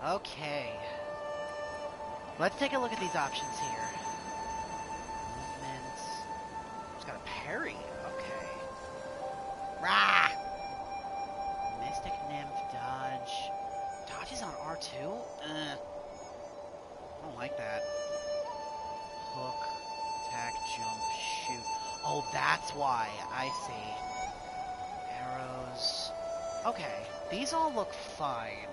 Okay. Let's take a look at these options here. Movement. It's got a parry. Okay. Rah! Mystic Nymph, dodge. Dodge is on R2? I don't like that. Hook, attack, jump, shoot. Oh, that's why. I see. Arrows. Okay, these all look fine.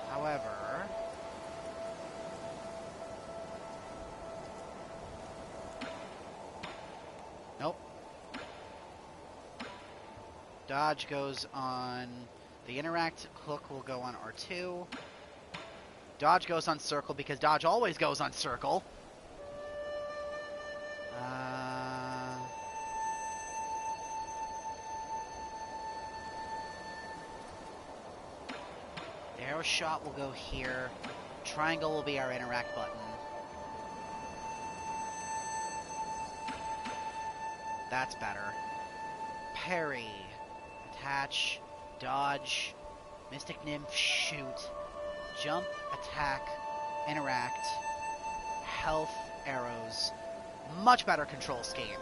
However... Nope. Dodge goes on... The interact hook will go on R2. Dodge goes on circle because dodge always goes on circle. The arrow shot will go here. Triangle will be our interact button. That's better. Parry. Attach. Dodge. Mystic Nymph. Shoot. Jump. Attack. Interact. Health. Arrows. Much better control scheme.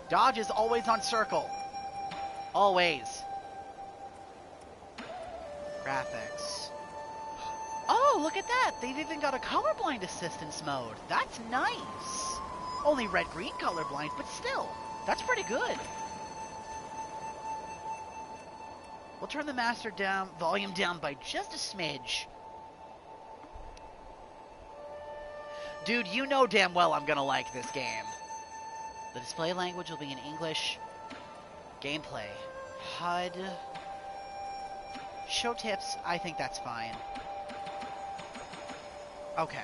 Dodge is always on circle. Always. Graphics. Oh, look at that! They've even got a colorblind assistance mode. That's nice. Only red-green colorblind, but still, that's pretty good. We'll turn the master volume down by just a smidge. Dude, you know damn well I'm gonna like this game. The display language will be in English. Gameplay. HUD. Show tips, I think that's fine. Okay.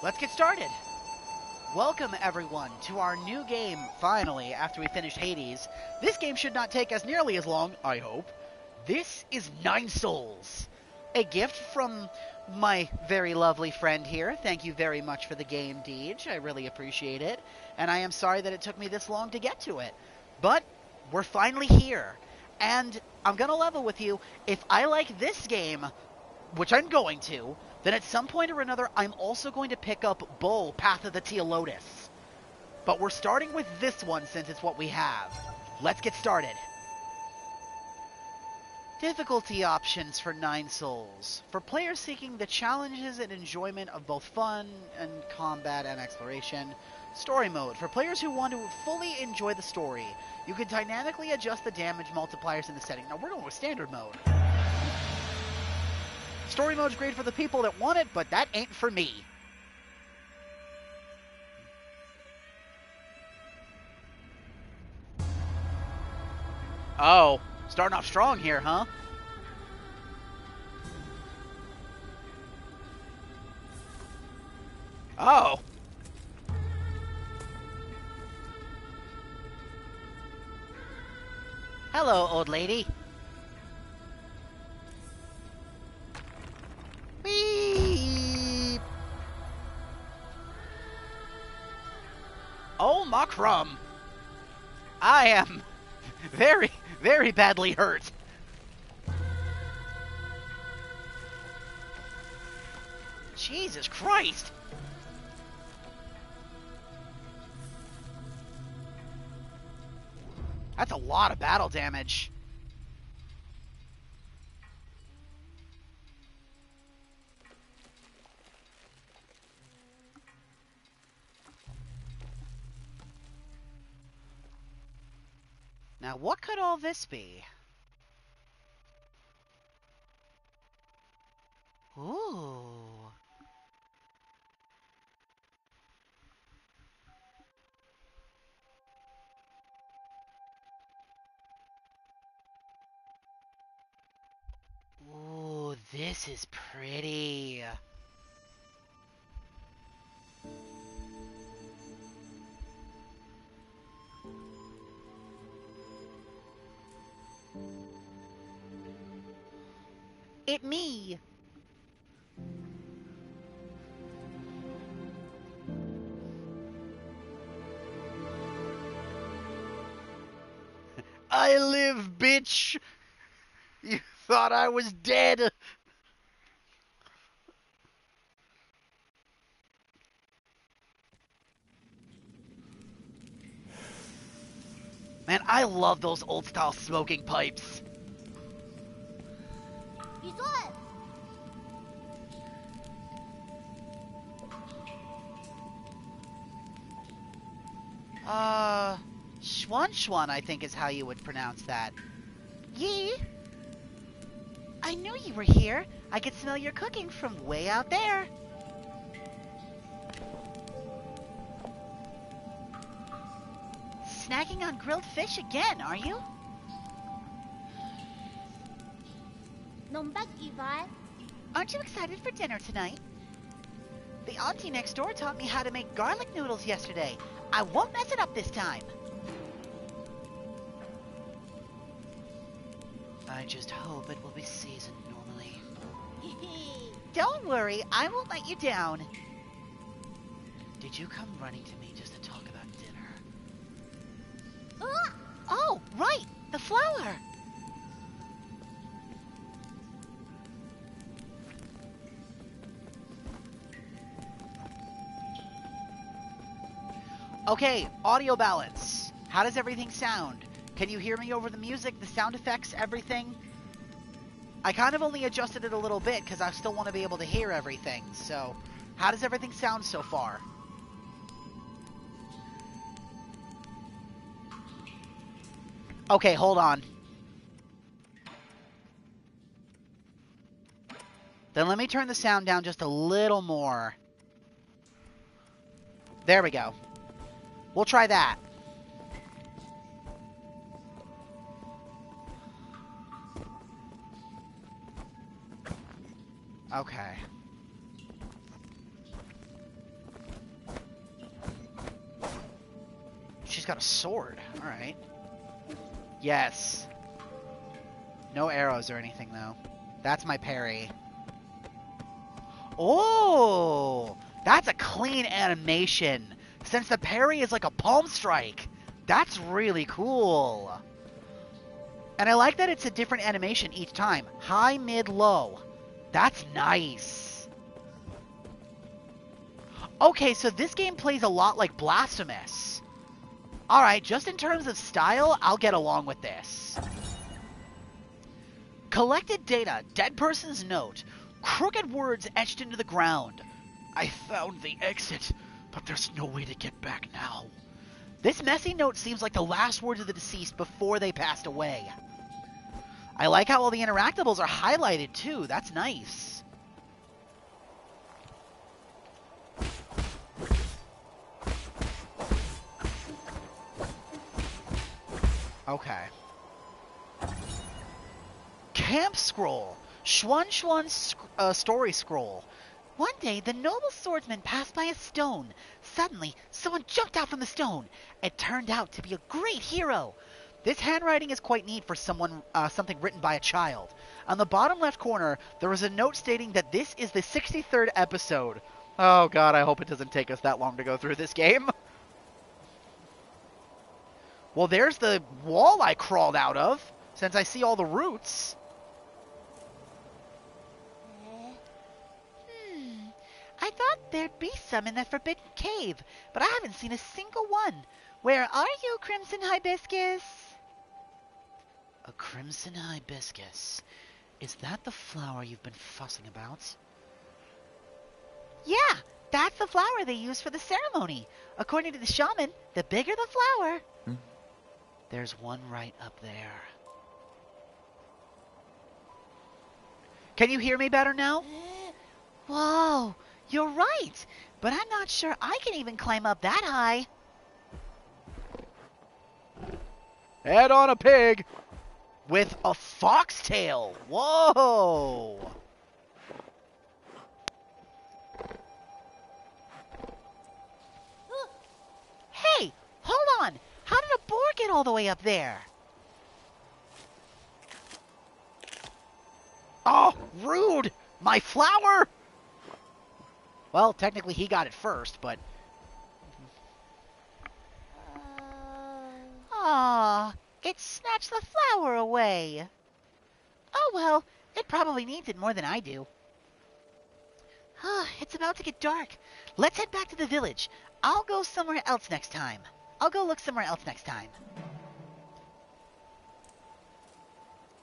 Let's get started. Welcome, everyone, to our new game, finally, after we finished Hades. This game should not take us nearly as long, I hope. This is Nine Souls, a gift from my very lovely friend here. Thank you very much for the game, Deej. I really appreciate it, and I am sorry that it took me this long to get to it. But we're finally here, and I'm going to level with you. If I like this game, which I'm going to, then at some point or another, I'm also going to pick up Bull, Path of the Teolotus. But we're starting with this one since it's what we have. Let's get started. Difficulty options for Nine Souls. For players seeking the challenges and enjoyment of both fun and combat and exploration. Story mode. For players who want to fully enjoy the story, you can dynamically adjust the damage multipliers in the setting. Now we're going with standard mode. Story mode's great for the people that want it, but that ain't for me. Oh, starting off strong here, huh? Oh. Hello, old lady. Beep. Oh, my crumb. I am very, very badly hurt. Jesus Christ. That's a lot of battle damage. Now, what could all this be? Ooh. Ooh, this is pretty. It me. I live, bitch! You thought I was dead! Man, I love those old-style smoking pipes. Schwan Schwan, I think is how you would pronounce that. Yi? I knew you were here. I could smell your cooking from way out there. Snacking on grilled fish again, are you? Aren't you excited for dinner tonight? The auntie next door taught me how to make garlic noodles yesterday. I won't mess it up this time. I just hope it will be seasoned normally. Don't worry, I won't let you down. Did you come running to me just to talk about dinner? Oh, right, the flower. Okay, audio balance. How does everything sound? Can you hear me over the music, the sound effects, everything? I kind of only adjusted it a little bit because I still want to be able to hear everything. So, how does everything sound so far? Okay, hold on. Then let me turn the sound down just a little more. There we go. We'll try that. Okay. She's got a sword. Alright. Yes. No arrows or anything, though. That's my parry. Oh! That's a clean animation. Since the parry is like a palm strike. That's really cool. And I like that it's a different animation each time. High, mid, low. That's nice. Okay, so this game plays a lot like Blasphemous. Alright, just in terms of style, I'll get along with this. Collected data, dead person's note, crooked words etched into the ground. I found the exit, but there's no way to get back now. This messy note seems like the last words of the deceased before they passed away. I like how all the interactables are highlighted too, that's nice. Okay. Camp Scroll. Schwan Schwan's story scroll. One day, the noble swordsman passed by a stone. Suddenly, someone jumped out from the stone. It turned out to be a great hero. This handwriting is quite neat for something written by a child. On the bottom left corner, there is a note stating that this is the 63rd episode. Oh god, I hope it doesn't take us that long to go through this game. Well, there's the wall I crawled out of, since I see all the roots. I thought there'd be some in the Forbidden Cave, but I haven't seen a single one. Where are you, Crimson Hibiscus? A Crimson Hibiscus. Is that the flower you've been fussing about? Yeah, that's the flower they use for the ceremony. According to the shaman, the bigger the flower. There's one right up there. Can you hear me better now? Whoa, you're right. But I'm not sure I can even climb up that high. Head on a pig with a foxtail. Whoa. Hey, hold on. How did a boar get all the way up there? Oh, rude! My flower! Well, technically he got it first, but... Aw, It snatched the flower away. Oh well, it probably needs it more than I do. It's about to get dark. Let's head back to the village. I'll go somewhere else next time. I'll go look somewhere else next time.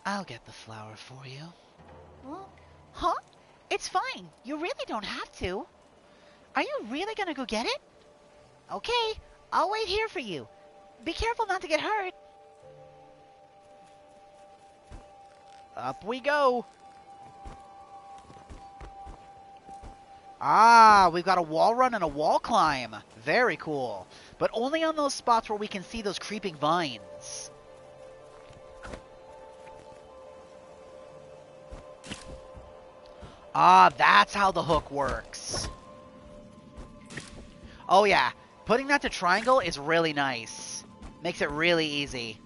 I'll get the flower for you. Huh? It's fine. You really don't have to. Are you really gonna go get it? Okay, I'll wait here for you. Be careful not to get hurt. Up we go. Ah, we've got a wall run and a wall climb. Very cool. But only on those spots where we can see those creeping vines. Ah, that's how the hook works. Oh yeah, putting that to triangle is really nice. Makes it really easy.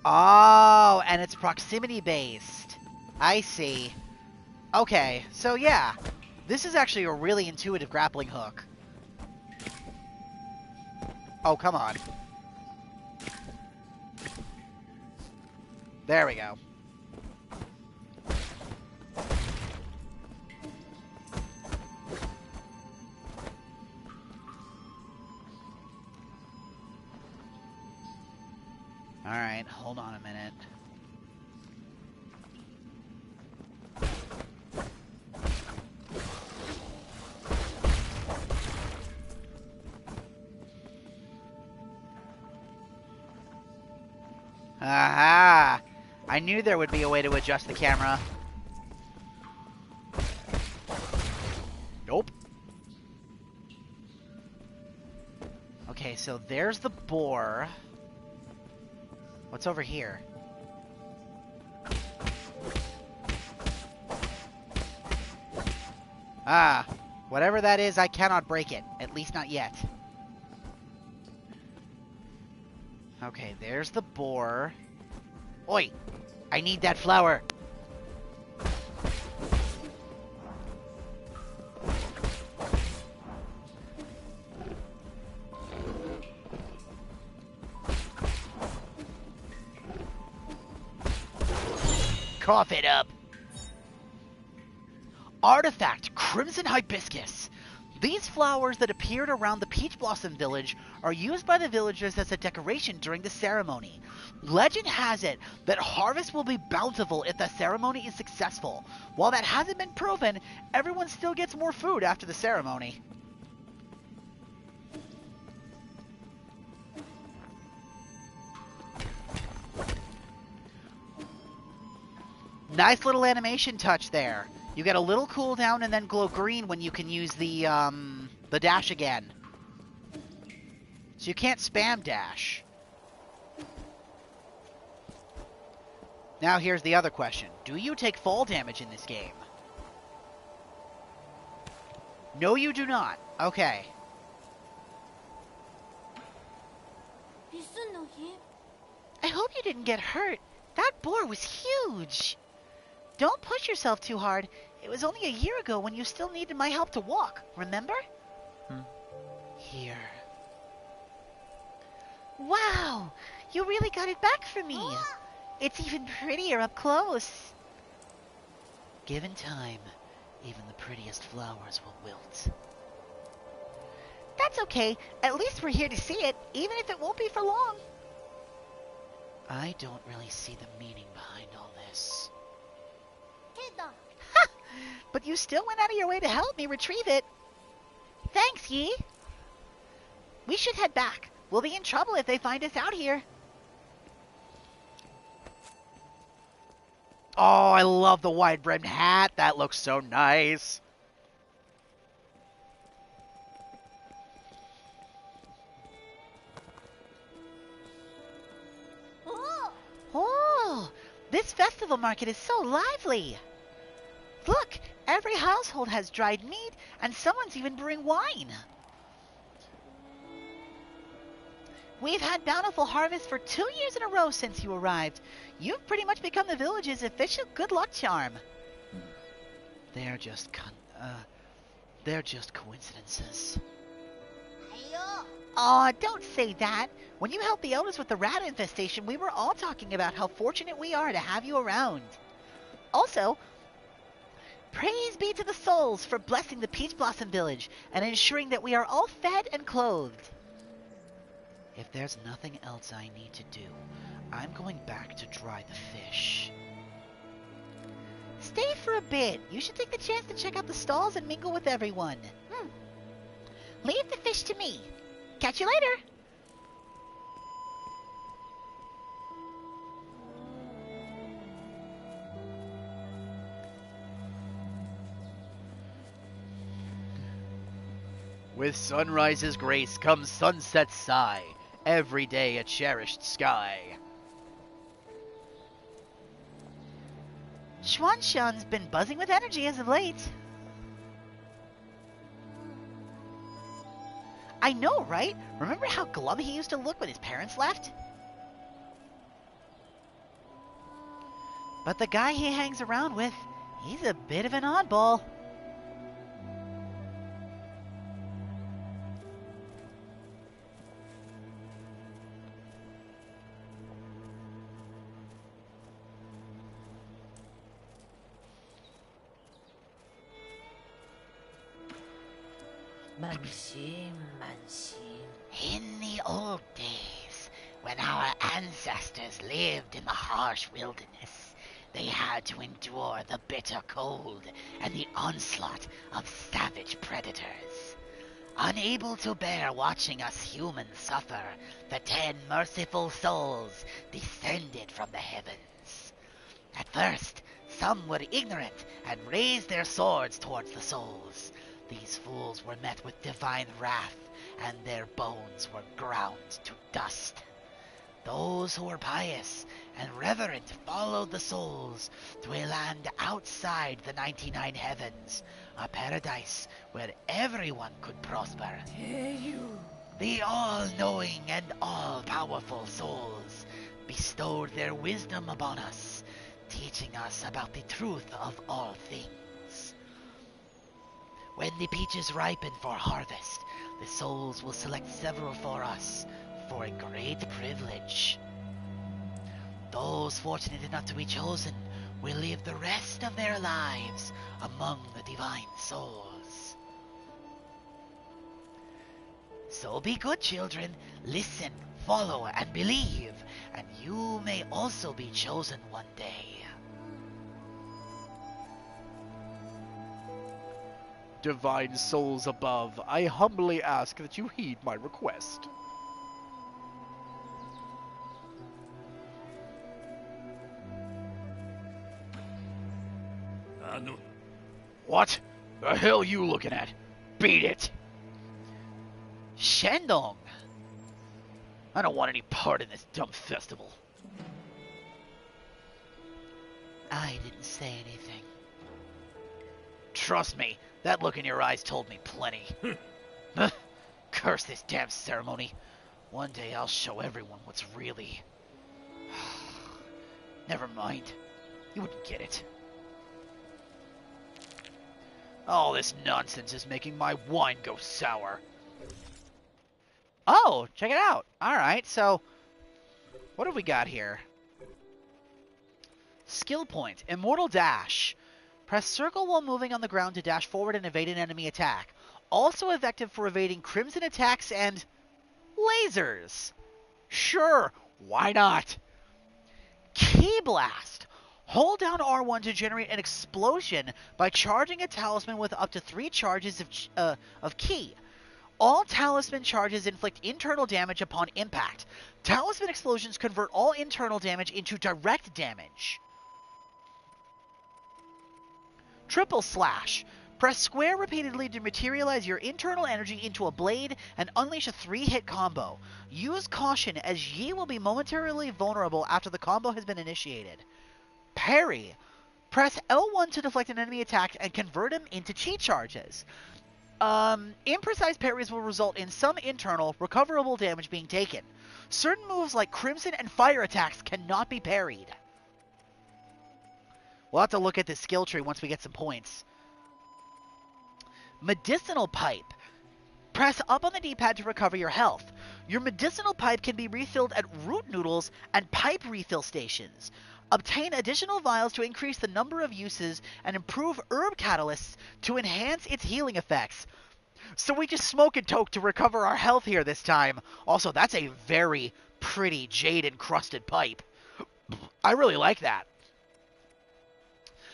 Oh, and it's proximity based. I see. Okay, so yeah, this is actually a really intuitive grappling hook. Oh, come on. There we go. Alright, hold on a minute. Aha! I knew there would be a way to adjust the camera. Nope. Okay, so there's the boar. What's over here? Ah, whatever that is, I cannot break it. At least not yet. Okay, there's the boar. Oi! I need that flower! Cough it up! Artifact Crimson Hibiscus. These flowers that appeared around the Peach Blossom Village are used by the villagers as a decoration during the ceremony. Legend has it that harvest will be bountiful if the ceremony is successful. While that hasn't been proven, everyone still gets more food after the ceremony. Nice little animation touch there. You get a little cooldown and then glow green when you can use the dash again. So you can't spam dash. Now here's the other question. Do you take fall damage in this game? No, you do not. Okay. I hope you didn't get hurt. That boar was huge. Don't push yourself too hard. It was only a year ago when you still needed my help to walk, remember? Here. Wow! You really got it back for me! It's even prettier up close. Given time, even the prettiest flowers will wilt. That's okay. At least we're here to see it, even if it won't be for long. I don't really see the meaning behind all this. Ha! But you still went out of your way to help me retrieve it. Thanks, Yi. We should head back. We'll be in trouble if they find us out here. Oh, I love the wide-brimmed hat. That looks so nice. Oh, this festival market is so lively. Look, every household has dried meat, and someone's even brewing wine. We've had bountiful harvests for 2 years in a row since you arrived. You've pretty much become the village's official good luck charm. They're just coincidences. Aw, don't say that. When you helped the elders with the rat infestation, we were all talking about how fortunate we are to have you around. Also, praise be to the souls for blessing the Peach Blossom Village and ensuring that we are all fed and clothed. If there's nothing else I need to do, I'm going back to dry the fish. Stay for a bit. You should take the chance to check out the stalls and mingle with everyone. Leave the fish to me. Catch you later. With sunrise's grace comes sunset's sigh. Every day a cherished sky. Xuanxian's been buzzing with energy as of late. I know, right? Remember how glum he used to look when his parents left? But the guy he hangs around with, he's a bit of an oddball. In the old days, when our ancestors lived in the harsh wilderness, they had to endure the bitter cold and the onslaught of savage predators. Unable to bear watching us humans suffer, the 10 merciful souls descended from the heavens. At first, some were ignorant and raised their swords towards the souls. These fools were met with divine wrath, and their bones were ground to dust. Those who were pious and reverent followed the souls to a land outside the 99 heavens, a paradise where everyone could prosper. The all-knowing and all-powerful souls bestowed their wisdom upon us, teaching us about the truth of all things. When the peaches ripen for harvest, the souls will select several for us for a great privilege. Those fortunate enough to be chosen will live the rest of their lives among the divine souls. So be good, children. Listen, follow, and believe, and you may also be chosen one day. Divine souls above, I humbly ask that you heed my request. What the hell you looking at? Beat it! Shandong! I don't want any part in this dumb festival. I didn't say anything. Trust me, that look in your eyes told me plenty. Curse this damn ceremony. One day I'll show everyone what's really... Never mind. You wouldn't get it. All this nonsense is making my wine go sour. Oh, check it out. Alright, so what have we got here? Skill point, Immortal Dash. Press circle while moving on the ground to dash forward and evade an enemy attack. Also effective for evading crimson attacks and lasers. Sure, why not? Ki Blast. Hold down R1 to generate an explosion by charging a talisman with up to 3 charges of ki. All talisman charges inflict internal damage upon impact. Talisman explosions convert all internal damage into direct damage. Triple Slash. Press square repeatedly to materialize your internal energy into a blade and unleash a 3-hit combo. Use caution as Yi will be momentarily vulnerable after the combo has been initiated. Parry. Press L1 to deflect an enemy attack and convert him into chi charges. Imprecise parries will result in some internal, recoverable damage being taken. Certain moves like Crimson and Fire attacks cannot be parried. We'll have to look at this skill tree once we get some points. Medicinal Pipe. Press up on the D-pad to recover your health. Your medicinal pipe can be refilled at root noodles and pipe refill stations. Obtain additional vials to increase the number of uses and improve herb catalysts to enhance its healing effects. So we just smoke and toke to recover our health here this time. Also, that's a very pretty jade-encrusted pipe. I really like that.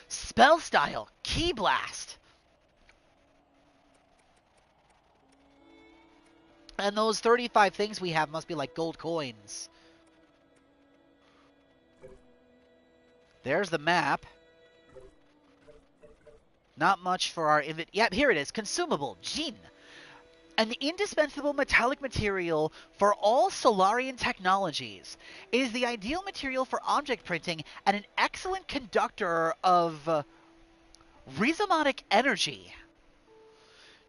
Spell style, Ki Blast. And those 35 things we have must be like gold coins. There's the map. Not much for our Yep, here it is. Consumable, Jin. An indispensable metallic material for all Solarian technologies. It is the ideal material for object printing and an excellent conductor of rhizomatic energy.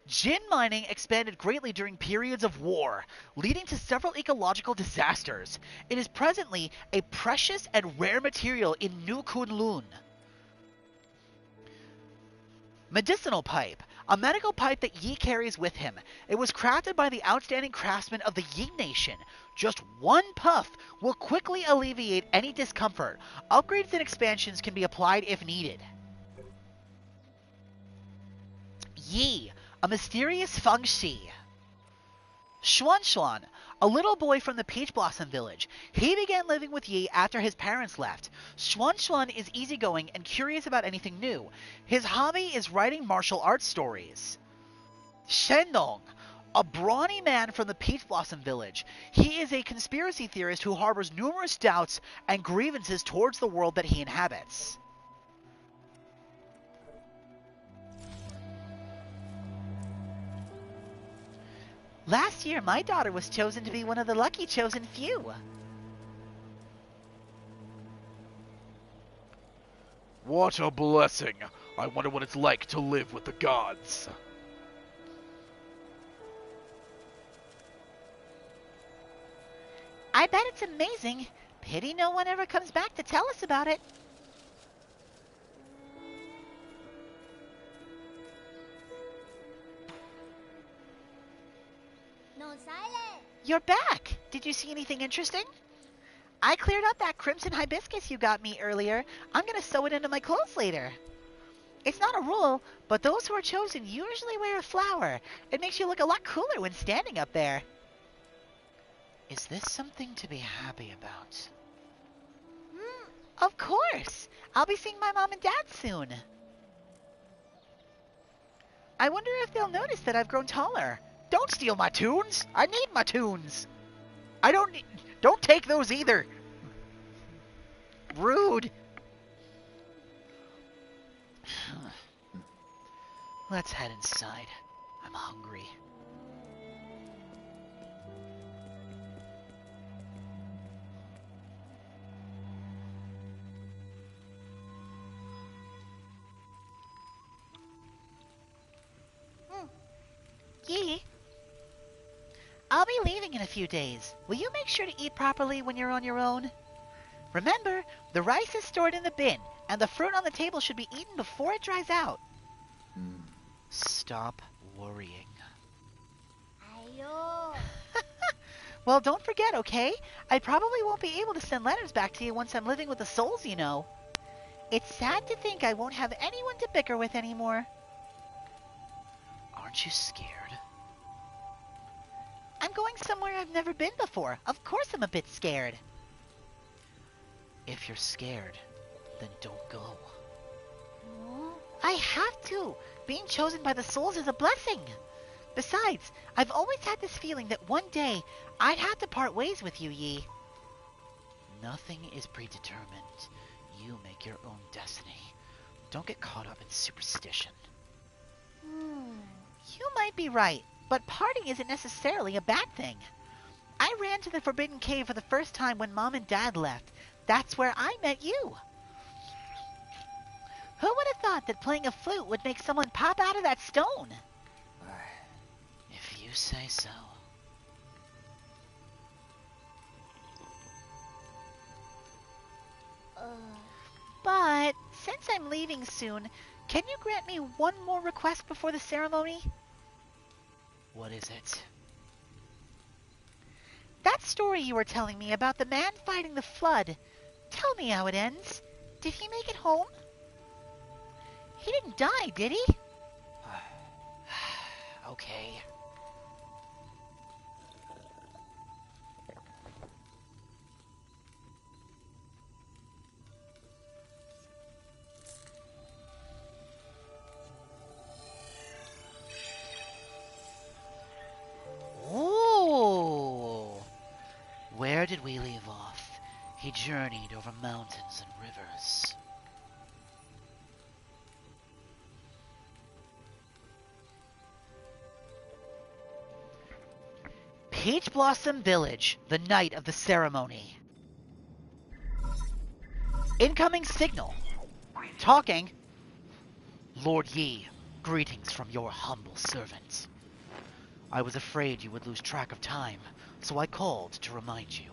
Jin mining expanded greatly during periods of war, leading to several ecological disasters. It is presently a precious and rare material in New Kunlun. Medicinal pipe, a medical pipe that Yi carries with him. It was crafted by the outstanding craftsmen of the Yi Nation. Just one puff will quickly alleviate any discomfort. Upgrades and expansions can be applied if needed. Yi, a mysterious feng-shi. Xuan, a little boy from the Peach Blossom Village. He began living with Yi after his parents left. Xuan is easygoing and curious about anything new. His hobby is writing martial arts stories. Shendong, a brawny man from the Peach Blossom Village. He is a conspiracy theorist who harbors numerous doubts and grievances towards the world that he inhabits. Last year, my daughter was chosen to be one of the lucky chosen few. What a blessing. I wonder what it's like to live with the gods. I bet it's amazing. Pity no one ever comes back to tell us about it. You're back! Did you see anything interesting? I cleared up that crimson hibiscus you got me earlier. I'm gonna sew it into my clothes later. It's not a rule, but those who are chosen usually wear a flower. It makes you look a lot cooler when standing up there. Is this something to be happy about? Of course! I'll be seeing my mom and dad soon. I wonder if they'll notice that I've grown taller. Don't steal my tunes! I need my tunes! Don't take those either! Rude! Let's head inside. I'm hungry. Yi, I'll be leaving in a few days. Will you make sure to eat properly when you're on your own? Remember, the rice is stored in the bin, and the fruit on the table should be eaten before it dries out. Stop worrying. Well, don't forget, okay? I probably won't be able to send letters back to you once I'm living with the souls, you know. It's sad to think I won't have anyone to bicker with anymore. Aren't you scared? I'm going somewhere I've never been before. Of course I'm a bit scared. If you're scared, then don't go. I have to. Being chosen by the souls is a blessing. Besides, I've always had this feeling that one day I'd have to part ways with you, Yi. Nothing is predetermined. You make your own destiny. Don't get caught up in superstition. You might be right, but parting isn't necessarily a bad thing. I ran to the Forbidden Cave for the first time when Mom and Dad left. That's where I met you. Who would have thought that playing a flute would make someone pop out of that stone? If you say so. But since I'm leaving soon, can you grant me one more request before the ceremony? What is it? That story you were telling me about the man fighting the flood. Tell me how it ends. Did he make it home? He didn't die, did he? Okay. Ooh! Where did we leave off? He journeyed over mountains and rivers. Peach Blossom Village, the night of the ceremony. Incoming signal. Talking. Lord Yi, greetings from your humble servant. I was afraid you would lose track of time, so I called to remind you.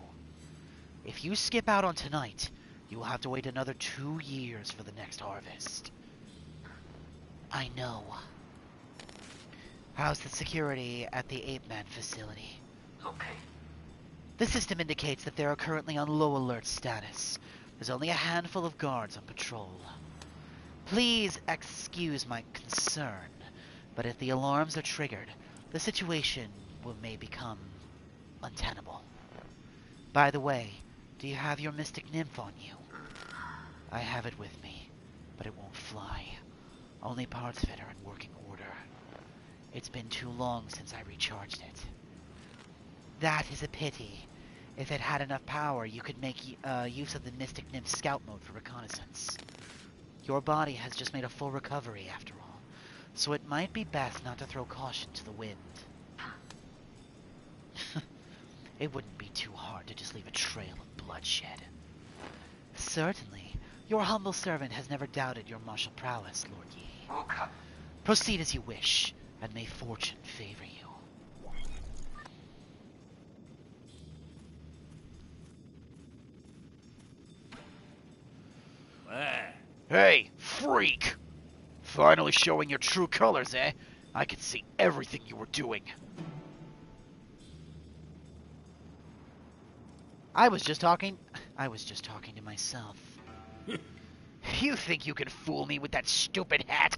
If you skip out on tonight, you will have to wait another 2 years for the next harvest. I know. How's the security at the Ape Man facility? Okay. The system indicates that they are currently on low alert status. There's only a handful of guards on patrol. Please excuse my concern, but if the alarms are triggered, the situation may become untenable. By the way, do you have your Mystic Nymph on you? I have it with me, but it won't fly. Only parts of it are in working order. It's been too long since I recharged it. That is a pity. If it had enough power, you could make use of the Mystic Nymph scout mode for reconnaissance. Your body has just made a full recovery after all, so it might be best not to throw caution to the wind. It wouldn't be too hard to just leave a trail of bloodshed. Certainly. Your humble servant has never doubted your martial prowess, Lord Yi. Okay. Proceed as you wish, and may fortune favor you. Hey, freak! Finally showing your true colors, eh? I can see everything you were doing. I was just talking to myself. You think you can fool me with that stupid hat?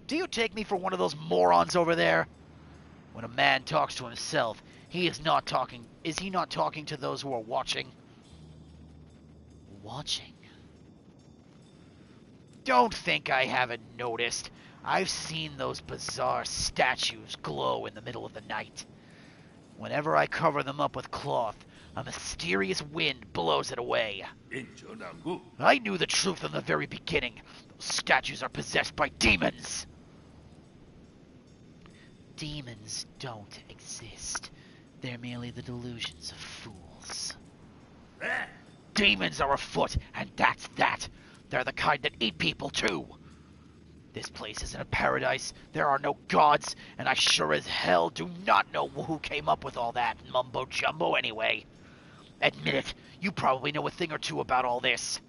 Do you take me for one of those morons over there? When a man talks to himself, is he not talking to those who are watching? Watching? Don't think I haven't noticed. I've seen those bizarre statues glow in the middle of the night. Whenever I cover them up with cloth, a mysterious wind blows it away. I knew the truth from the very beginning. Those statues are possessed by demons. Demons don't exist. They're merely the delusions of fools. Demons are afoot, and that's that. They're the kind that eat people, too. This place isn't a paradise, there are no gods, and I sure as hell do not know who came up with all that mumbo-jumbo anyway. Admit it, you probably know a thing or two about all this.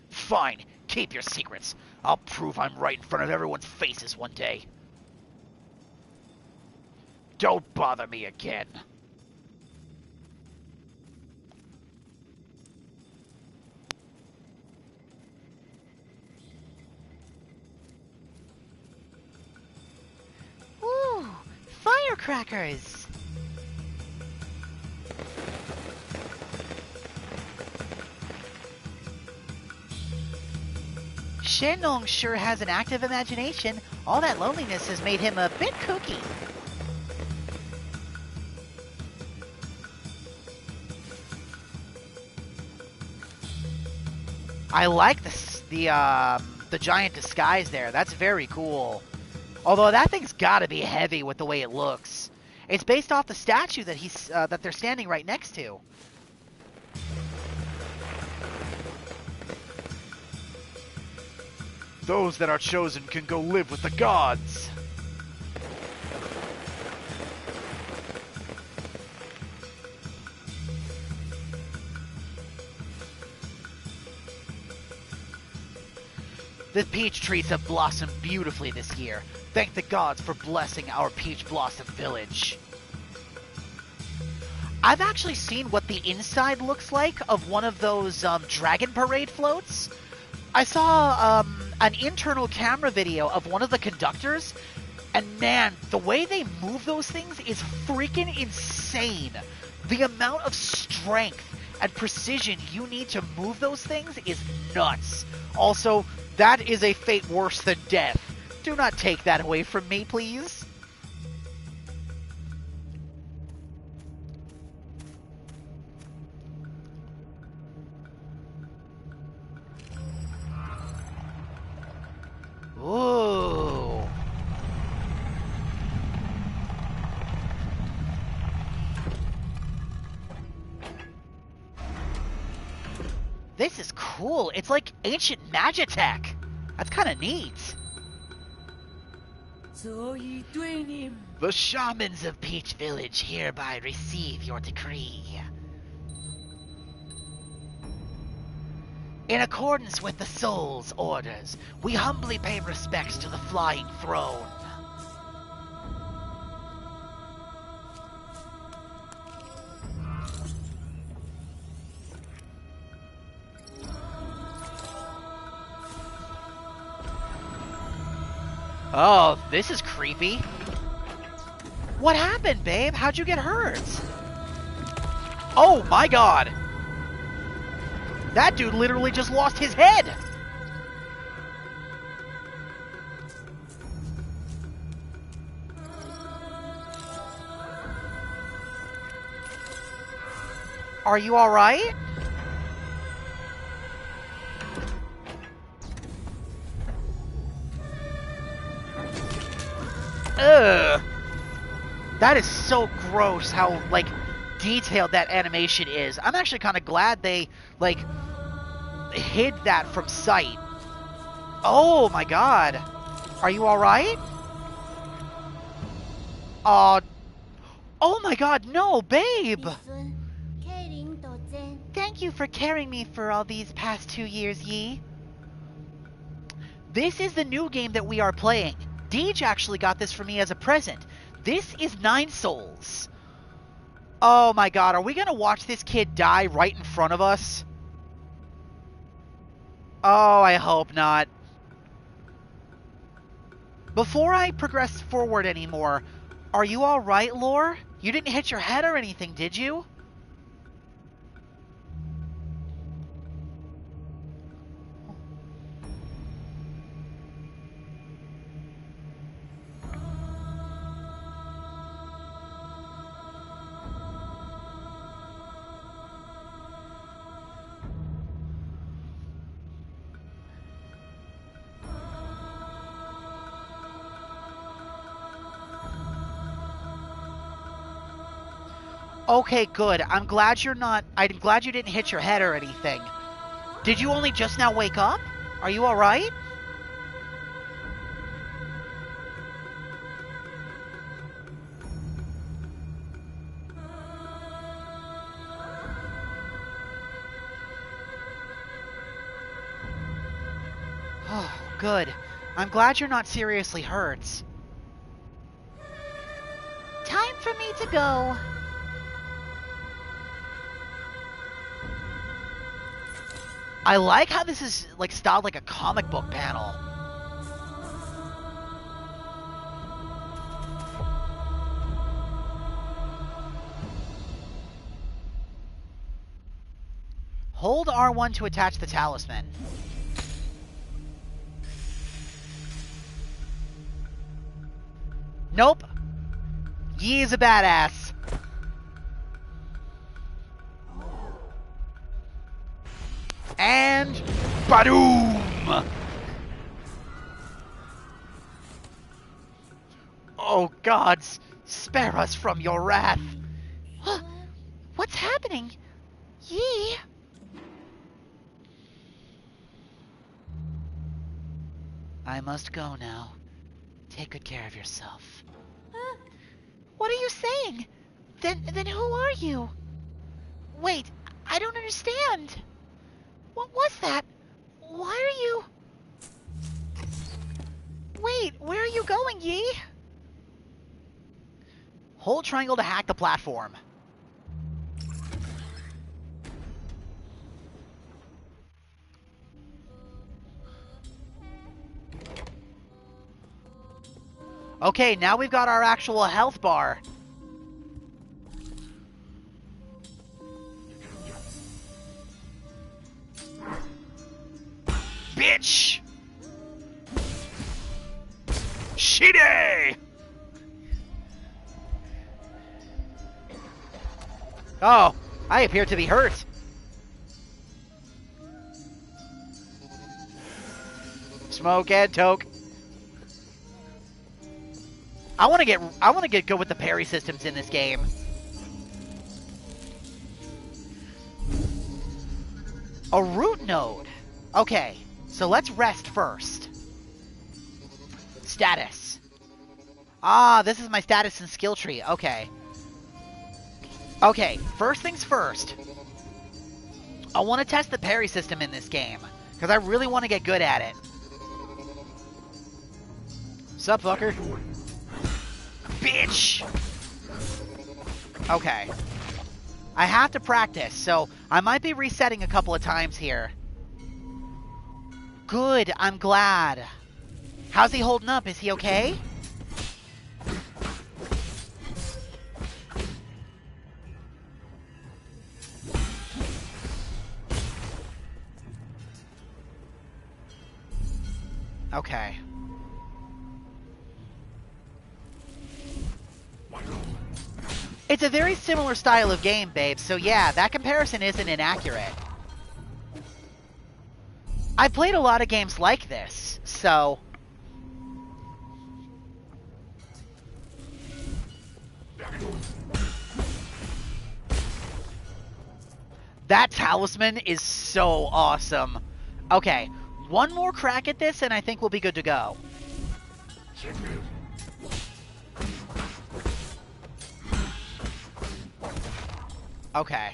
Fine, keep your secrets. I'll prove I'm right in front of everyone's faces one day. Don't bother me again. Ooh, firecrackers! Shenlong sure has an active imagination. All that loneliness has made him a bit kooky. I like the giant disguise there. That's very cool. Although that thing's got to be heavy with the way it looks. It's based off the statue that they're standing right next to. Those that are chosen can go live with the gods. The peach trees have blossomed beautifully this year. Thank the gods for blessing our Peach Blossom Village. I've actually seen what the inside looks like of one of those Dragon Parade floats. I saw an internal camera video of one of the conductors, and man, the way they move those things is freaking insane. The amount of strength and precision you need to move those things is nuts. Also, that is a fate worse than death. Do not take that away from me, please. Ooh. This is cool. It's like ancient Magitech. That's kind of neat. The shamans of Peach Village hereby receive your decree. In accordance with the Soul's orders, we humbly pay respects to the Flying Throne. Oh, this is creepy. What happened, babe? How'd you get hurt? Oh my god! That dude literally just lost his head! Are you alright? Ugh. That is so gross how, like, detailed that animation is. I'm actually kind of glad they, like, hid that from sight. Oh my god. Are you alright? Oh my god, no, babe! Thank you for carrying me for all these past 2 years, Yi. This is the new game that we are playing. Deej actually got this for me as a present. This is Nine Souls. Oh my god, are we gonna watch this kid die right in front of us? Oh, I hope not. Before I progress forward anymore, are you alright, Lore? You didn't hit your head or anything, did you? Okay, good. I'm glad you didn't hit your head or anything. Did you only just now wake up? Are you alright? Oh, good. I'm glad you're not seriously hurt. Time for me to go. I like how this is, like, styled like a comic book panel. Hold R1 to attach the talisman. Nope. Yi is a badass. And badoom! Oh gods, spare us from your wrath. What's happening? Yi? I must go now. Take good care of yourself. What are you saying? Then who are you? Wait, I don't understand. What was that? Why are you... Wait, where are you going, Yi? Hold triangle to hack the platform. Okay, now we've got our actual health bar. Bitch! Shitty! Oh, I appear to be hurt. Smoke and toke. I want to get good with the parry systems in this game. A root node. Okay, so let's rest first. Status. Ah, this is my status and skill tree. Okay. Okay, first things first. I want to test the parry system in this game, because I really want to get good at it. Sup, fucker? Bitch! Okay. I have to practice, so I might be resetting a couple of times here. Good, I'm glad. How's he holding up? Is he okay? Okay. It's a very similar style of game, babe, so yeah, that comparison isn't inaccurate. I played a lot of games like this, so... That talisman is so awesome. Okay, one more crack at this and I think we'll be good to go. Okay.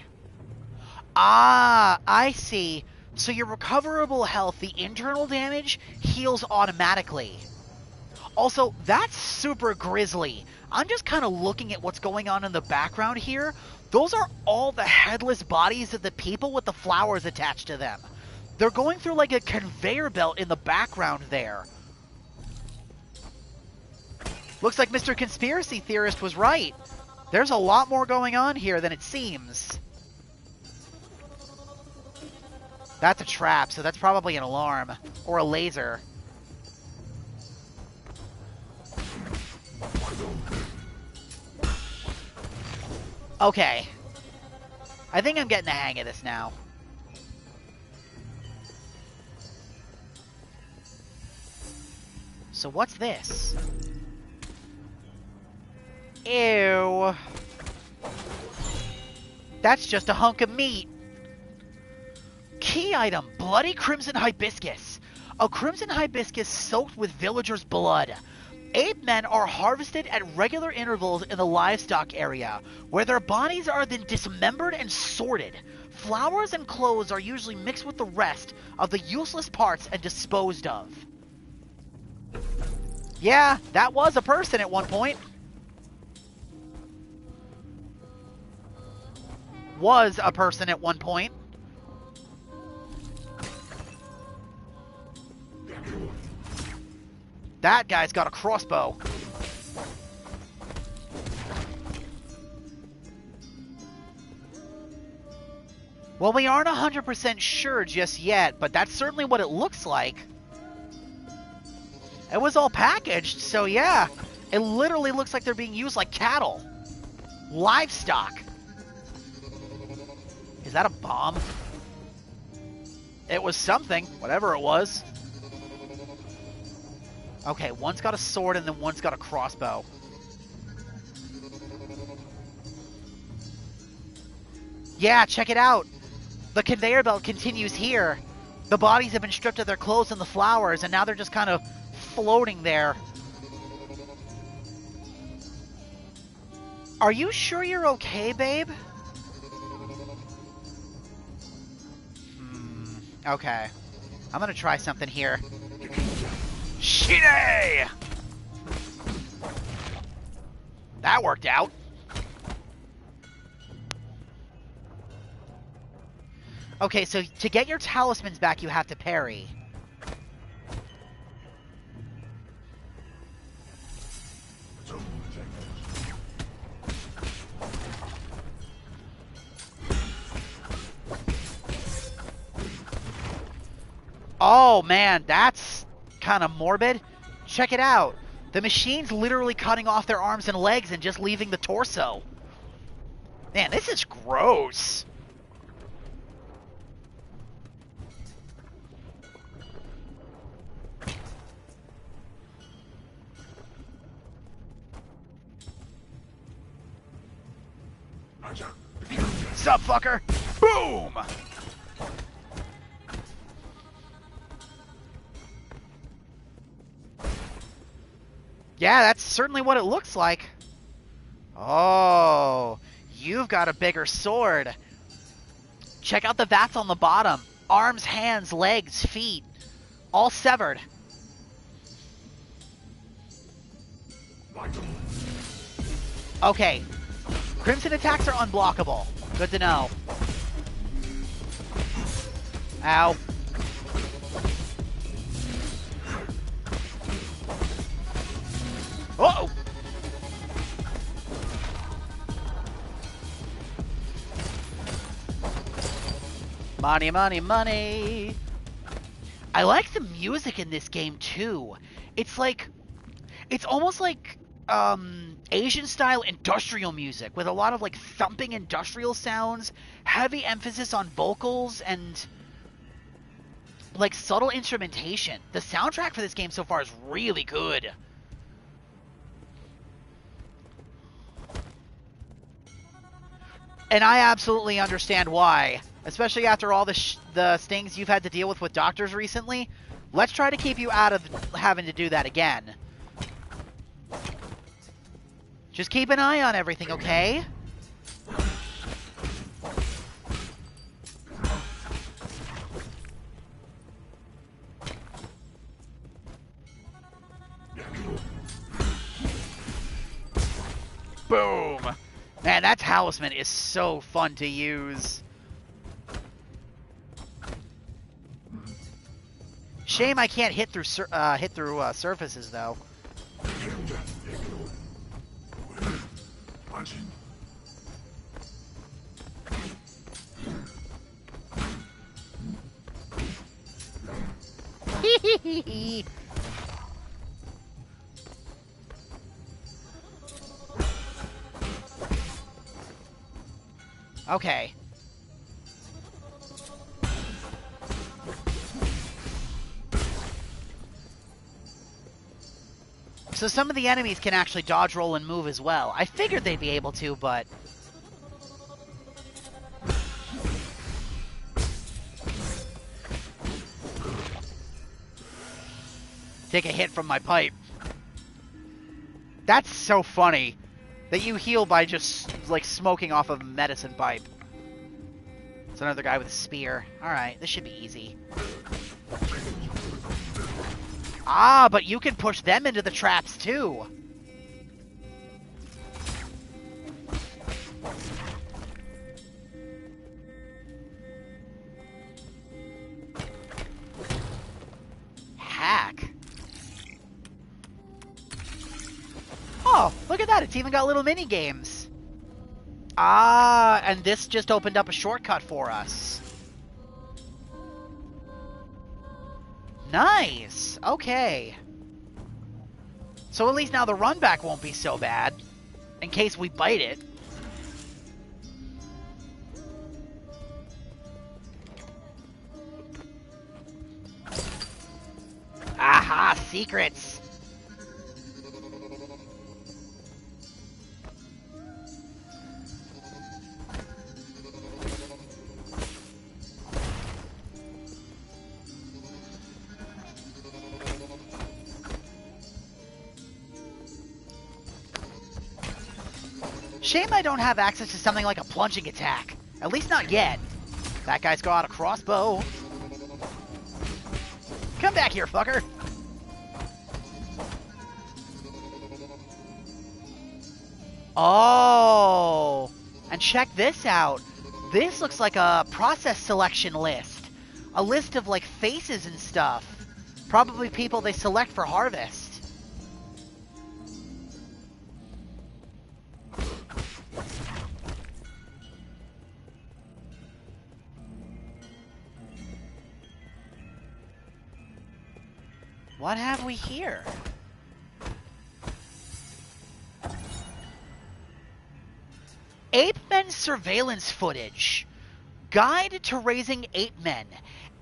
Ah, I see. So your recoverable health, the internal damage, heals automatically. Also, that's super grisly. I'm just kind of looking at what's going on in the background here. Those are all the headless bodies of the people with the flowers attached to them. They're going through like a conveyor belt in the background there. Looks like Mr. Conspiracy Theorist was right. There's a lot more going on here than it seems. That's a trap, so that's probably an alarm. Or a laser. Okay. I think I'm getting the hang of this now. So what's this? Ew. That's just a hunk of meat. Key item, bloody crimson hibiscus. A crimson hibiscus soaked with villagers' blood. Ape men are harvested at regular intervals in the livestock area, where their bodies are then dismembered and sorted. Flowers and clothes are usually mixed with the rest of the useless parts and disposed of. Yeah, that was a person at one point. Was a person at one point. That guy's got a crossbow. Well, we aren't 100% sure just yet, but that's certainly what it looks like. It was all packaged, so yeah. It literally looks like they're being used like cattle. Livestock. Is that a bomb? It was something, whatever it was. Okay, one's got a sword and then one's got a crossbow. Yeah, check it out. The conveyor belt continues here. The bodies have been stripped of their clothes and the flowers, and now they're just kind of floating there. Are you sure you're okay, babe? Okay. I'm gonna try something here. Machine! That worked out. Okay, so to get your talismans back, you have to parry. Oh man, that's kind of morbid. Check it out. The machine's literally cutting off their arms and legs and just leaving the torso. Man, this is gross. Sup, fucker? Boom! Yeah, that's certainly what it looks like. Oh, you've got a bigger sword. Check out the vats on the bottom. Arms, hands, legs, feet. All severed. Okay. Crimson attacks are unblockable. Good to know. Ow. Uh-oh! Money, money, money! I like the music in this game, too. It's like... It's almost like, Asian-style industrial music, with a lot of, like, thumping industrial sounds, heavy emphasis on vocals, and... like, subtle instrumentation. The soundtrack for this game so far is really good. And I absolutely understand why, especially after all the stings you've had to deal with doctors recently. Let's try to keep you out of having to do that again. Just keep an eye on everything, okay? Boom! Man, that talisman is so fun to use. Shame I can't hit through surfaces though. Okay. So some of the enemies can actually dodge, roll, and move as well. I figured they'd be able to, but... Take a hit from my pipe. That's so funny. That you heal by just, like, smoking off of a medicine pipe. It's another guy with a spear. Alright, this should be easy. Ah, but you can push them into the traps, too. Hack. Oh, look at that. It's even got little mini games. Ah, and this just opened up a shortcut for us. Nice. Okay. So at least now the run back won't be so bad. In case we bite it. Aha, secrets. Shame I don't have access to something like a plunging attack. At least not yet. That guy's got a crossbow. Come back here, fucker. Oh! And check this out. This looks like a process selection list. A list of, like, faces and stuff. Probably people they select for harvest. What have we here? Ape Men surveillance footage. Guide to raising ape men.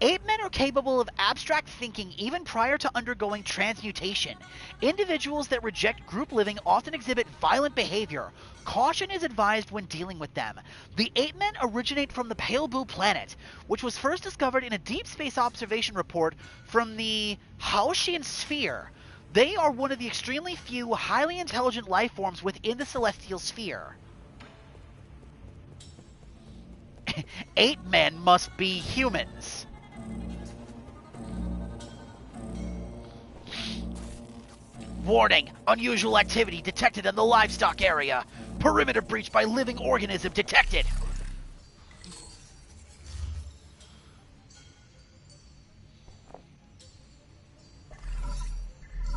Ape men are capable of abstract thinking even prior to undergoing transmutation. Individuals that reject group living often exhibit violent behavior. Caution is advised when dealing with them. The ape men originate from the Pale Blue Planet, which was first discovered in a deep space observation report from the Haoshian Sphere. They are one of the extremely few highly intelligent life forms within the Celestial Sphere. Ape men must be humans. Warning! Unusual activity detected in the livestock area. Perimeter breach by living organism detected.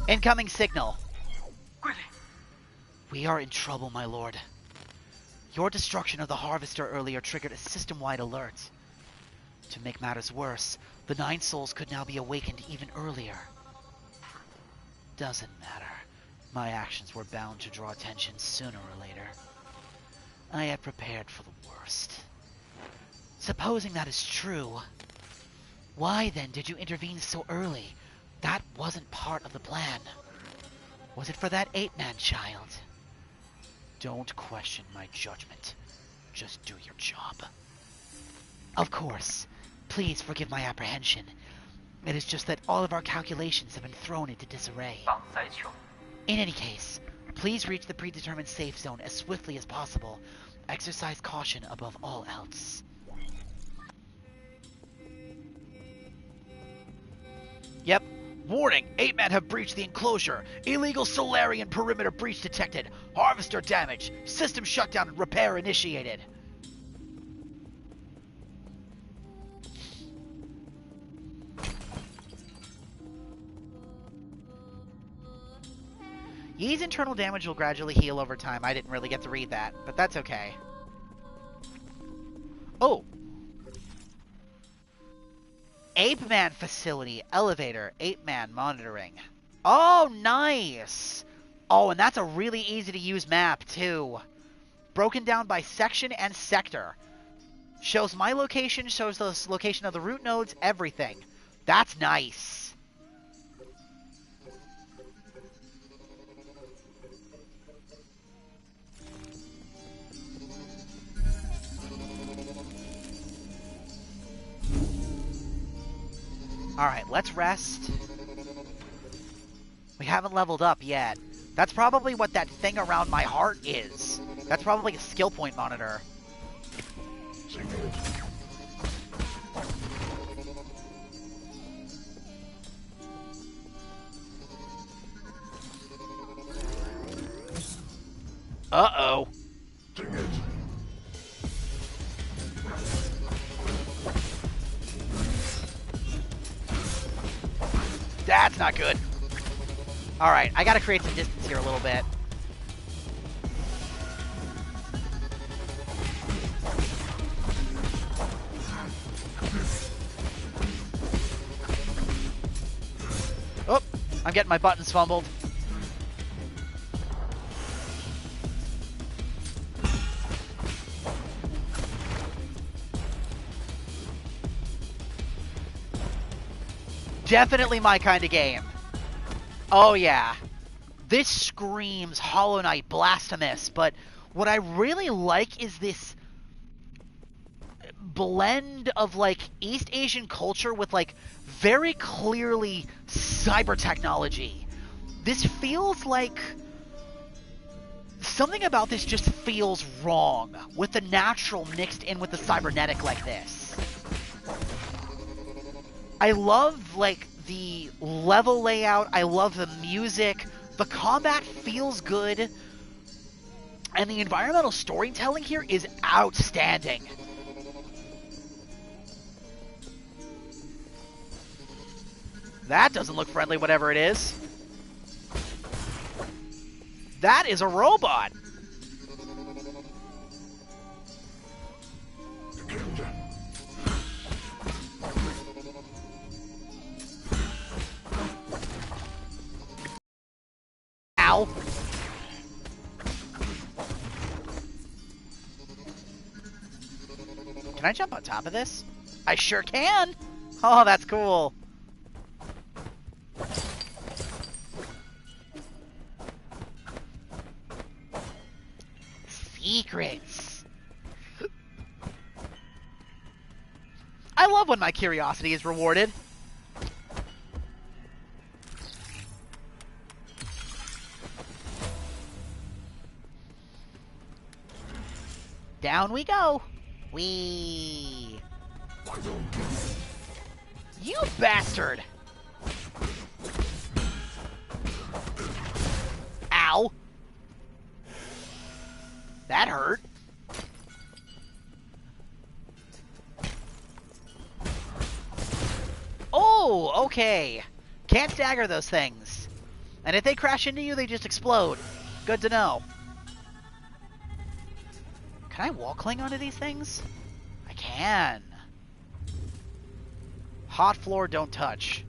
Incoming signal. We are in trouble, my lord. Your destruction of the Harvester earlier triggered a system-wide alert. To make matters worse, the Nine Souls could now be awakened even earlier. Doesn't matter. My actions were bound to draw attention sooner or later. I had prepared for the worst. Supposing that is true, why then did you intervene so early? That wasn't part of the plan. Was it for that ape-man child? Don't question my judgment. Just do your job. Of course. Please forgive my apprehension. It is just that all of our calculations have been thrown into disarray. In any case, please reach the predetermined safe zone as swiftly as possible. Exercise caution above all else. Yep. Warning! Ape men have breached the enclosure. Illegal Solarian perimeter breach detected. Harvester damage. System shutdown and repair initiated. Yi's internal damage will gradually heal over time. I didn't really get to read that, but that's okay. Oh! Ape Man facility, elevator, Ape Man monitoring. Oh, nice! Oh, and that's a really easy to use map, too. Broken down by section and sector. Shows my location, shows the location of the root nodes, everything. That's nice. Alright, let's rest. We haven't leveled up yet. That's probably what that thing around my heart is. That's probably a skill point monitor. Uh-oh. That's not good. Alright, I gotta create some distance here a little bit. Oh, I'm getting my buttons fumbled. Definitely my kind of game. Oh yeah. This screams Hollow Knight Blasphemous, but what I really like is this blend of like East Asian culture with like very clearly cyber technology. This feels like something about this just feels wrong with the natural mixed in with the cybernetic like this. I love, like, the level layout. I love the music. The combat feels good. And the environmental storytelling here is outstanding. That doesn't look friendly, whatever it is. That is a robot. Ow. Can I jump on top of this? I sure can. Oh, that's cool. Secrets. I love when my curiosity is rewarded. Down we go. Whee! You bastard! Ow! That hurt. Oh, okay. Can't stagger those things. And if they crash into you, they just explode. Good to know. Can I wall cling onto these things? I can. Hot floor, don't touch.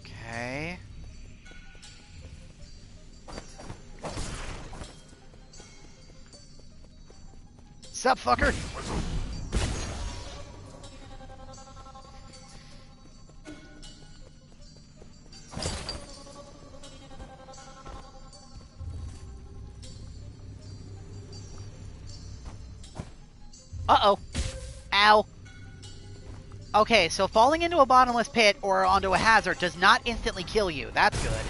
Okay. Sup, fucker? Uh-oh. Ow. Okay, so falling into a bottomless pit or onto a hazard does not instantly kill you. That's good.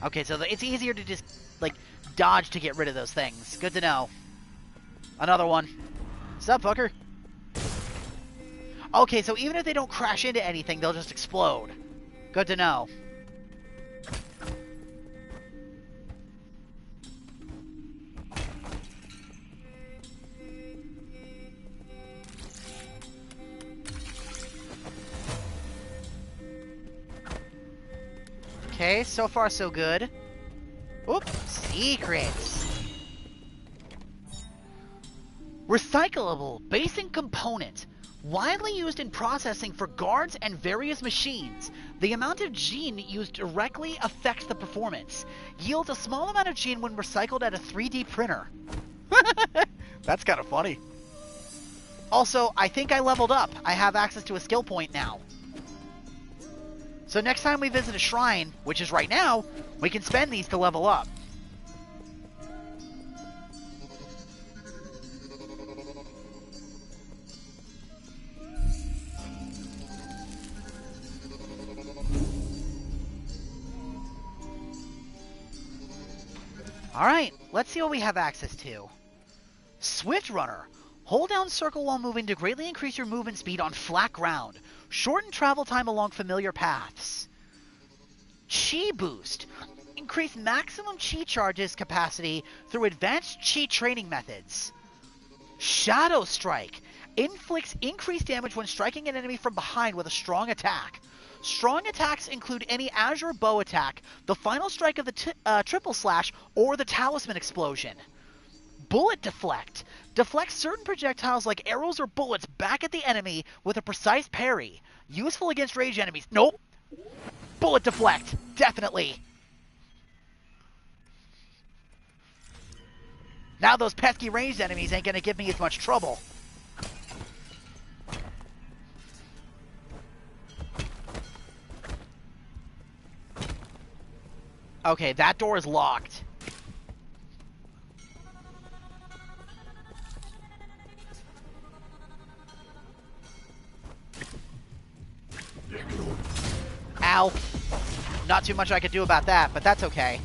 Okay, so it's easier to just, like, dodge to get rid of those things. Good to know. Another one. Sup, fucker? Okay, so even if they don't crash into anything, they'll just explode. Good to know. Okay, so far so good. Oop, secrets. Recyclable basing component. Widely used in processing for guards and various machines. The amount of gene used directly affects the performance. Yields a small amount of gene when recycled at a 3D printer. That's kind of funny. Also, I think I leveled up. I have access to a skill point now. So next time we visit a shrine, which is right now, we can spend these to level up. Alright, let's see what we have access to. Swift Runner. Hold down circle while moving to greatly increase your movement speed on flat ground. Shorten travel time along familiar paths. Chi Boost. Increase maximum Chi charges capacity through advanced Chi training methods. Shadow Strike. Inflicts increased damage when striking an enemy from behind with a strong attack. Strong attacks include any Azure Bow attack, the final strike of the Triple Slash, or the Talisman Explosion. Bullet Deflect. Deflects certain projectiles like arrows or bullets back at the enemy with a precise parry. Useful against ranged enemies. Nope. Bullet Deflect. Definitely. Now those pesky ranged enemies ain't gonna give me as much trouble. Okay, that door is locked. Ow. Not too much I could do about that, but that's okay.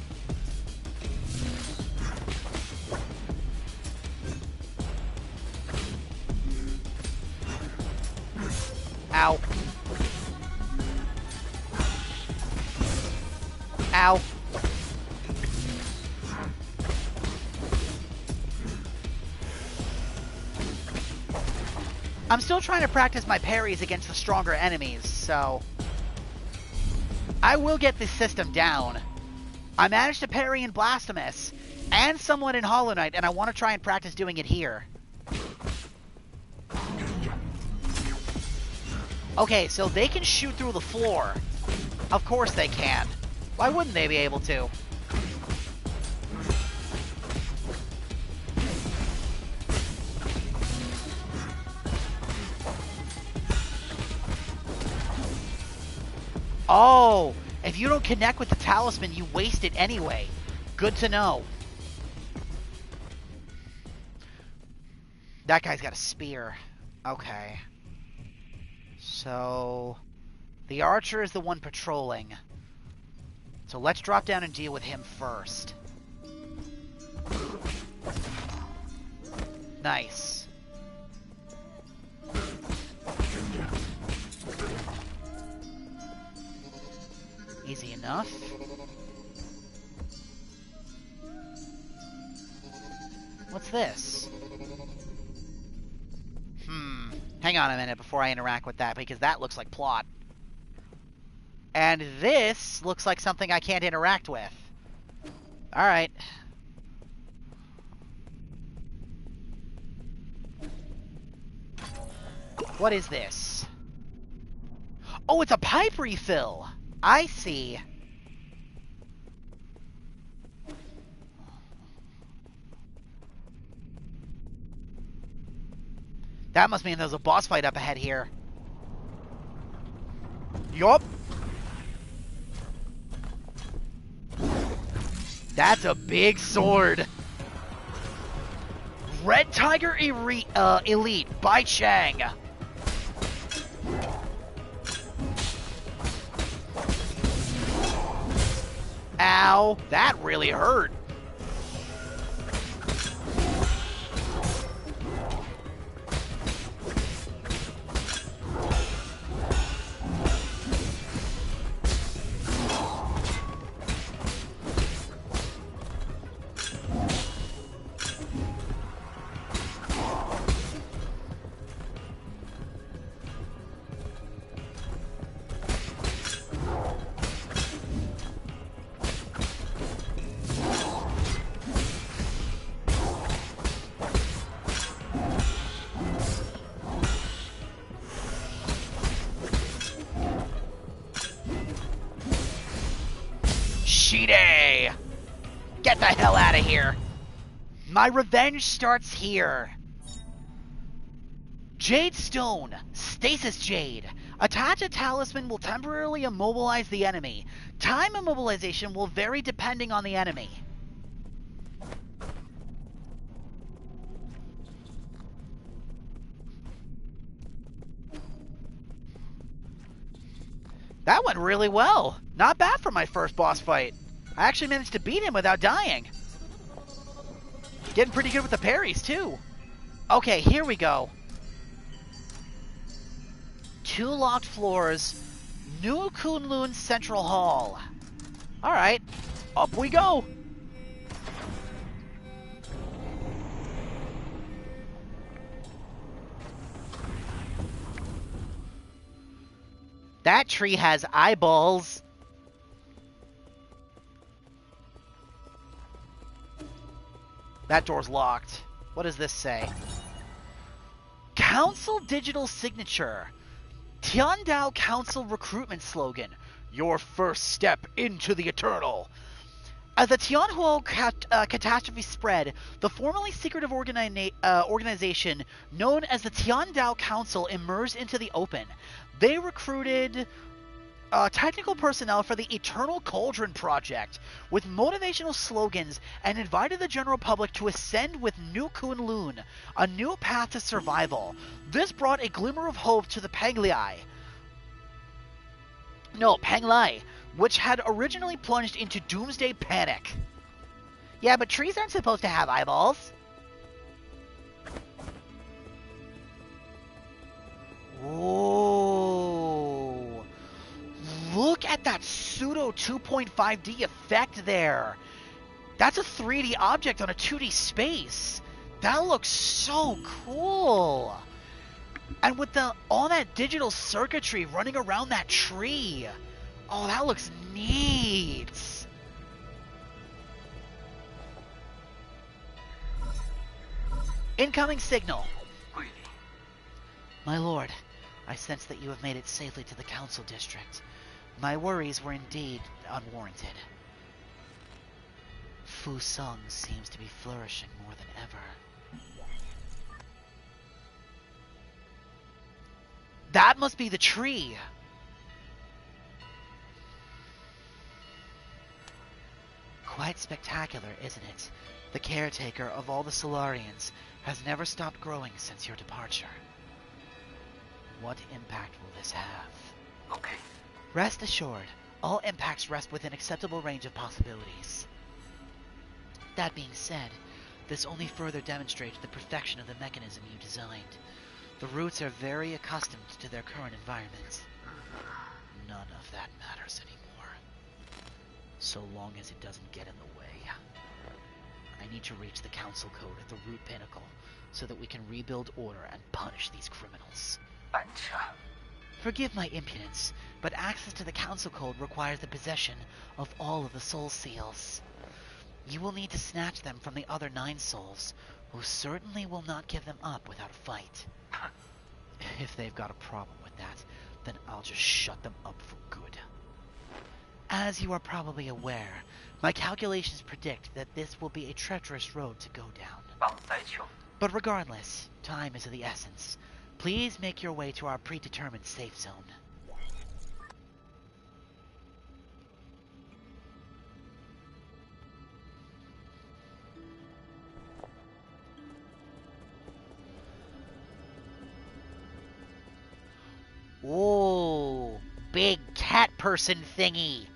Ow. Ow. I'm still trying to practice my parries against the stronger enemies, so I will get this system down. I managed to parry in Blasphemous and somewhat in Hollow Knight, and I want to try and practice doing it here. Okay, so they can shoot through the floor. Of course they can. Why wouldn't they be able to? Oh, if you don't connect with the talisman, you waste it anyway. Good to know. That guy's got a spear. Okay. So, the archer is the one patrolling. So let's drop down and deal with him first. Nice. Easy enough. What's this? Hang on a minute before I interact with that, because that looks like plot. And this looks like something I can't interact with. Alright. What is this? Oh, it's a pipe refill! I see. That must mean there's a boss fight up ahead here. Yup. That's a big sword. Red Tiger Elite by Chang. Ow, that really hurt. Shide! Get the hell out of here! My revenge starts here. Jade Stone, Stasis Jade. Attach a talisman will temporarily immobilize the enemy. Time immobilization will vary depending on the enemy. That went really well. Not bad for my first boss fight. I actually managed to beat him without dying. Getting pretty good with the parries, too. Okay, here we go. 2 locked floors. New Kunlun Central Hall. Alright, up we go. That tree has eyeballs. That door's locked. What does this say? Council Digital Signature. Tiandao Council Recruitment Slogan. Your first step into the Eternal. As the Tianhuo catastrophe spread, the formerly secretive organization known as the Tiandao Council emerged into the open. They recruited technical personnel for the Eternal Cauldron Project with motivational slogans and invited the general public to ascend with New Kunlun, a new path to survival. This brought a glimmer of hope to the Penglai, which had originally plunged into doomsday panic. Yeah, but trees aren't supposed to have eyeballs. Ooh. at that pseudo 2.5D effect there. That's a 3D object on a 2D space. That looks so cool. And with all that digital circuitry running around that tree. Oh, that looks neat. Incoming signal. My lord, I sense that you have made it safely to the council district. My worries were indeed unwarranted. Fu Sung seems to be flourishing more than ever. That must be the tree. Quite spectacular, isn't it? The caretaker of all the Solarians has never stopped growing since your departure. What impact will this have? Okay. Rest assured, all impacts rest within acceptable range of possibilities. That being said, this only further demonstrates the perfection of the mechanism you designed. The roots are very accustomed to their current environment. None of that matters anymore. So long as it doesn't get in the way. I need to reach the council code at the root pinnacle so that we can rebuild order and punish these criminals. Forgive my impudence, but access to the council code requires the possession of all of the soul seals. You will need to snatch them from the other 9 souls, who certainly will not give them up without a fight. If they've got a problem with that, then I'll just shut them up for good. As you are probably aware, my calculations predict that this will be a treacherous road to go down. But regardless, time is of the essence. Please make your way to our predetermined safe zone. Ooh, big cat person thingy.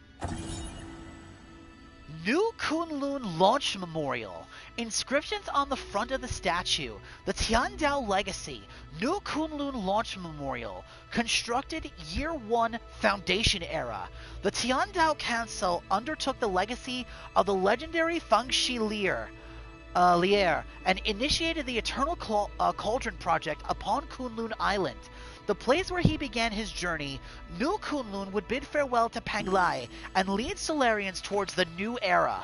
New Kunlun Launch Memorial. Inscriptions on the front of the statue. The Tiandao Legacy. New Kunlun Launch Memorial. Constructed Year 1 Foundation Era. The Tiandao Council undertook the legacy of the legendary Fangxi Lier and initiated the Eternal Cauldron Project upon Kunlun Island. The place where he began his journey, New Kunlun would bid farewell to Panglai and lead Solarians towards the new era.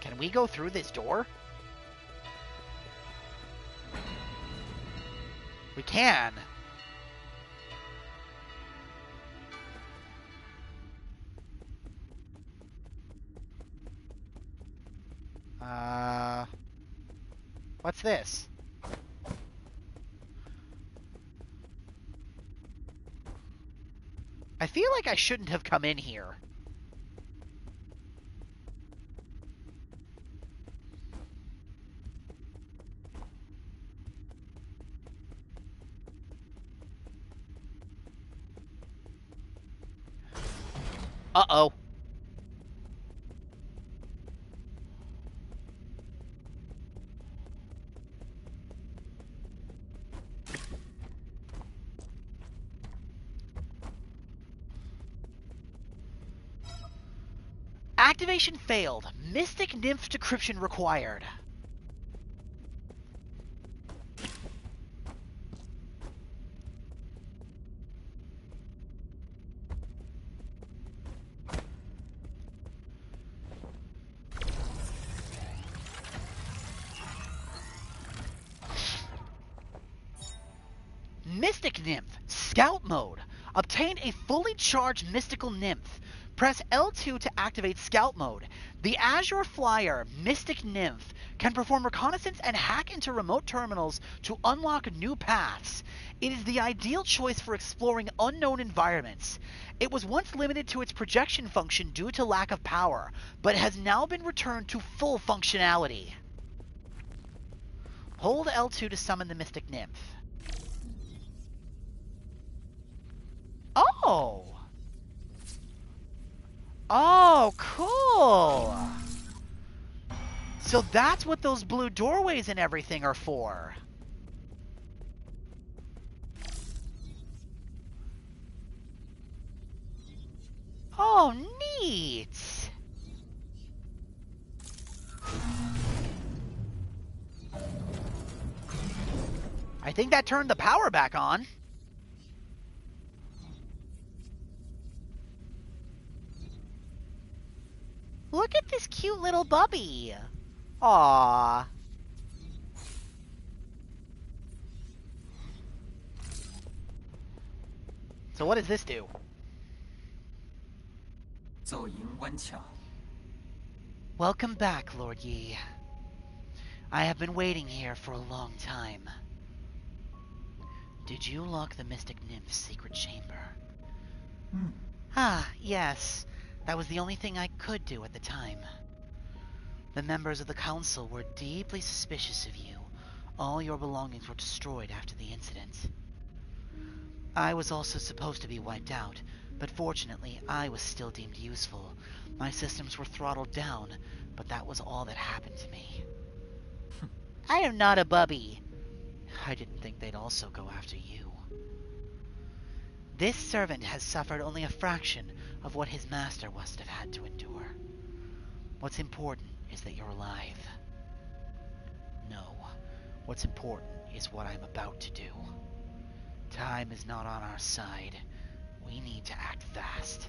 Can we go through this door? We can. What's this? I feel like I shouldn't have come in here. Uh-oh. Activation failed. Mystic Nymph decryption required. Mystic Nymph. Scout mode. Obtain a fully charged mystical nymph. Press L2 to activate Scout Mode. The Azure Flyer, Mystic Nymph, can perform reconnaissance and hack into remote terminals to unlock new paths. It is the ideal choice for exploring unknown environments. It was once limited to its projection function due to lack of power, but has now been returned to full functionality. Hold L2 to summon the Mystic Nymph. Oh! Oh, cool! So that's what those blue doorways and everything are for. Oh, neat! I think that turned the power back on. Look at this cute little bubby. Aww. So what does this do? Welcome back, Lord Yi. I have been waiting here for a long time. Did you lock the Mystic Nymph's secret chamber? Ah, yes. That was the only thing I could do at the time. The members of the council were deeply suspicious of you. All your belongings were destroyed after the incident. I was also supposed to be wiped out, but fortunately I was still deemed useful. My systems were throttled down, but that was all that happened to me. I am not a bubby. I didn't think they'd also go after you. This servant has suffered only a fraction of what his master must have had to endure. What's important is that you're alive. No, what's important is what I'm about to do. Time is not on our side. We need to act fast.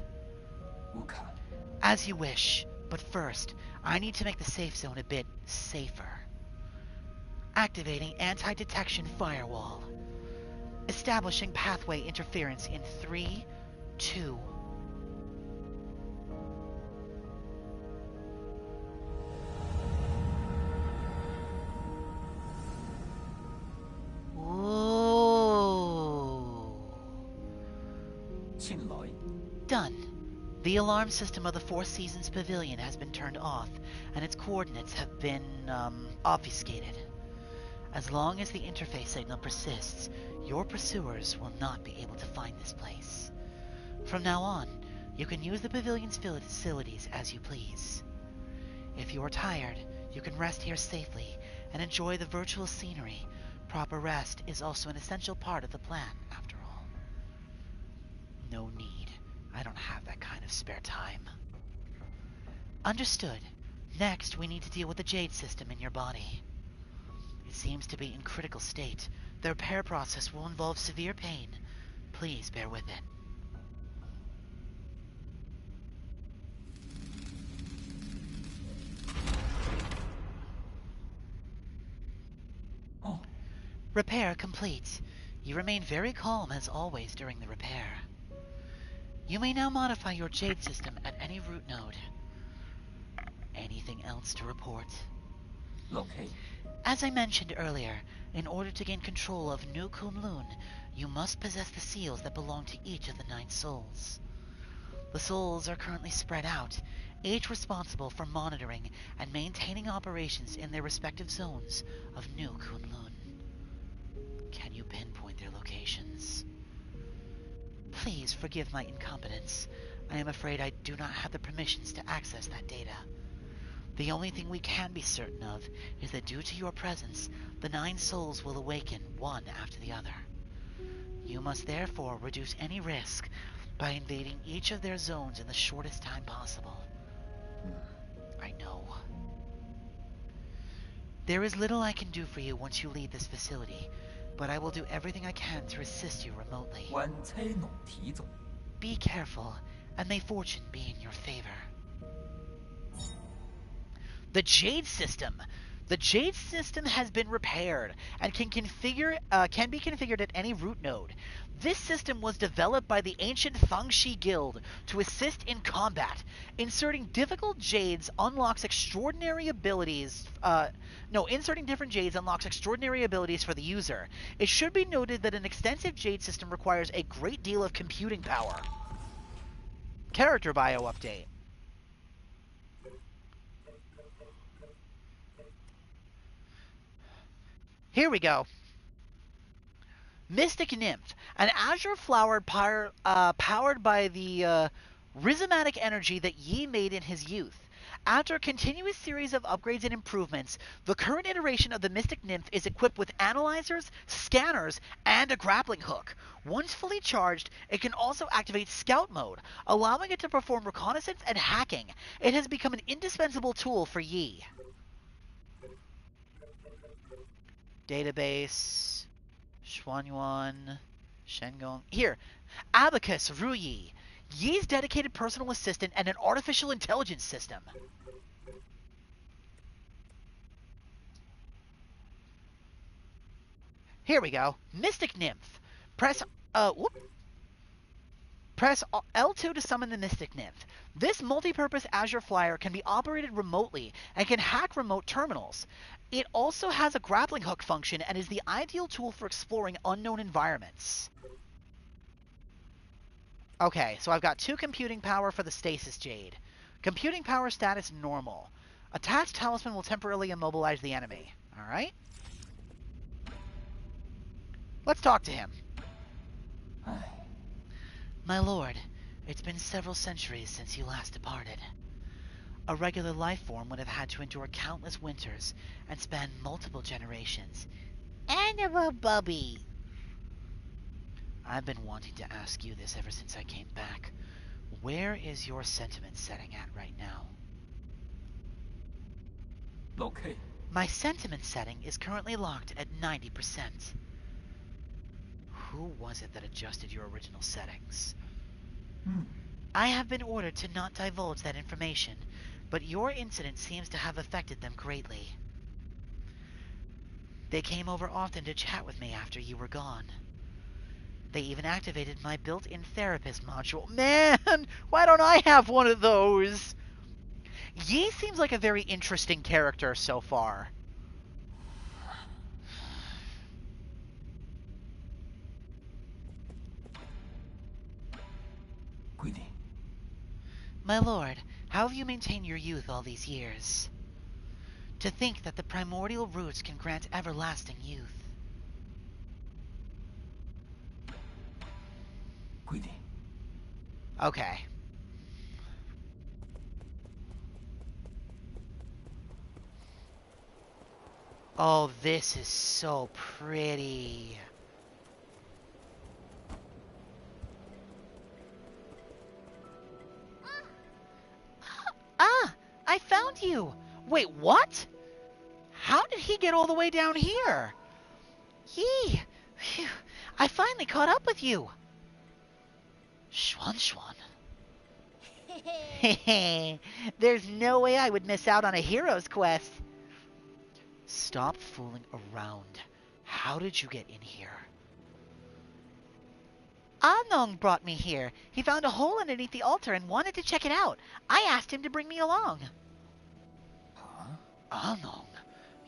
As you wish, but first, I need to make the safe zone a bit safer. Activating anti-detection firewall. Establishing pathway interference in 3, 2... Done. The alarm system of the Four Seasons Pavilion has been turned off, and its coordinates have been, obfuscated. As long as the interface signal persists, your pursuers will not be able to find this place. From now on, you can use the pavilion's facilities as you please. If you are tired, you can rest here safely and enjoy the virtual scenery. Proper rest is also an essential part of the plan, after all. No need. I don't have that kind of spare time. Understood. Next, we need to deal with the Jade system in your body. It seems to be in critical state. The repair process will involve severe pain. Please bear with it. Repair complete. You remain very calm as always during the repair. You may now modify your Jade system at any root node. Anything else to report? Okay. As I mentioned earlier, in order to gain control of New Kunlun, you must possess the seals that belong to each of the 9 souls. The souls are currently spread out, each responsible for monitoring and maintaining operations in their respective zones of New Kunlun. Can you pinpoint their locations? Please forgive my incompetence. I am afraid I do not have the permissions to access that data. The only thing we can be certain of is that due to your presence, the 9 souls will awaken one after the other. You must therefore reduce any risk by invading each of their zones in the shortest time possible. I know. There is little I can do for you once you leave this facility, but I will do everything I can to assist you remotely. Be careful, and may fortune be in your favor. The Jade system! The Jade system has been repaired and can be configured at any root node. This system was developed by the ancient Fangxi Guild to assist in combat. Inserting difficult jades unlocks extraordinary abilities. Inserting different jades unlocks extraordinary abilities for the user. It should be noted that an extensive jade system requires a great deal of computing power. Character bio update. Here we go. Mystic Nymph, an azure flower powered by the rhizomatic energy that Yi made in his youth. After a continuous series of upgrades and improvements, the current iteration of the Mystic Nymph is equipped with analyzers, scanners, and a grappling hook. Once fully charged, it can also activate Scout Mode, allowing it to perform reconnaissance and hacking. It has become an indispensable tool for Yi. Database, Xuanyuan, Shengong. Here, Abacus Ruyi, Yi's dedicated personal assistant and an artificial intelligence system. Here we go. Mystic Nymph. Press L2 to summon the Mystic Nymph. This multi-purpose Azure Flyer can be operated remotely and can hack remote terminals. It also has a grappling hook function and is the ideal tool for exploring unknown environments. Okay, so I've got 2 computing power for the Stasis Jade. Computing power status normal. Attached talisman will temporarily immobilize the enemy. Alright. Let's talk to him. My lord, it's been several centuries since you last departed. A regular life form would have had to endure countless winters and span multiple generations. Animal Bubby! I've been wanting to ask you this ever since I came back. Where is your sentiment setting at right now? Okay. My sentiment setting is currently locked at 90%. Who was it that adjusted your original settings? I have been ordered to not divulge that information, but your incident seems to have affected them greatly. They came over often to chat with me after you were gone. They even activated my built-in therapist module. Man, why don't I have one of those? Yi seems like a very interesting character so far. My lord, how have you maintained your youth all these years? To think that the primordial roots can grant everlasting youth. Okay. Oh, this is so pretty. Ah, I found you. Wait, what? How did he get all the way down here? Yee, phew, I finally caught up with you. Xuan. Hehe, there's no way I would miss out on a hero's quest. Stop fooling around. How did you get in here? Anong brought me here. He found a hole underneath the altar and wanted to check it out. I asked him to bring me along. Huh? Anong?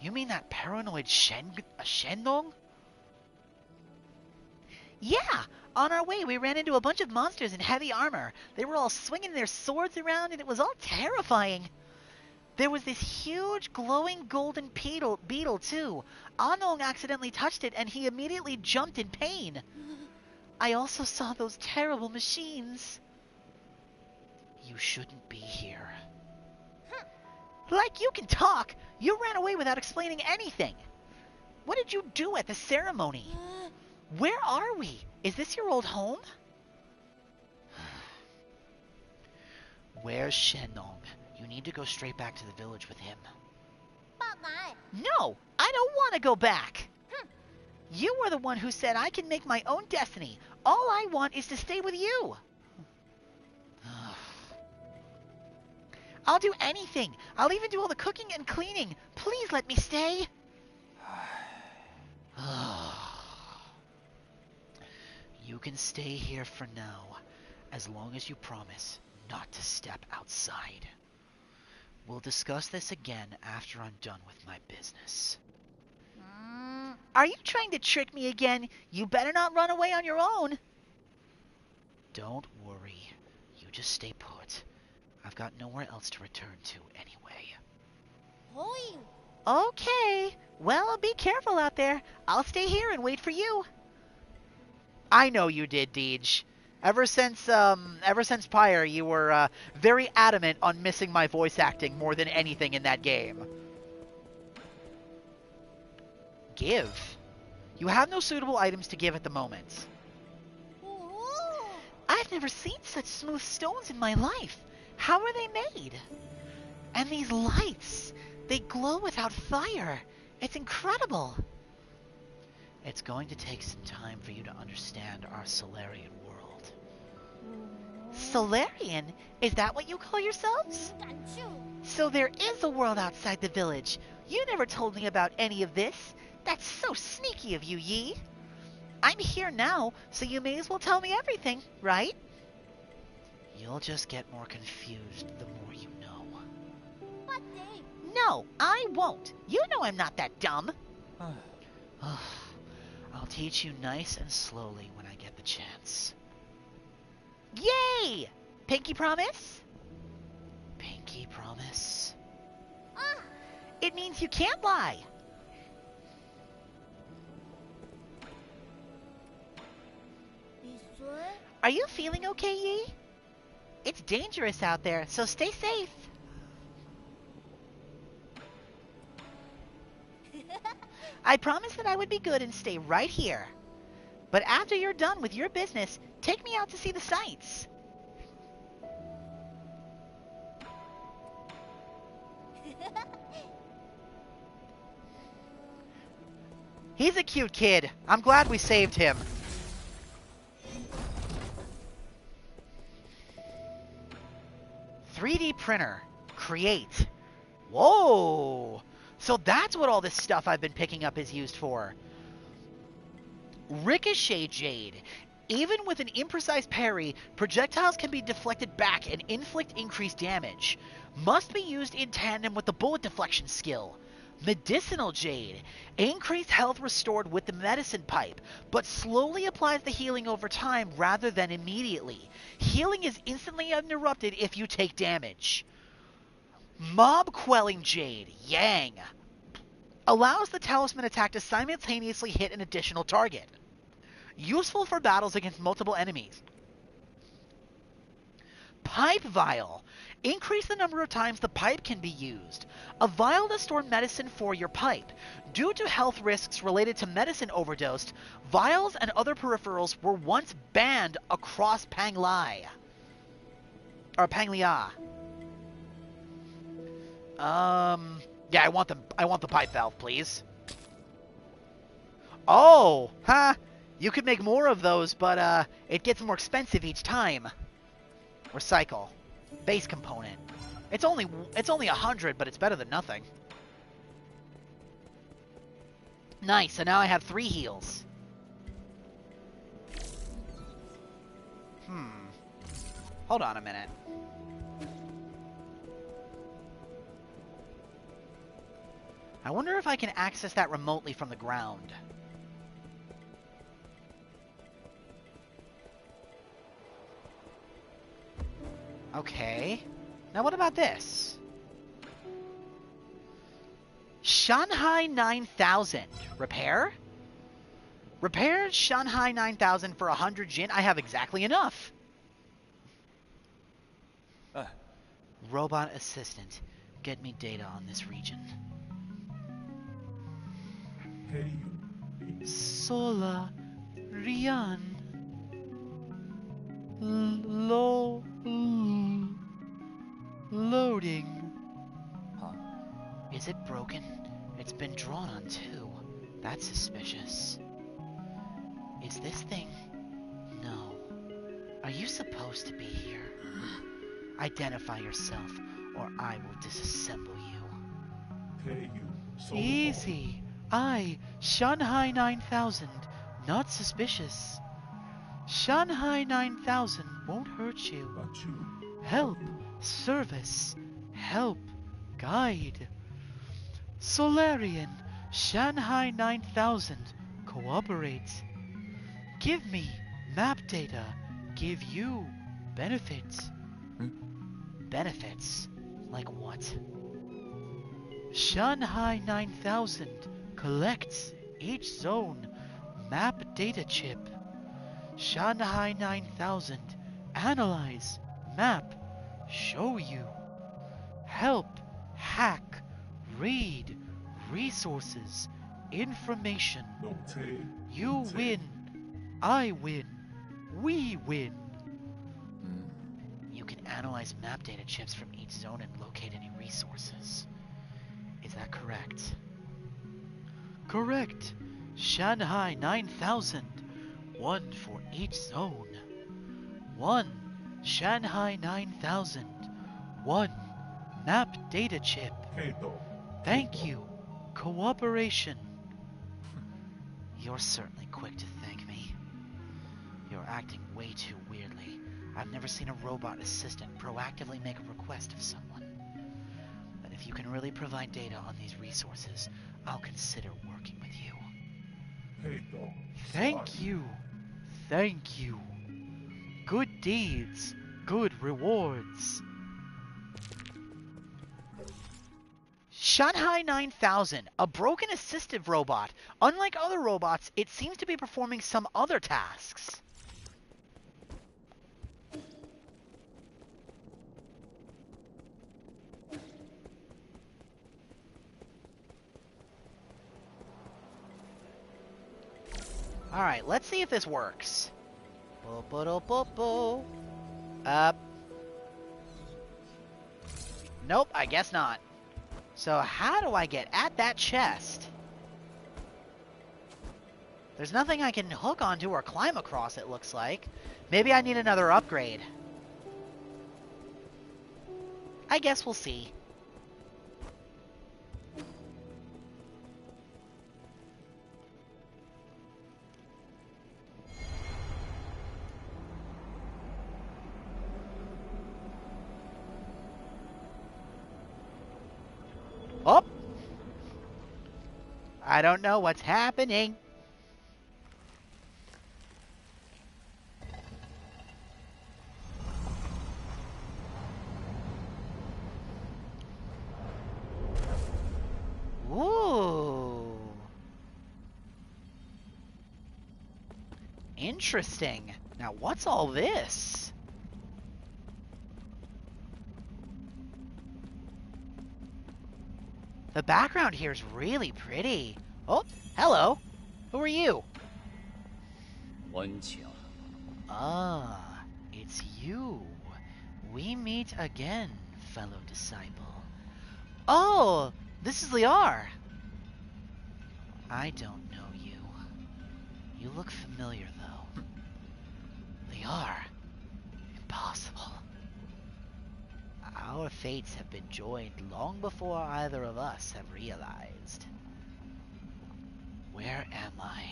You mean that paranoid Shenong? Yeah! On our way, we ran into a bunch of monsters in heavy armor. They were all swinging their swords around, and it was all terrifying. There was this huge glowing golden beetle too. Anong accidentally touched it, and he immediately jumped in pain. I also saw those terrible machines. You shouldn't be here. Like you can talk! You ran away without explaining anything. What did you do at the ceremony? Where are we? Is this your old home? Where's Shenong? You need to go straight back to the village with him. No! I don't want to go back! You were the one who said I can make my own destiny. All I want is to stay with you. I'll do anything. I'll even do all the cooking and cleaning. Please let me stay. You can stay here for now, as long as you promise not to step outside. We'll discuss this again after I'm done with my business. Are you trying to trick me again? You better not run away on your own. Don't worry. You just stay put. I've got nowhere else to return to anyway. Okay. Well, be careful out there. I'll stay here and wait for you. I know you did, Deej. Ever since Pyre, you were very adamant on missing my voice acting more than anything in that game. Give. You have no suitable items to give at the moment. I've never seen such smooth stones in my life. How are they made? And these lights, they glow without fire. It's incredible. It's going to take some time for you to understand our Solarian world. Solarian? Is that what you call yourselves? So there is a world outside the village. You never told me about any of this. That's so sneaky of you, Yi. I'm here now, so you may as well tell me everything, right? You'll just get more confused the more you know. No, I won't. You know I'm not that dumb. I'll teach you nice and slowly when I get the chance. Yay! Pinky promise? Pinky promise? It means you can't lie. Are you feeling okay, Yi? It's dangerous out there, so stay safe. I promised that I would be good and stay right here. But after you're done with your business, take me out to see the sights. He's a cute kid. I'm glad we saved him. "3D printer. Create." Whoa! So that's what all this stuff I've been picking up is used for. Ricochet Jade. Even with an imprecise parry, projectiles can be deflected back and inflict increased damage. Must be used in tandem with the bullet deflection skill. Medicinal Jade. Increased health restored with the medicine pipe, but slowly applies the healing over time rather than immediately. Healing is instantly interrupted if you take damage. Mob Quelling Jade. Yang. Allows the talisman attack to simultaneously hit an additional target. Useful for battles against multiple enemies. Pipe Vial. Increase the number of times the pipe can be used. A vial to store medicine for your pipe. Due to health risks related to medicine overdose, vials and other peripherals were once banned across Panglai. Or Panglia. Yeah, I want the pipe valve, please. Oh, huh. You could make more of those, but it gets more expensive each time. Recycle. Base component. It's only 100, but it's better than nothing. Nice, so now I have 3 heals. Hold on a minute. I wonder if I can access that remotely from the ground. Okay. Now what about this? Shanghai 9000. Repair? Repair Shanghai 9000 for 100 Jin. I have exactly enough. Robot assistant. Get me data on this region. Sola Rian. Loading. Is it broken? It's been drawn on too. That's suspicious. Is this thing? No. Are you supposed to be here? Identify yourself, or I will disassemble you. Easy. I, Shanghai 9000, not suspicious. Shanghai 9000 won't hurt you. Help, service, help, guide. Solarian, Shanghai 9000, cooperate. Give me map data, give you benefits. Benefits? Like what? Shanghai 9000 collects each zone map data chip. Shanghai 9000. Analyze. Map. Show you. Help. Hack. Read. Resources. Information. You win. I win. We win. You can analyze map data chips from each zone and locate any resources. Is that correct? Correct. Shanghai 9000. One for each zone. 1. Shanghai 9000. 1. Map data chip. Thank you. Cooperation. You're certainly quick to thank me. You're acting way too weirdly. I've never seen a robot assistant proactively make a request of someone. But if you can really provide data on these resources, I'll consider working with you. Thank you. Thank you. Good deeds, good rewards. Shanghai 9000, a broken assistive robot. Unlike other robots, it seems to be performing some other tasks. Alright, let's see if this works. Nope, I guess not. So how do I get at that chest? There's nothing I can hook onto or climb across, it looks like. Maybe I need another upgrade. I guess we'll see. Oh! I don't know what's happening. Ooh. Interesting. Now what's all this? The background here is really pretty. Oh, hello. Who are you? Ah, it's you. We meet again, fellow disciple. Oh, this is Liar. I don't know you. You look familiar, though. Liar. Impossible. Our fates have been joined long before either of us have realized. Where am I?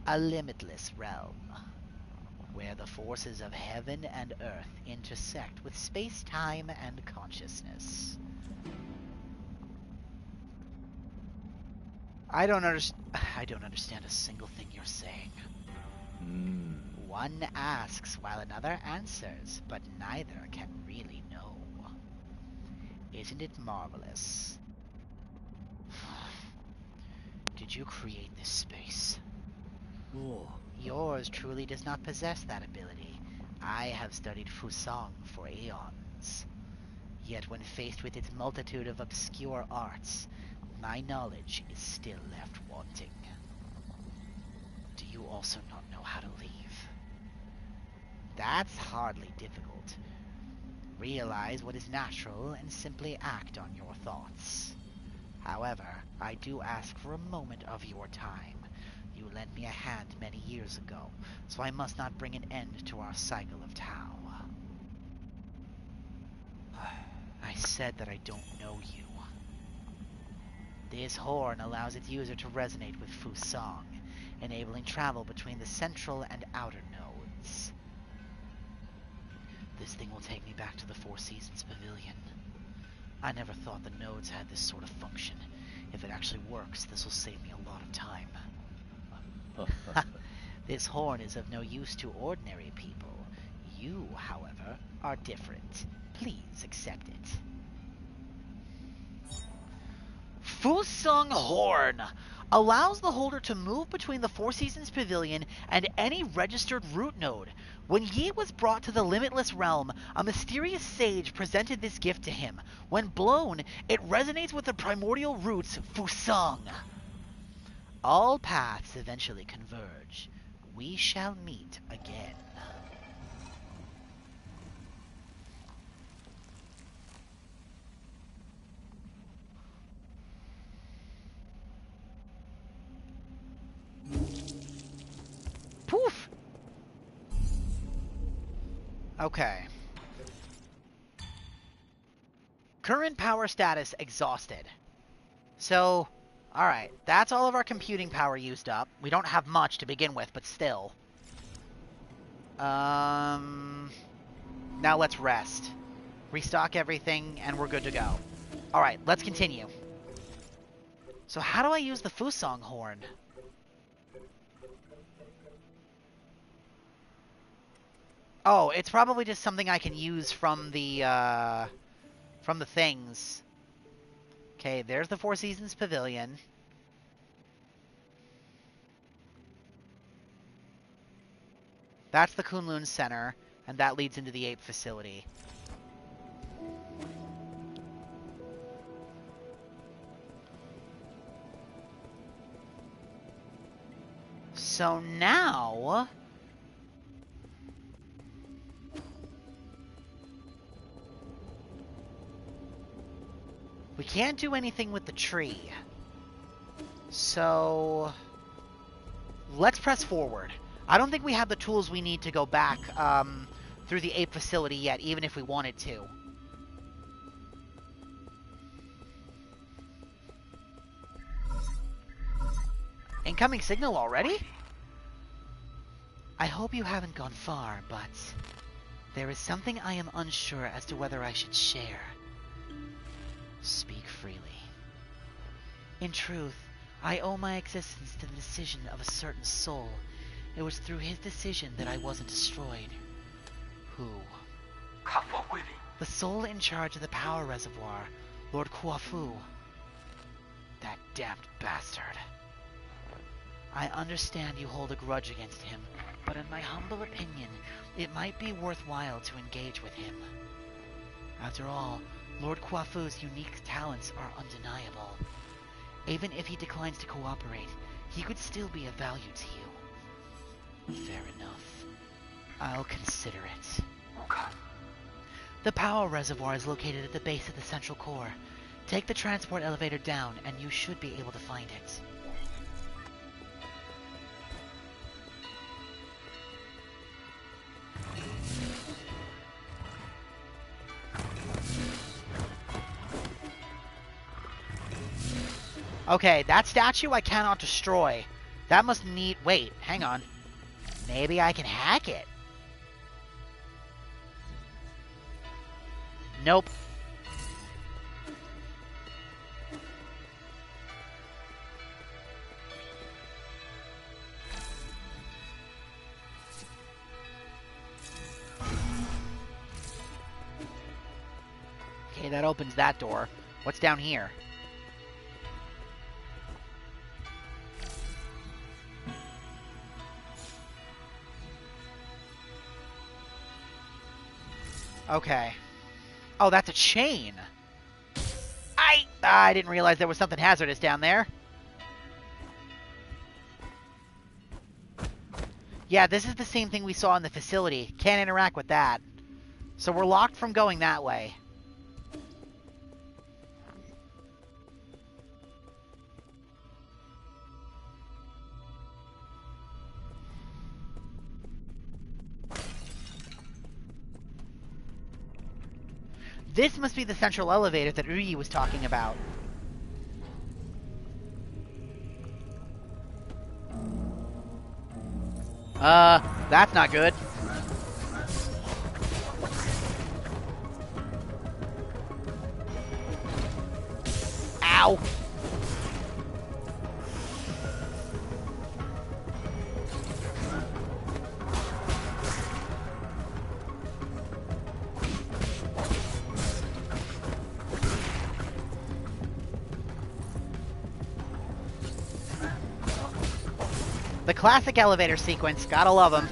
A limitless realm, where the forces of heaven and earth intersect with space-time and consciousness. I don't understand a single thing you're saying. One asks while another answers, but neither can really know. Isn't it marvelous? Did you create this space? Yours truly does not possess that ability. I have studied Fusang for aeons. Yet when faced with its multitude of obscure arts, my knowledge is still left wanting. Do you also not know how to leave? That's hardly difficult. Realize what is natural and simply act on your thoughts. However, I do ask for a moment of your time. You lent me a hand many years ago, so I must not bring an end to our cycle of Tao. I said that I don't know you. This horn allows its user to resonate with Fusang, enabling travel between the central and outer nodes. This thing will take me back to the Four Seasons Pavilion. I never thought the nodes had this sort of function. If it actually works, this will save me a lot of time. This horn is of no use to ordinary people. You, however, are different. Please accept it. Fusang Horn! Allows the holder to move between the Four Seasons Pavilion and any registered root node. When Yi was brought to the Limitless Realm, a mysterious sage presented this gift to him. When blown, it resonates with the primordial roots Fusang. All paths eventually converge. We shall meet again. Poof! Okay. Current power status exhausted. So, alright, that's all of our computing power used up. We don't have much to begin with, but still. Now let's rest. Restock everything, and we're good to go. Alright, let's continue. So how do I use the Fusang horn? Oh, it's probably just something I can use from the things. Okay, there's the Four Seasons Pavilion. That's the Kunlun Center, and that leads into the Ape facility. So now... we can't do anything with the tree. So... let's press forward. I don't think we have the tools we need to go back through the Ape facility yet, even if we wanted to. Incoming signal already? I hope you haven't gone far, but there is something I am unsure as to whether I should share. Speak freely. In truth, I owe my existence to the decision of a certain soul. It was through his decision that I wasn't destroyed. Who? The soul in charge of the power reservoir, Lord Kuafu. That damned bastard. I understand you hold a grudge against him, but in my humble opinion, it might be worthwhile to engage with him. After all, Lord Kuafu's unique talents are undeniable. Even if he declines to cooperate, he could still be of value to you. Fair enough. I'll consider it. The power reservoir is located at the base of the central core. Take the transport elevator down, and you should be able to find it. Okay, that statue I cannot destroy. That must need... wait, hang on. Maybe I can hack it. Nope. Okay, that opens that door. What's down here? Okay. Oh, that's a chain. I didn't realize there was something hazardous down there. Yeah, this is the same thing we saw in the facility. Can't interact with that. So we're locked from going that way. This must be the central elevator that Ryuji was talking about. That's not good. Ow! The classic elevator sequence. Gotta love them.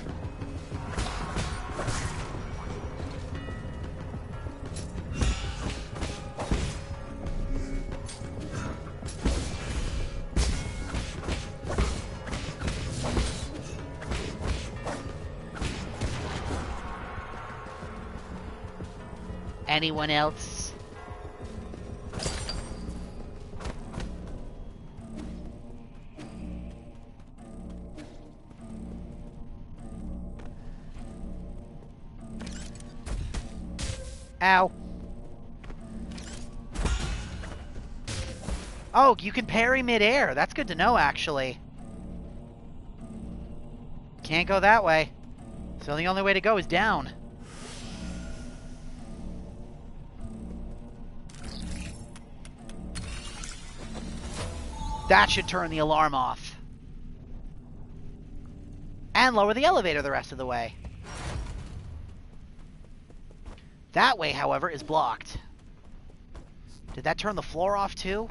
Anyone else? Ow. Oh, you can parry midair. That's good to know, actually. Can't go that way. So the only way to go is down. That should turn the alarm off. And lower the elevator the rest of the way. That way, however, is blocked. Did that turn the floor off too?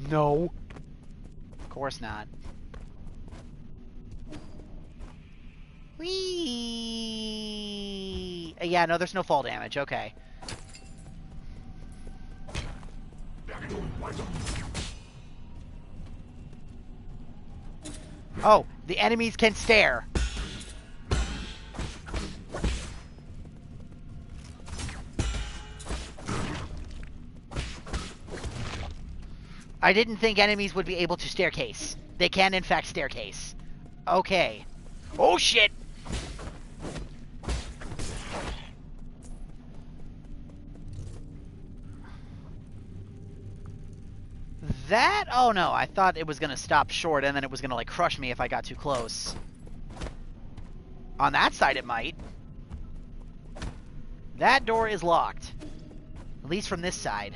No. Of course not. Whee! Yeah, no, there's no fall damage. Okay. Oh, the enemies can stare. I didn't think enemies would be able to staircase. They can, in fact, staircase. Okay. Oh, shit! That? Oh, no. I thought it was going to stop short, and then it was going to, like, crush me if I got too close. On that side, it might. That door is locked. At least from this side.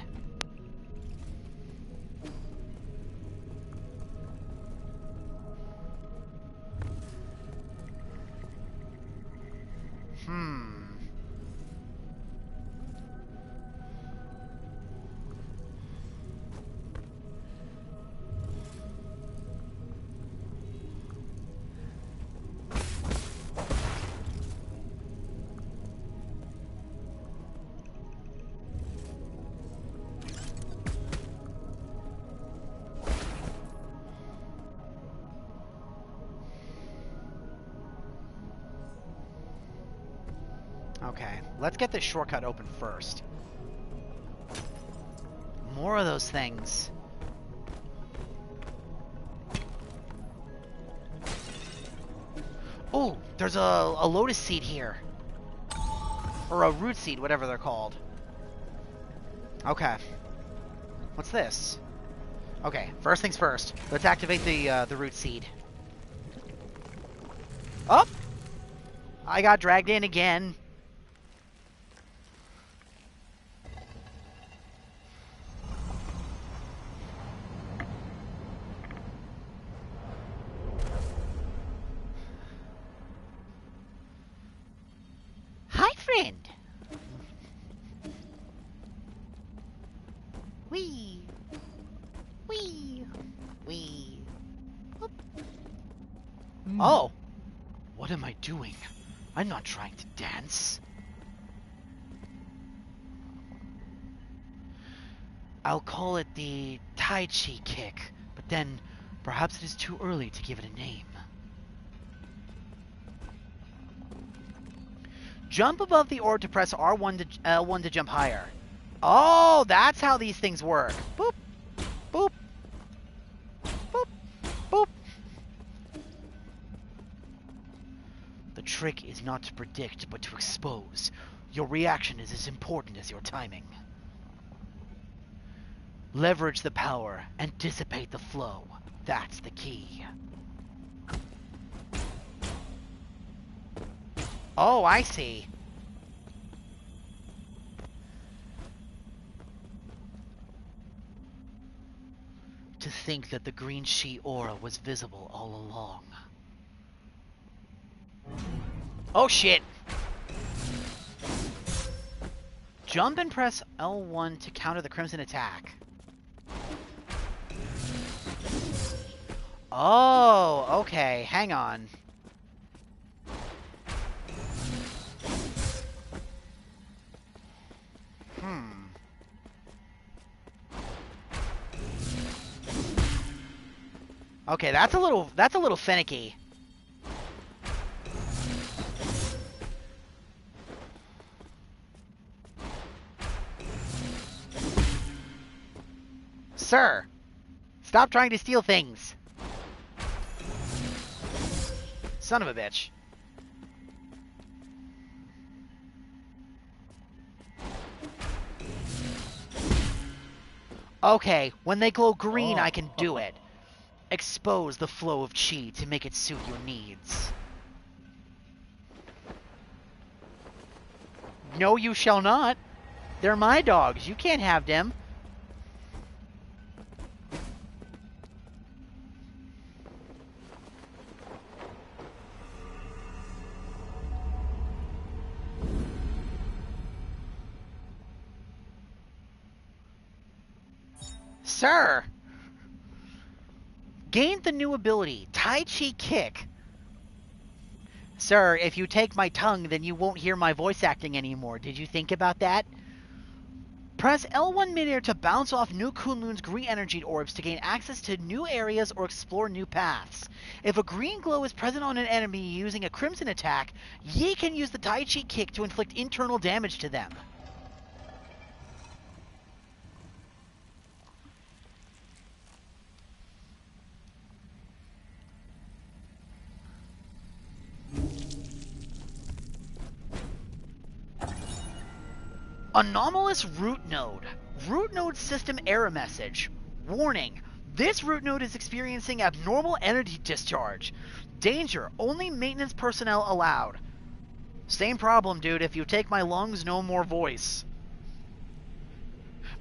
Okay, let's get this shortcut open first. More of those things. Oh, there's a lotus seed here. Or a root seed, whatever they're called. Okay. What's this? Okay, first things first. Let's activate the root seed. Oh! I got dragged in again. Hi, friend. Wee. Wee. Wee. Whoop. Oh. What am I doing? I'm not trying to dance. I'll call it the Tai Chi kick, but then perhaps it is too early to give it a name. Jump above the orb to press R1 to L1 to jump higher. Oh, that's how these things work. Boop. Boop. Boop. Boop. The trick is not to predict, but to expose. Your reaction is as important as your timing. Leverage the power and dissipate the flow. That's the key. Oh, I see. To think that the green Shi aura was visible all along. Oh shit! Jump and press L1 to counter the crimson attack. Oh, okay. Hang on. Okay, that's a little finicky. Sir, stop trying to steal things. Son of a bitch. Okay, when they glow green, I can do it. Expose the flow of chi to make it suit your needs. No, you shall not. They're my dogs. You can't have them. Sir! Gained the new ability, Tai Chi Kick. Sir, if you take my tongue, then you won't hear my voice acting anymore. Did you think about that? Press L1 midair to bounce off new Kunlun's green energy orbs to gain access to new areas or explore new paths. If a green glow is present on an enemy using a crimson attack, Yi can use the Tai Chi Kick to inflict internal damage to them. Anomalous root node. Root node system error message. Warning. This root node is experiencing abnormal energy discharge. Danger. Only maintenance personnel allowed. Same problem, dude. If you take my lungs, no more voice.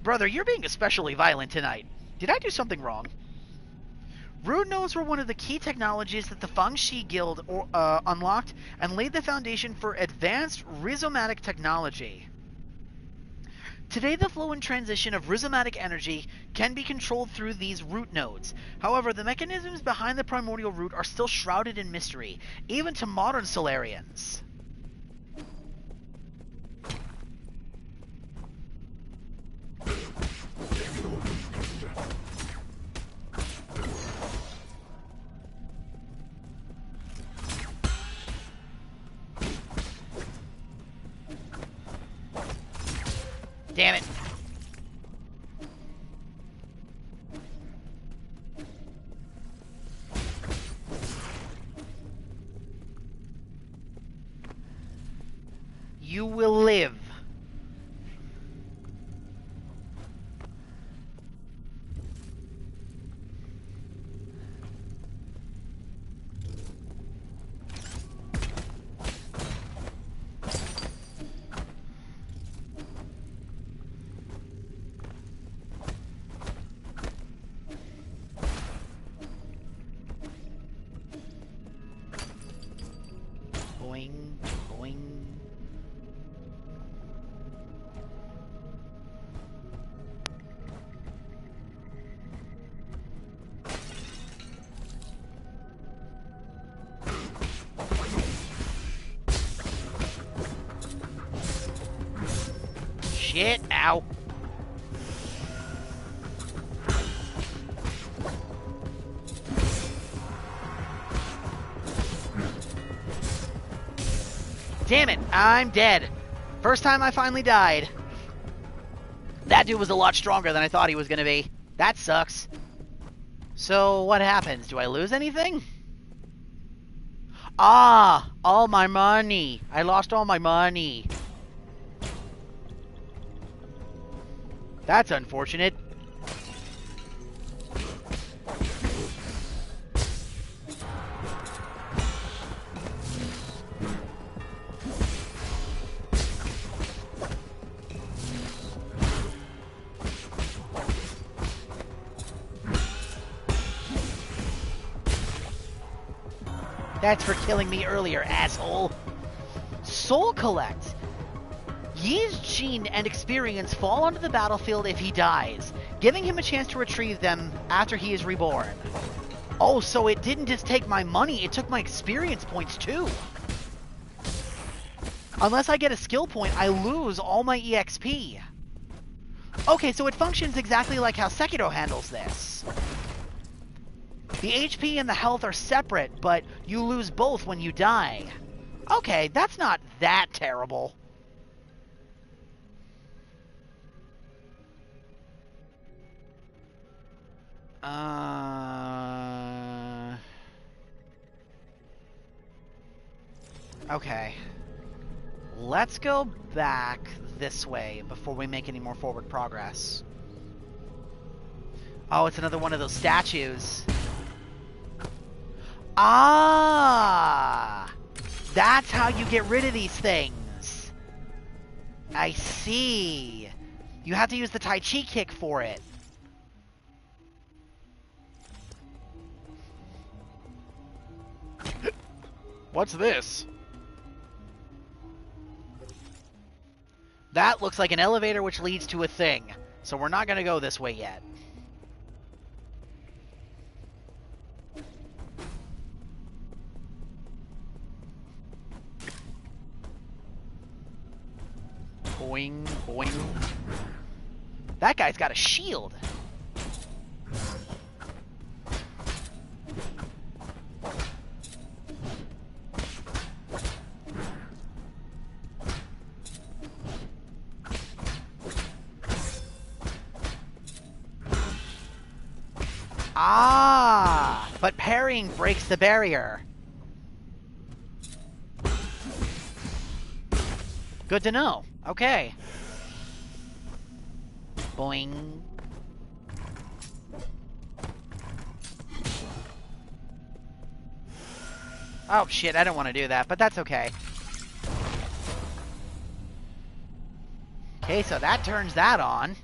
Brother, you're being especially violent tonight. Did I do something wrong? Root nodes were one of the key technologies that the Fangxi Guild unlocked and laid the foundation for advanced rhizomatic technology. Today, the flow and transition of rhizomatic energy can be controlled through these root nodes. However, the mechanisms behind the primordial root are still shrouded in mystery, even to modern Solarians. Damn it. You will live. Boing, boing. Shit, ow. Damn it, I'm dead. First time I finally died. That dude was a lot stronger than I thought he was gonna be. That sucks. So, what happens? Do I lose anything? Ah, all my money. I lost all my money. That's unfortunate. That's for killing me earlier, asshole. Soul Collect. Yi's gene and experience fall onto the battlefield if he dies, giving him a chance to retrieve them after he is reborn. Oh, so it didn't just take my money, it took my experience points too. Unless I get a skill point, I lose all my EXP. Okay, so it functions exactly like how Sekiro handles this. The HP and the health are separate, but you lose both when you die. Okay, that's not that terrible. Okay. Let's go back this way before we make any more forward progress. Oh, it's another one of those statues. Ah! That's how you get rid of these things. I see. You have to use the Tai Chi kick for it. What's this? That looks like an elevator which leads to a thing. So we're not going to go this way yet. Boing, boing. That guy's got a shield. Ah, but parrying breaks the barrier. Good to know. Okay. Boing. Oh shit, I don't want to do that, but that's okay. Okay, so that turns that on.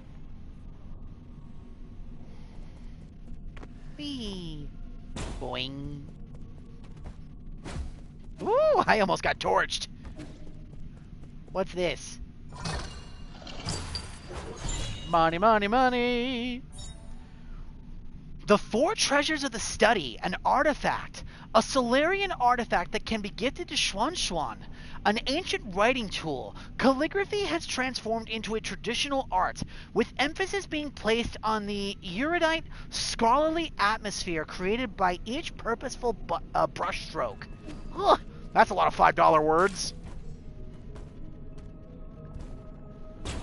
Whee! Boing. Ooh, I almost got torched. What's this? Money, money, money! The Four Treasures of the Study, an artifact. A Solarian artifact that can be gifted to Xuan Xuan. An ancient writing tool. Calligraphy has transformed into a traditional art, with emphasis being placed on the erudite, scholarly atmosphere created by each purposeful brushstroke. Ugh, that's a lot of $5 words.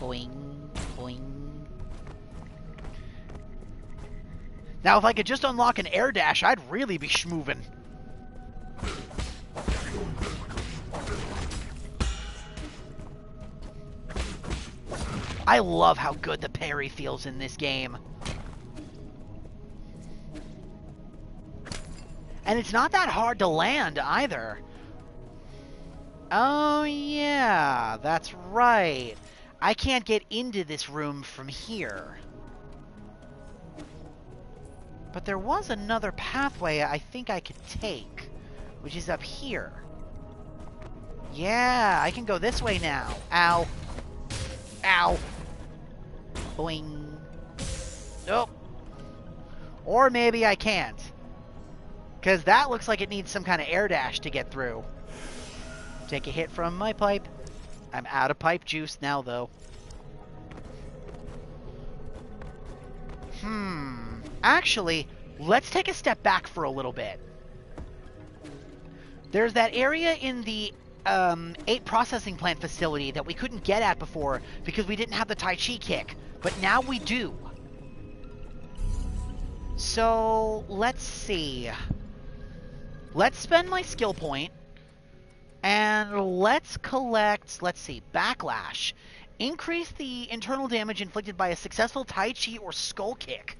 Boing, boing. Now, if I could just unlock an air dash, I'd really be schmoovin'. I love how good the parry feels in this game. And it's not that hard to land, either. Oh, yeah, that's right. I can't get into this room from here. But there was another pathway I think I could take, which is up here. Yeah, I can go this way now. Ow. Ow. Boing. Nope. Or maybe I can't. Because that looks like it needs some kind of air dash to get through. Take a hit from my pipe. I'm out of pipe juice now, though. Actually, let's take a step back for a little bit. There's that area in the 8 processing plant facility that we couldn't get at before because we didn't have the Tai Chi kick, but now we do. So, let's see. Let's spend my skill point, and let's collect, let's see, Backlash. Increase the internal damage inflicted by a successful Tai Chi or Skull Kick.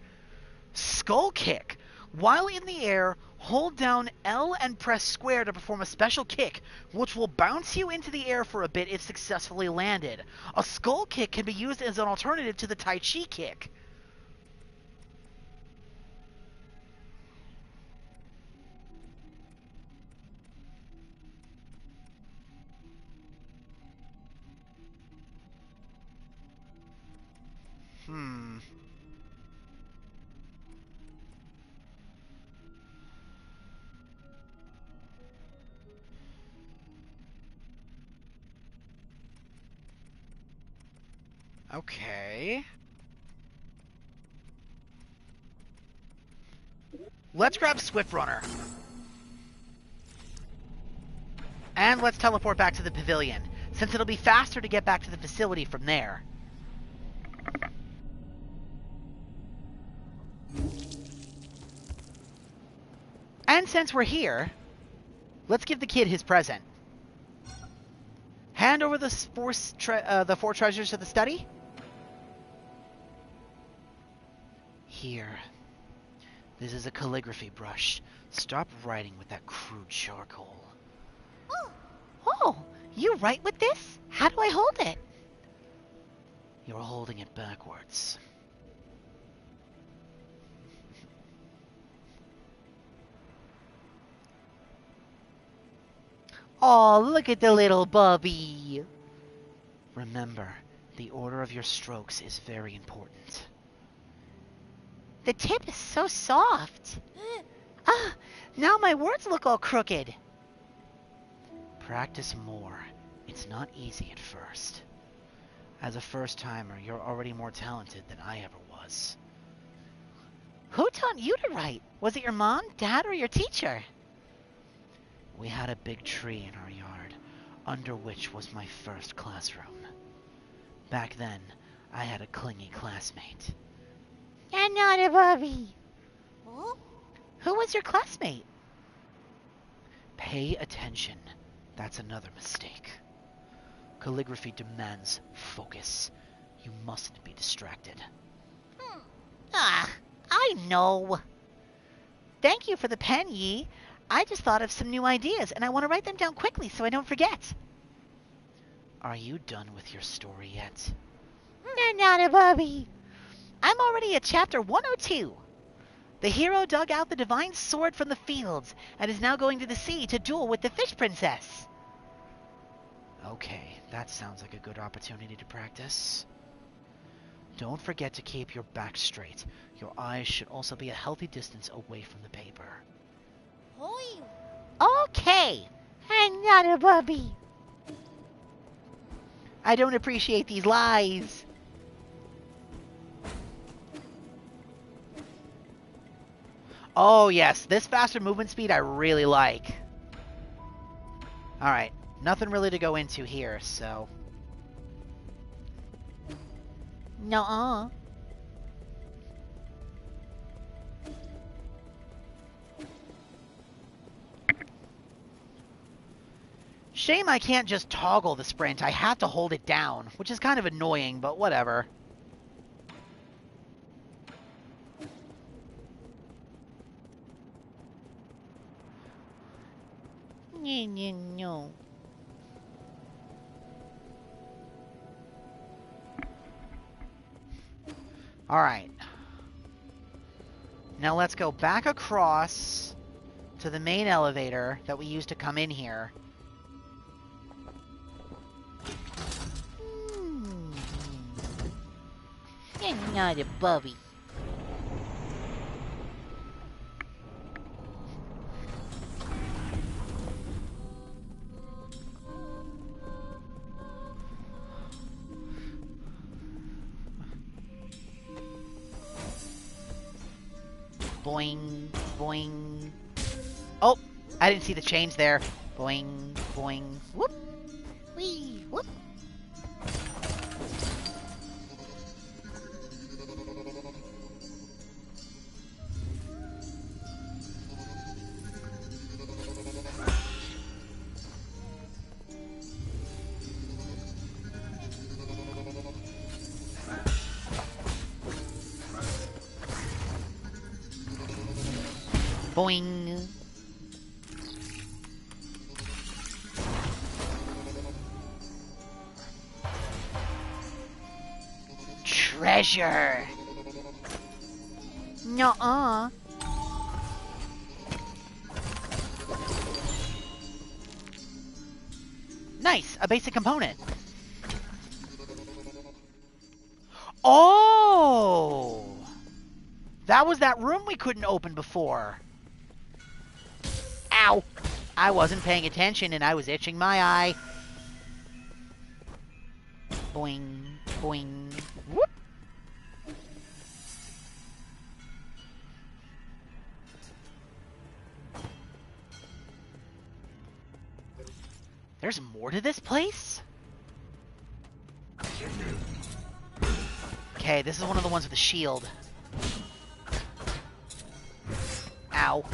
Skull Kick. While in the air, hold down L and press square to perform a special kick, which will bounce you into the air for a bit if successfully landed. A Skull Kick can be used as an alternative to the Tai Chi kick. Okay. Let's grab Swift Runner. And let's teleport back to the pavilion, since it'll be faster to get back to the facility from there. And since we're here, let's give the kid his present. Hand over the four treasures to the study. Here. This is a calligraphy brush. Stop writing with that crude charcoal. Oh, you write with this? How do I hold it? You're holding it backwards. Oh, look at the little Bubby. Remember, the order of your strokes is very important. The tip is so soft. Ah, now my words look all crooked. Practice more. It's not easy at first. As a first-timer, you're already more talented than I ever was. Who taught you to write? Was it your mom, dad, or your teacher? We had a big tree in our yard, under which was my first classroom. Back then, I had a clingy classmate. And not a Bubby. Huh? Who was your classmate? Pay attention. That's another mistake. Calligraphy demands focus. You mustn't be distracted. Ah, I know. Thank you for the pen, Yi. I just thought of some new ideas, and I want to write them down quickly so I don't forget. Are you done with your story yet? Not a Bubby. I'm already at chapter 102. The hero dug out the divine sword from the fields and is now going to the sea to duel with the fish princess. Okay, that sounds like a good opportunity to practice. Don't forget to keep your back straight. Your eyes should also be a healthy distance away from the paper. Okay, and not a Bubby. I don't appreciate these lies. Oh yes, this faster movement speed I really like. Alright, nothing really to go into here, so... Nuh-uh. Shame I can't just toggle the sprint. I have to hold it down, which is kind of annoying, but whatever. No. Alright. Now let's go back across to the main elevator that we used to come in here. You're not a Bubby. Boing, boing. Oh, I didn't see the chains there. Boing, boing. Whoop. Wee, whoop. Boing. Treasure. Nuh-uh. Nice, a basic component. Oh! That was that room we couldn't open before. Ow! I wasn't paying attention and I was itching my eye. Boing, boing. Whoop. There's more to this place? Okay, this is one of the ones with the shield. Ow.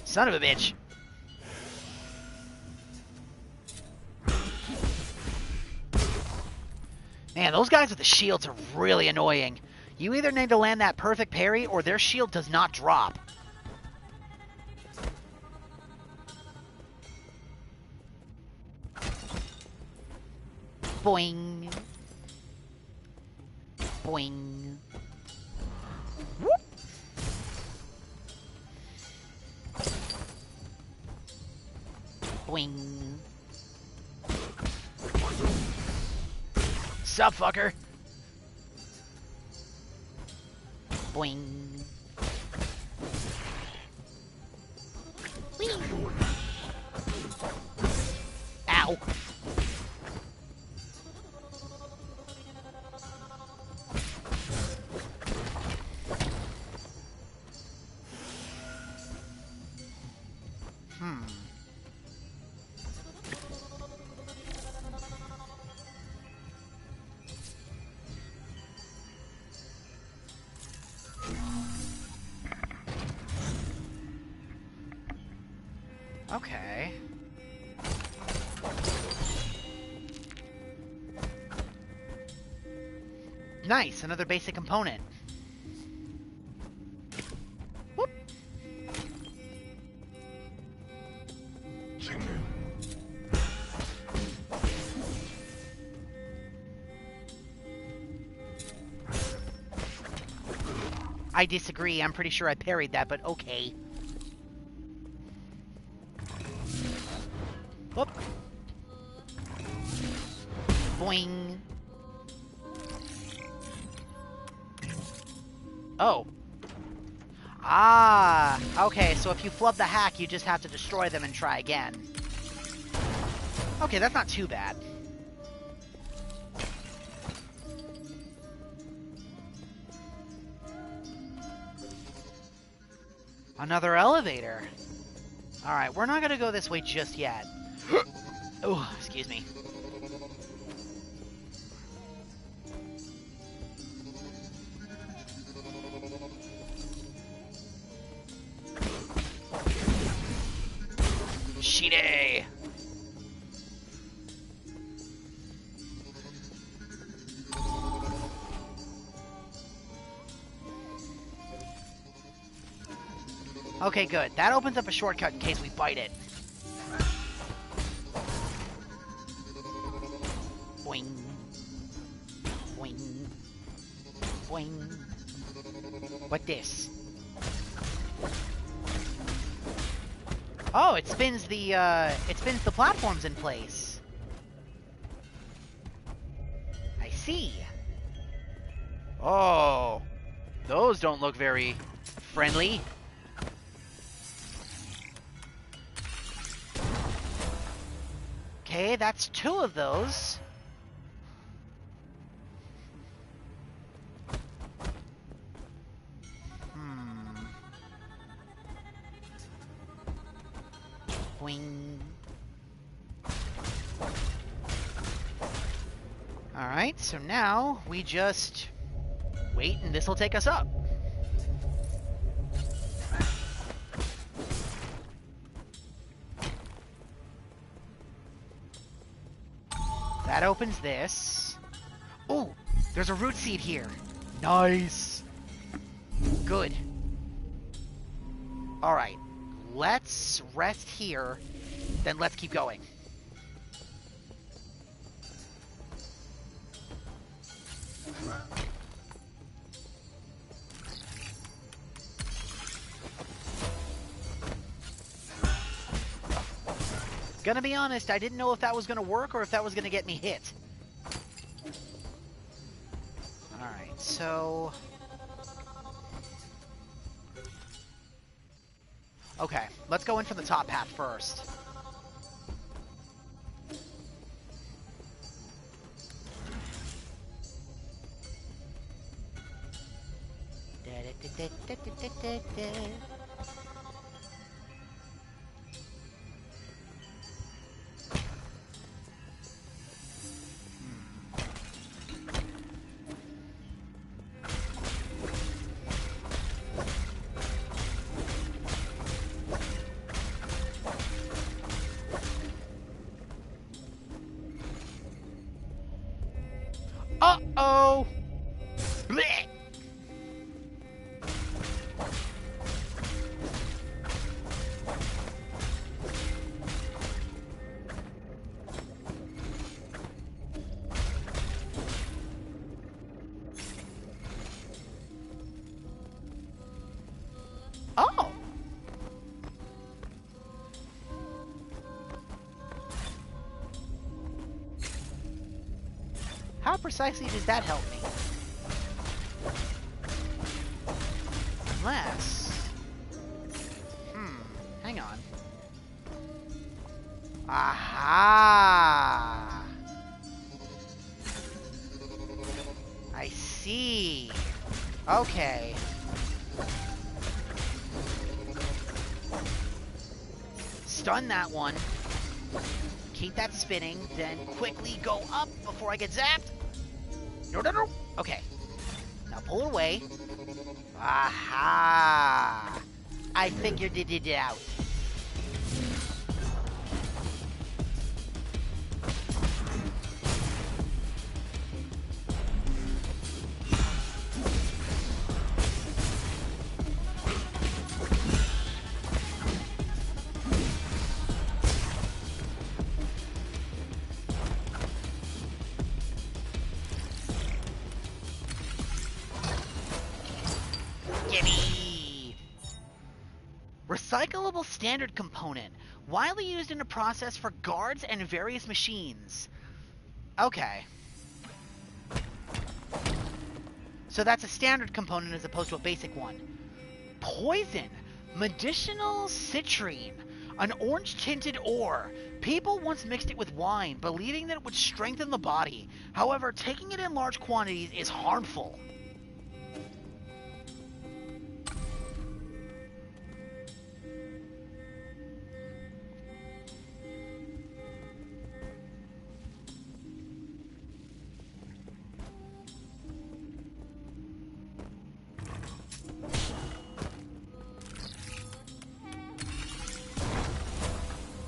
Son of a bitch. Man, those guys with the shields are really annoying. You either need to land that perfect parry, or their shield does not drop. Boing. Boing. Whoop. Boing. Sup, fucker? Boing. Ow. Okay. Nice, another basic component. Whoop. I disagree. I'm pretty sure I parried that, but okay. Whoop. Boing. Oh. Ah, okay, so if you flub the hack, you just have to destroy them and try again. Okay, that's not too bad. Another elevator. Alright, we're not gonna go this way just yet. Oh, excuse me. Shide! Okay, good. That opens up a shortcut in case we bite it. Boing. Boing. Boing. What this? Oh, it spins the platforms in place. I see. Oh, those don't look very friendly. Okay, that's 2 of those. Boing. Alright, so now we just wait and this will take us up. That opens this. Oh, there's a root seed here. Nice. Good. Alright, let's rest here, then let's keep going. Gonna be honest, I didn't know if that was gonna work or if that was gonna get me hit. Alright, so... Okay, let's go in from the top path first. Uh-oh! Blech! Oh! How precisely does that help me? Unless... hang on. Aha! I see. Okay. Stun that one. Keep that spinning, then quickly go up before I get zapped. No. Okay. Now pull it away. Aha! I figured it out. Gimme! Recyclable standard component, widely used in a process for guards and various machines. Okay. So that's a standard component as opposed to a basic one. Poison. Medicinal citrine. An orange-tinted ore. People once mixed it with wine, believing that it would strengthen the body. However, taking it in large quantities is harmful.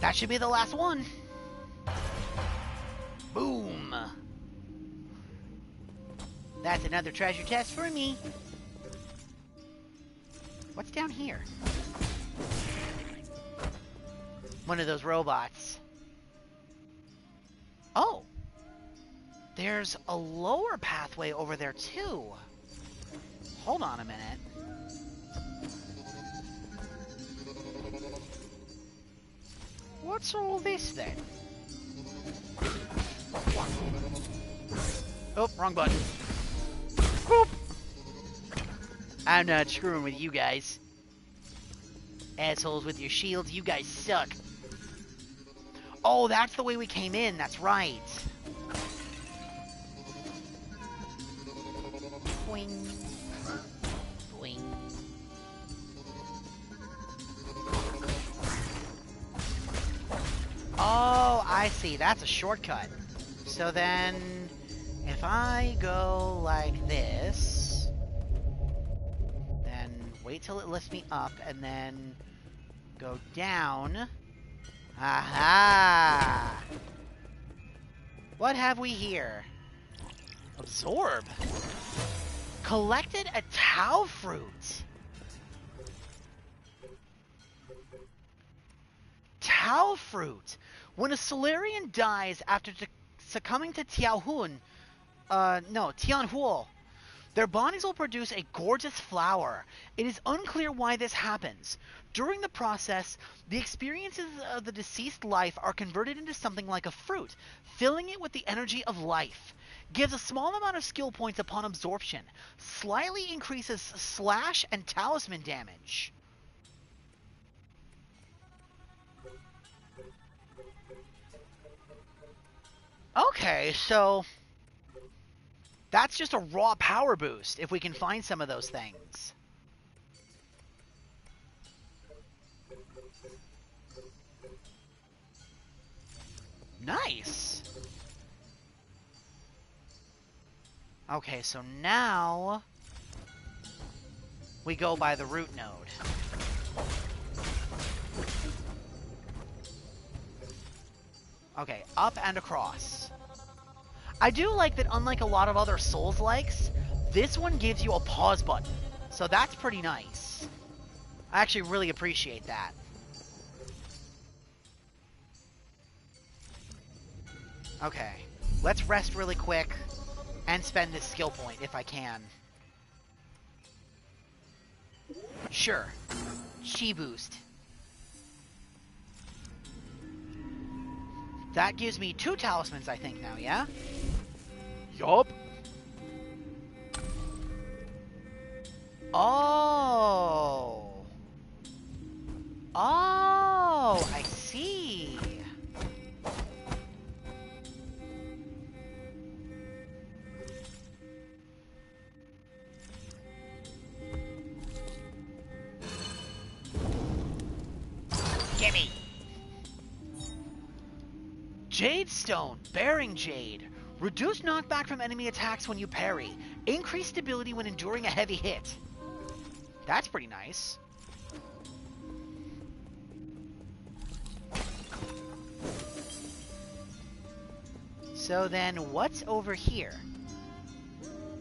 That should be the last one. Boom. That's another treasure chest for me. What's down here? One of those robots. Oh. There's a lower pathway over there too. Hold on a minute. What's all this then? Oh, wrong button. Boop! I'm not screwing with you guys. Assholes with your shields, you guys suck. Oh, that's the way we came in, that's right. Boing. Boing. Oh, I see. That's a shortcut. So then, if I go like this, then wait till it lifts me up, and then go down. Aha! What have we here? Absorb. Collected a Tau fruit. Tau fruit. When a Solarian dies after succumbing to Tianhuo, their bodies will produce a gorgeous flower. It is unclear why this happens. During the process, the experiences of the deceased life are converted into something like a fruit, filling it with the energy of life. Gives a small amount of skill points upon absorption. Slightly increases slash and talisman damage. Okay, so that's just a raw power boost if we can find some of those things. Nice! Okay, so now we go by the root node. Okay, up and across. I do like that, unlike a lot of other Souls-likes, this one gives you a pause button. So that's pretty nice. I actually really appreciate that. Okay, let's rest really quick and spend this skill point if I can. Sure. Chi boost. That gives me 2 talismans, I think, now, yeah? Yup. Oh. Oh, I see. Gimme. Jade Stone, Bearing Jade. Reduce knockback from enemy attacks when you parry. Increase stability when enduring a heavy hit. That's pretty nice. So then, what's over here?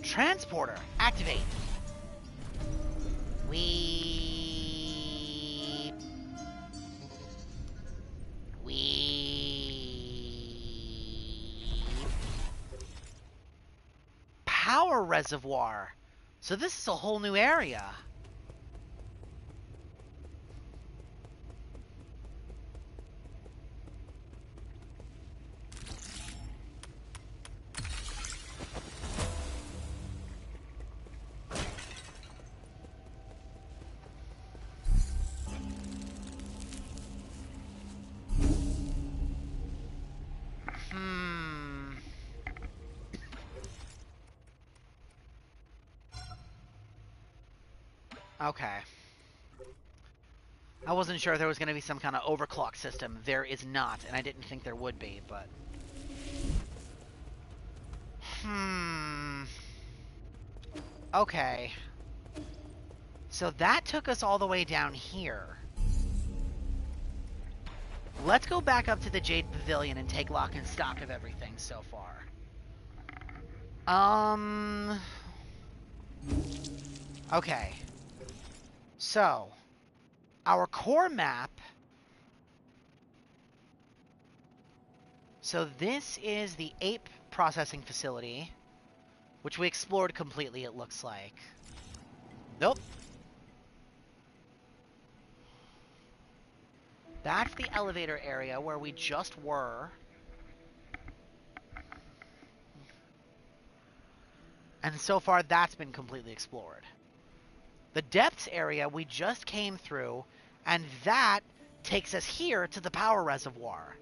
Transporter, activate. Power reservoir. So this is a whole new area. Okay. I wasn't sure if there was going to be some kind of overclock system. There is not, and I didn't think there would be, but... Okay. So that took us all the way down here. Let's go back up to the Jade Pavilion and take lock and stock of everything so far. Okay. So, our core map... So this is the Ape Processing Facility, which we explored completely, it looks like. Nope. That's the elevator area where we just were. And so far, that's been completely explored. The depths area we just came through, and that takes us here to the power reservoir.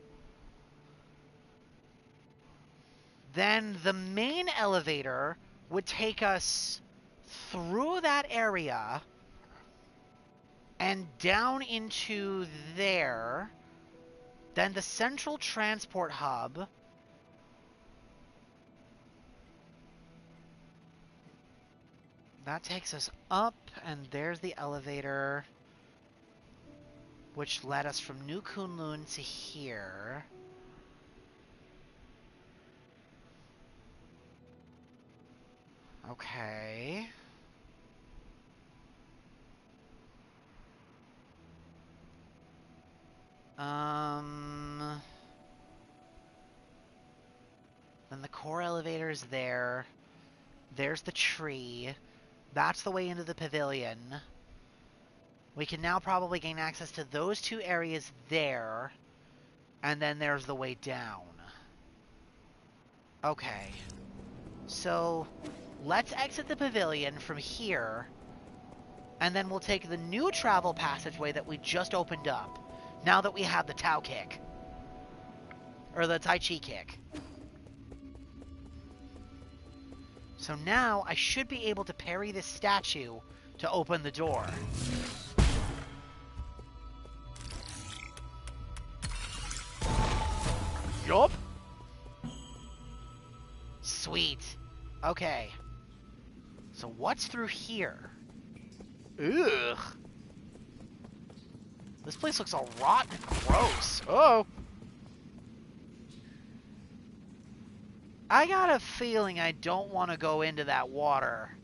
Then the main elevator would take us through that area and down into there. Then the central transport hub. That takes us up, and there's the elevator, which led us from New Kunlun to here. Okay. Then the core elevator is there. There's the tree. That's the way into the pavilion. We can now probably gain access to those two areas there. And then there's the way down. Okay. So, let's exit the pavilion from here. And then we'll take the new travel passageway that we just opened up. Now that we have the Tao kick. Or the Tai Chi kick. So now I should be able to parry this statue to open the door. Yup. Sweet. Okay. So what's through here? Ugh. This place looks all rotten and gross. Oh. I got a feeling I don't want to go into that water.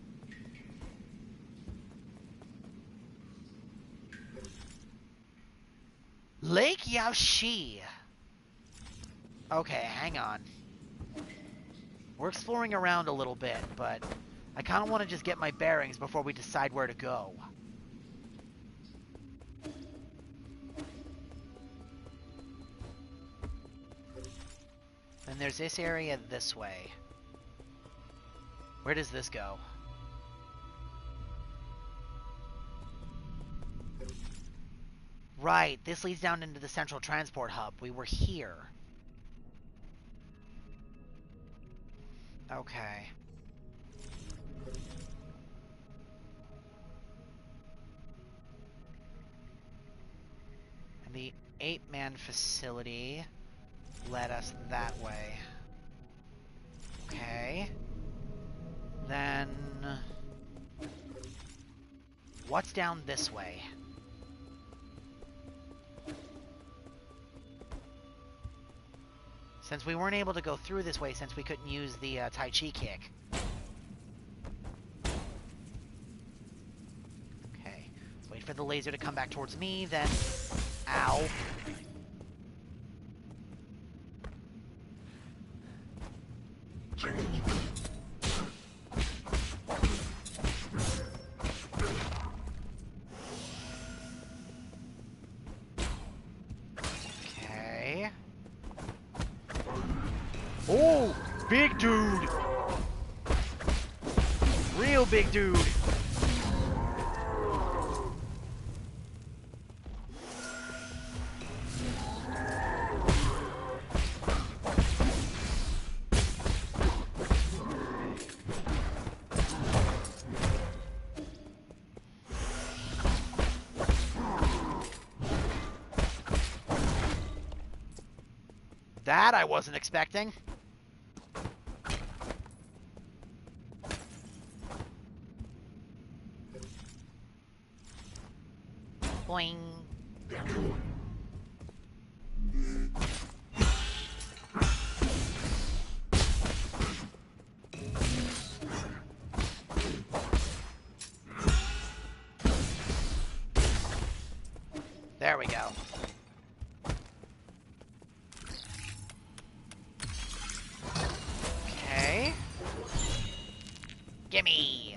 Lake Yaoshi. Okay, hang on. We're exploring around a little bit, but I kind of want to just get my bearings before we decide where to go. And there's this area this way. Where does this go? Right, this leads down into the central transport hub. We were here. Okay. And the 8-man facility led us that way. Okay. Then... what's down this way? Since we weren't able to go through this way since we couldn't use the Tai Chi kick. Okay. Let's wait for the laser to come back towards me, then... Ow. Okay. Oh, big dude. Real big dude. That I wasn't expecting. Boing. There we go. Okay. Gimme.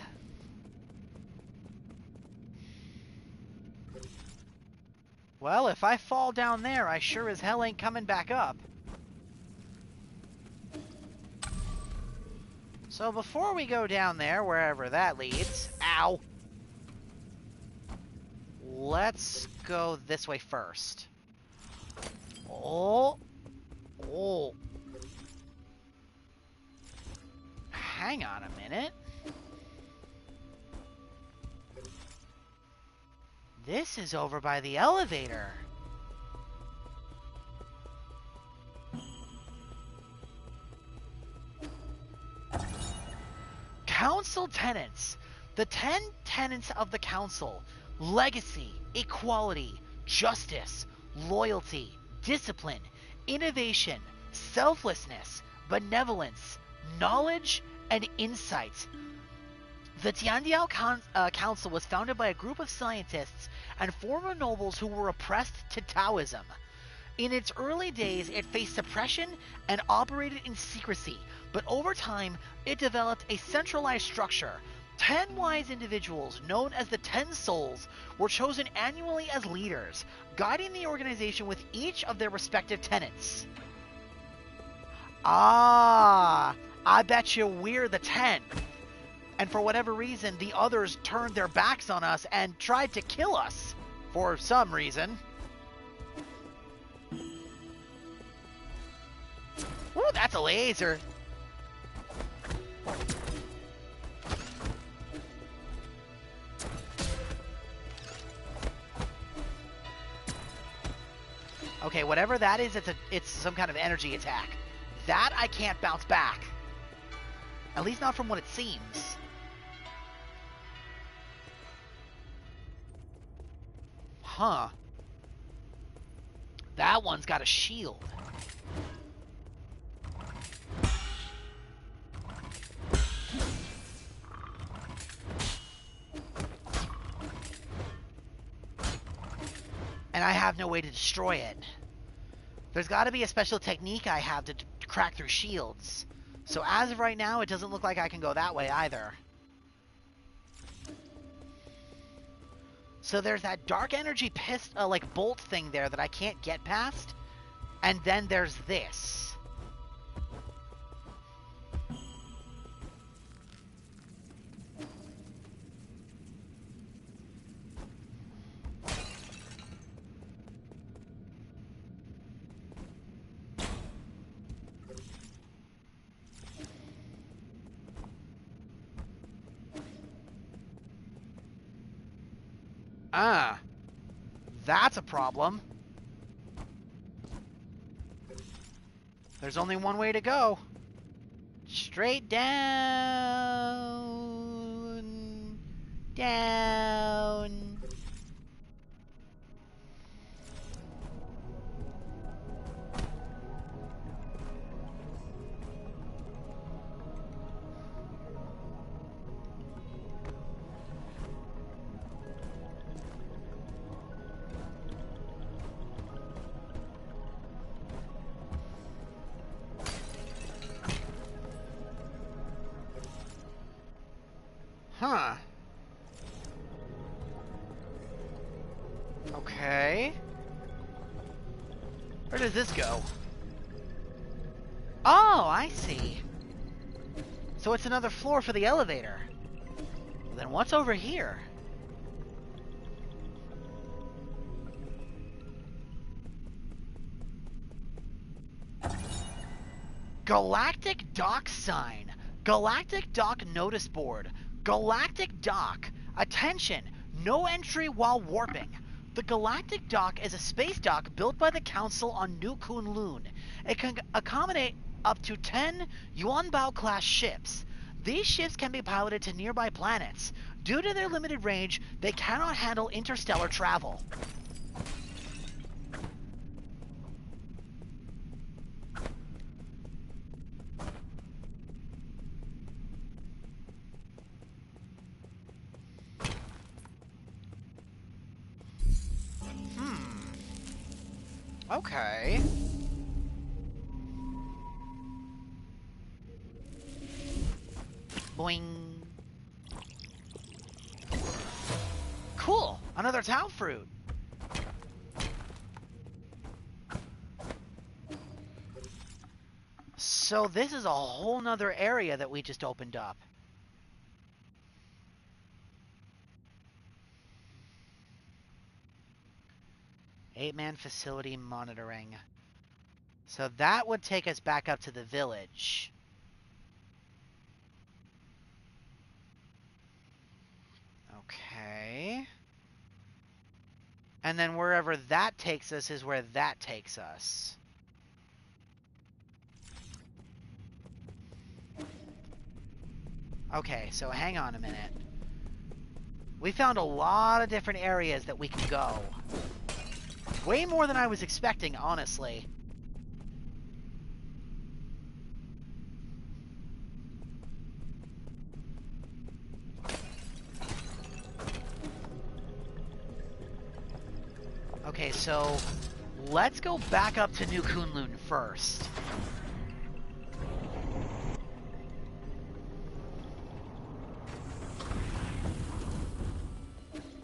Well, if I fall down there, I sure as hell ain't coming back up. So before we go down there, wherever that leads... Ow! Let's go this way first. Oh! Oh! Hang on a minute. This is over by the elevator. Council tenets. The 10 tenets of the council. Legacy, equality, justice, loyalty, discipline, innovation, selflessness, benevolence, knowledge, and insight. The Tiandiao Council was founded by a group of scientists and former nobles who were oppressed to Taoism. In its early days, it faced suppression and operated in secrecy, but over time, it developed a centralized structure. 10 wise individuals, known as the 10 Souls, were chosen annually as leaders, guiding the organization with each of their respective tenets. Ah, I bet you we're the 10. And for whatever reason, the others turned their backs on us and tried to kill us. For some reason. Ooh, that's a laser. Okay, whatever that is, it's some kind of energy attack. That I can't bounce back. At least not from what it seems. Huh. That one's got a shield. And I have no way to destroy it. There's got to be a special technique I have to crack through shields. So as of right now, it doesn't look like I can go that way either. So there's that dark energy like bolt thing there that I can't get past. And then there's this. Ah, that's a problem. There's only one way to go. Straight down. Down. Huh. Okay. Where does this go? Oh, I see. So it's another floor for the elevator. Then what's over here? Galactic Dock sign. Galactic Dock notice board. Galactic Dock. Attention! No entry while warping. The Galactic Dock is a space dock built by the Council on New Kunlun. It can accommodate up to 10 Yuanbao-class ships. These ships can be piloted to nearby planets. Due to their limited range, they cannot handle interstellar travel. Okay. Boing. Cool! Another Tau fruit! So this is a whole nother area that we just opened up. Eight-man facility monitoring. So that would take us back up to the village. Okay. And then wherever that takes us is where that takes us. Okay, so hang on a minute. We found a lot of different areas that we can go. Way more than I was expecting, honestly. Okay, so let's go back up to New Kunlun first.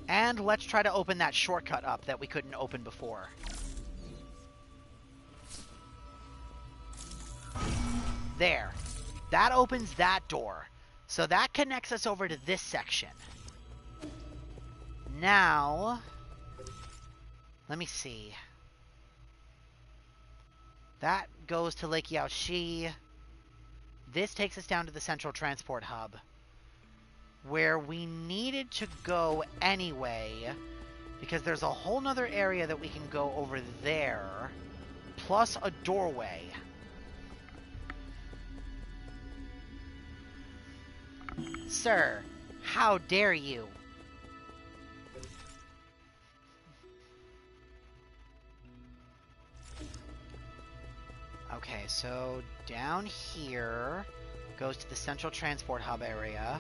And let's try to open that shortcut up that we couldn't open before. There. That opens that door. So that connects us over to this section. Now, let me see. That goes to Lake Yaoshi. This takes us down to the Central Transport Hub. Where we needed to go anyway Because there's a whole nother area that we can go over there, plus a doorway. Sir, how dare you? Okay, so down here goes to the central transport hub area.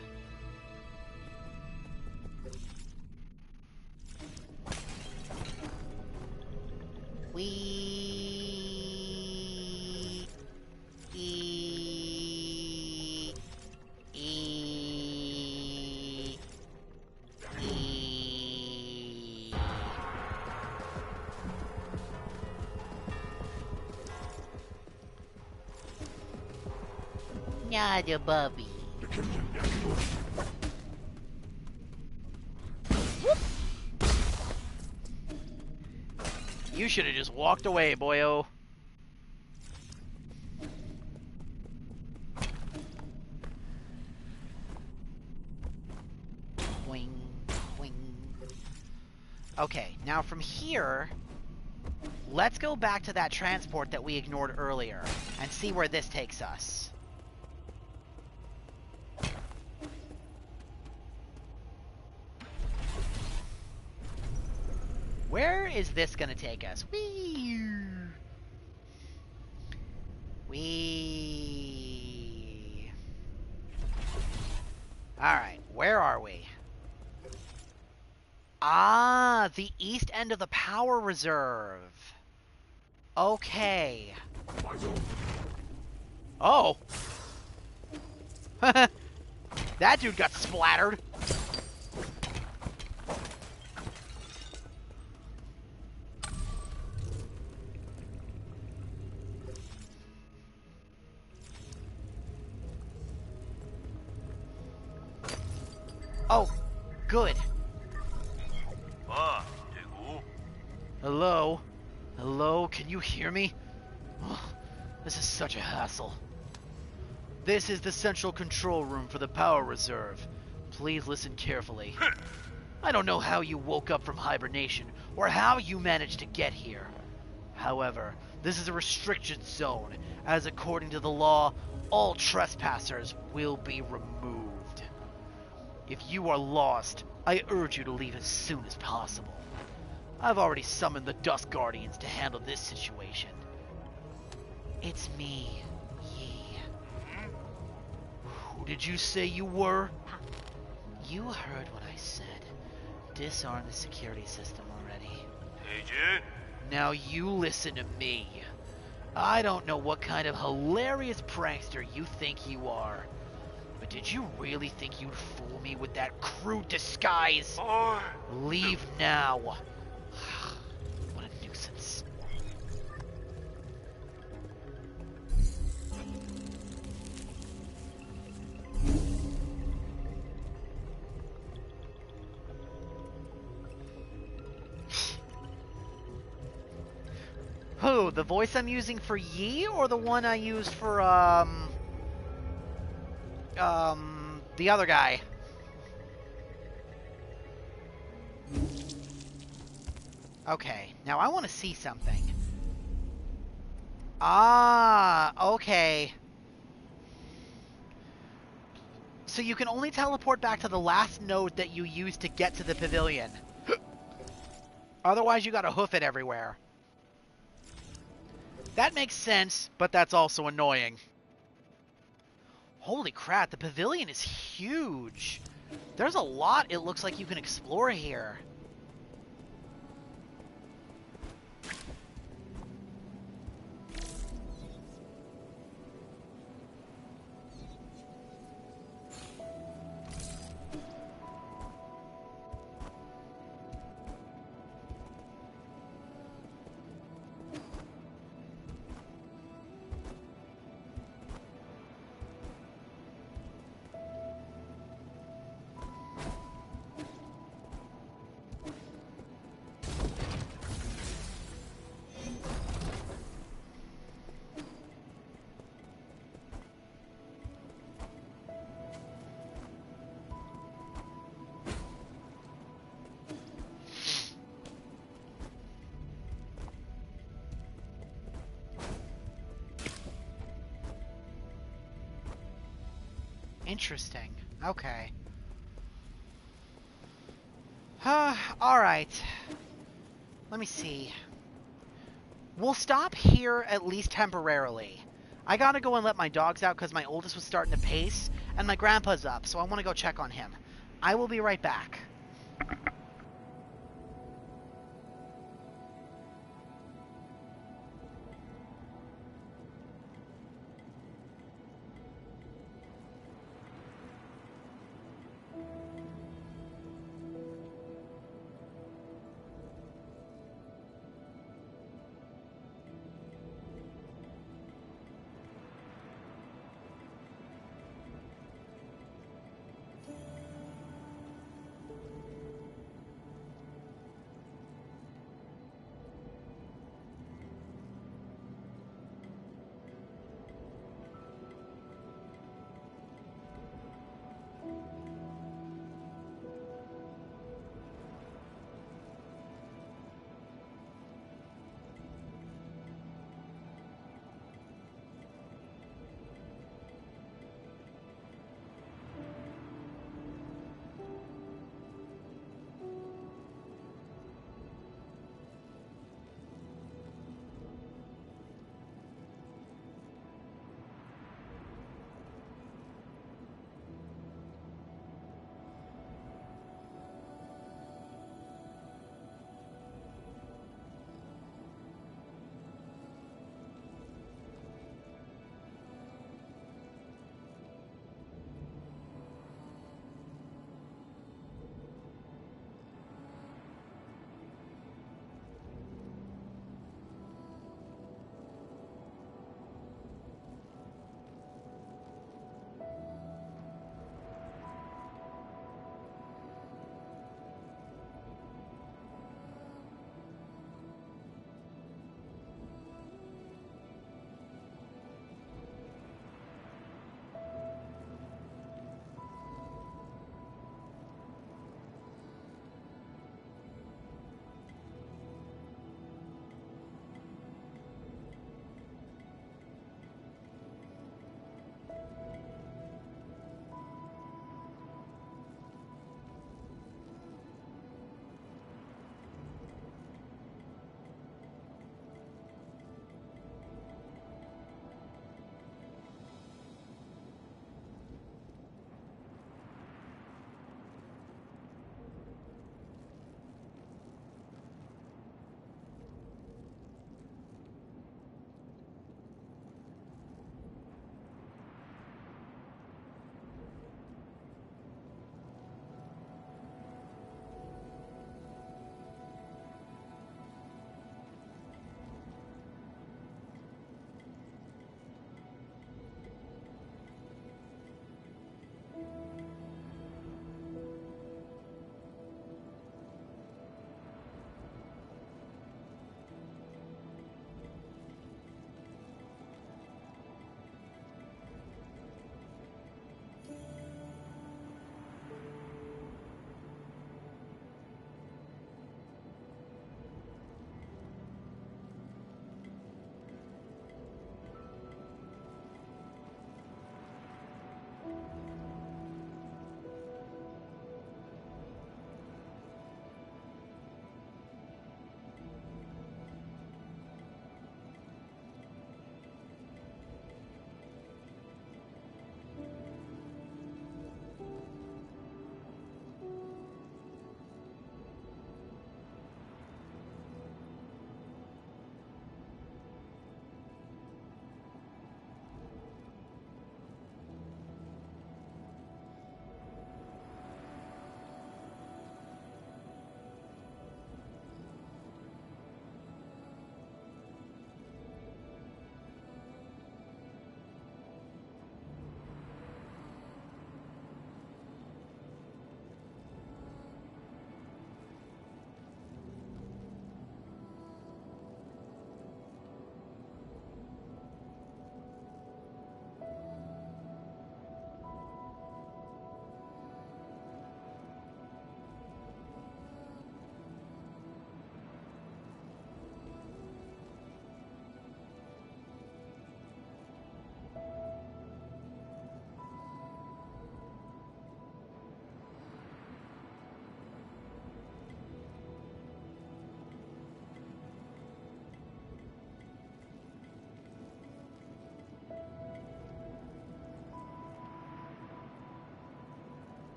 Nada, Bobby. You should have just walked away, boyo. Wing, wing. Okay, now from here, let's go back to that transport that we ignored earlier and see where this takes us. Where is this gonna take us? Wee. Alright, where are we? Ah, the east end of the power reserve. Okay. Oh. That dude got splattered. Oh, good. Hello? Hello? Can you hear me? Ugh, this is such a hassle. This is the central control room for the power reserve. Please listen carefully. I don't know how you woke up from hibernation, or how you managed to get here. However, this is a restricted zone, as according to the law, all trespassers will be removed. If you are lost, I urge you to leave as soon as possible. I've already summoned the Dusk Guardians to handle this situation. It's me, Yi. Who did you say you were? You heard what I said. Disarm the security system already. Agent? Now you listen to me. I don't know what kind of hilarious prankster you think you are. But did you really think you'd fool me with that crude disguise? Leave now. What a nuisance. Who? The voice I'm using for Yi, or the one I used for, the other guy? Okay, now I want to see something. Ah, okay. So you can only teleport back to the last node that you used to get to the pavilion. Otherwise, you gotta hoof it everywhere. That makes sense, but that's also annoying. Holy crap, the pavilion is huge. There's a lot it looks like you can explore here. Interesting. Okay. Alright. Let me see. We'll stop here at least temporarily. I gotta go and let my dogs out because my oldest was starting to pace, and my grandpa's up, so I want to go check on him. I will be right back.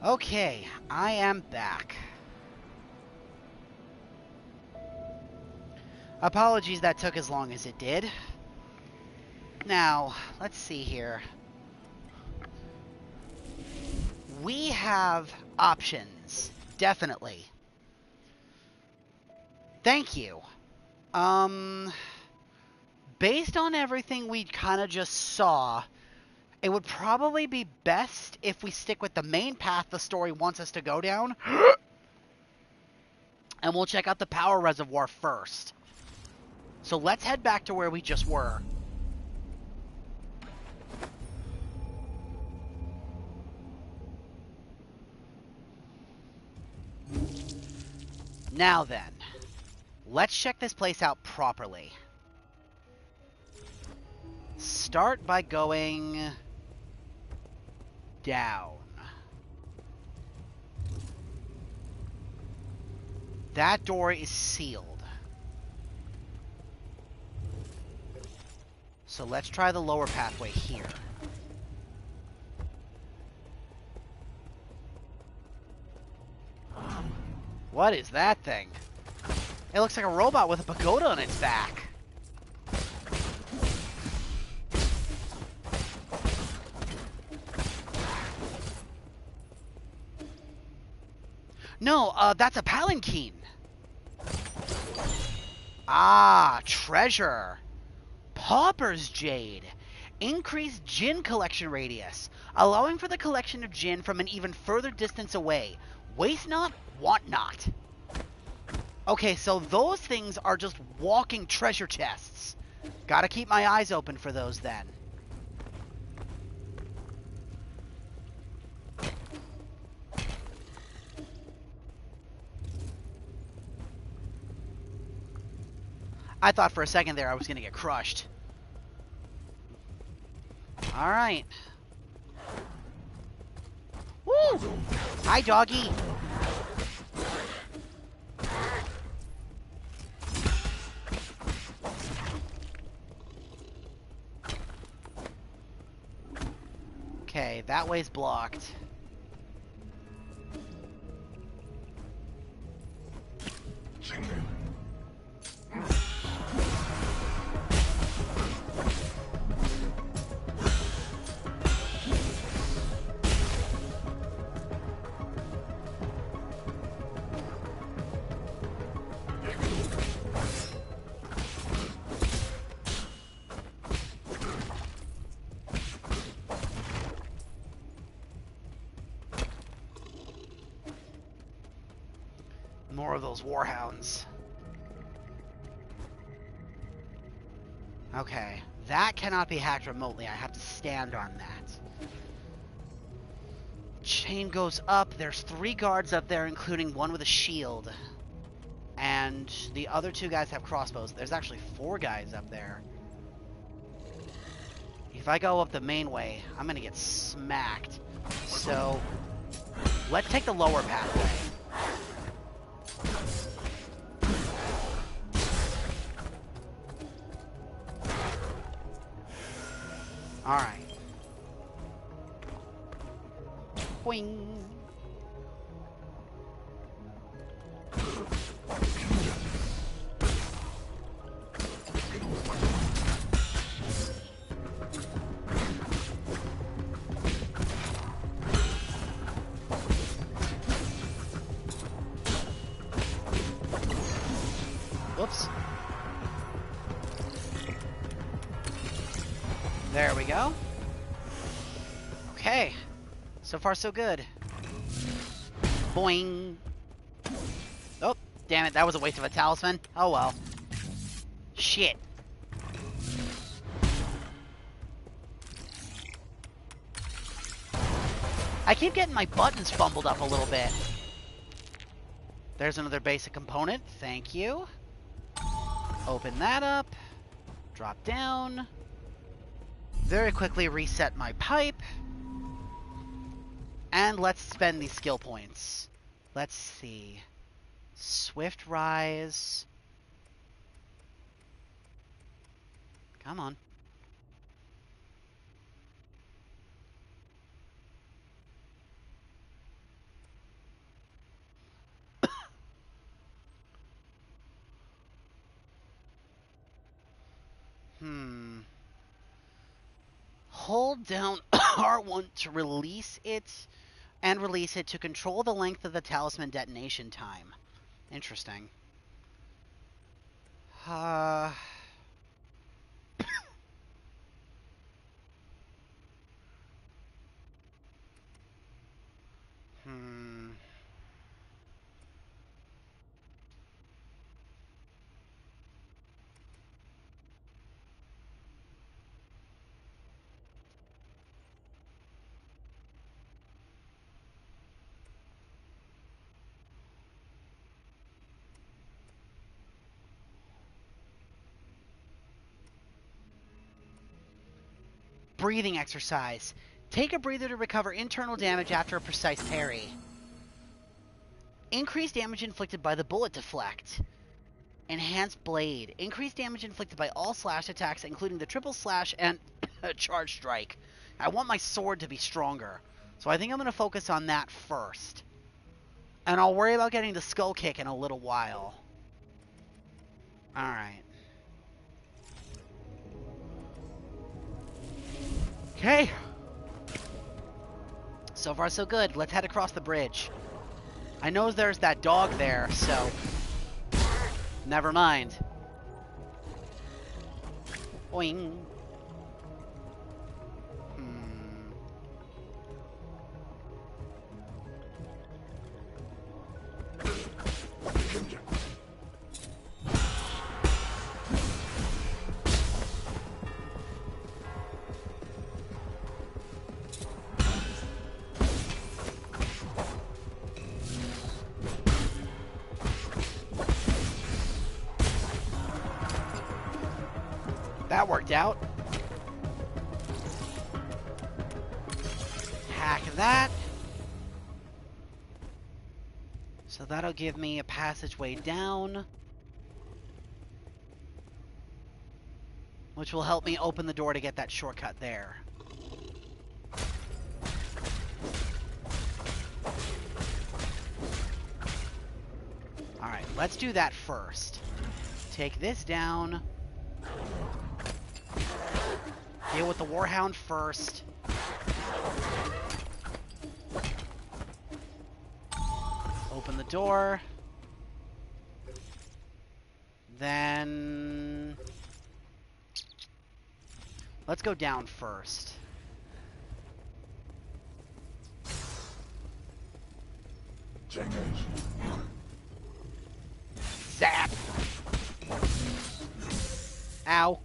Okay, I am back. Apologies that took as long as it did. Now, let's see here. We have options, definitely. Thank you. Based on everything we kind of just saw, it would probably be best if we stick with the main path the story wants us to go down. And we'll check out the power reservoir first. So let's head back to where we just were. Now then, let's check this place out properly. Start by going down. That door is sealed. So let's try the lower pathway here. What is that thing? It looks like a robot with a pagoda on its back. No, that's a palanquin. Ah, treasure. Pauper's Jade. Increased Djinn collection radius, allowing for the collection of Djinn from an even further distance away. Waste not, want not. Okay, so those things are just walking treasure chests. Gotta keep my eyes open for those then. I thought for a second there I was gonna get crushed. Alright. Woo! Hi, doggy! Okay, that way's blocked. More of those warhounds. Okay, that cannot be hacked remotely. I have to stand on that. Chain goes up. There's 3 guards up there, including one with a shield. And the other 2 guys have crossbows. There's actually 4 guys up there. If I go up the main way, I'm gonna get smacked. So, let's take the lower pathway. Alright. Boing. Whoops. There we go. Okay. So far, so good. Boing. Oh, damn it. That was a waste of a talisman. Oh, well. Shit. I keep getting my buttons fumbled up a little bit. There's another basic component. Thank you. Open that up. Drop down. Very quickly reset my pipe. And let's spend these skill points. Let's see. Swift Rise. Come on. Hold down R1 to release it, and release it to control the length of the talisman detonation time. Interesting. Breathing exercise. Take a breather to recover internal damage after a precise parry. Increased damage inflicted by the bullet deflect. Enhanced blade. Increased damage inflicted by all slash attacks, including the triple slash and charge strike. I want my sword to be stronger, so I think I'm going to focus on that first. And I'll worry about getting the skull kick in a little while. Alright. Okay. So far so good. Let's head across the bridge. I know there's that dog there, so never mind. Boing. That worked out. Hack that. So that'll give me a passageway down, which will help me open the door to get that shortcut there. Alright, let's do that first. Take this down. Deal with the Warhound first. Open the door. Then let's go down first. Zap! Ow.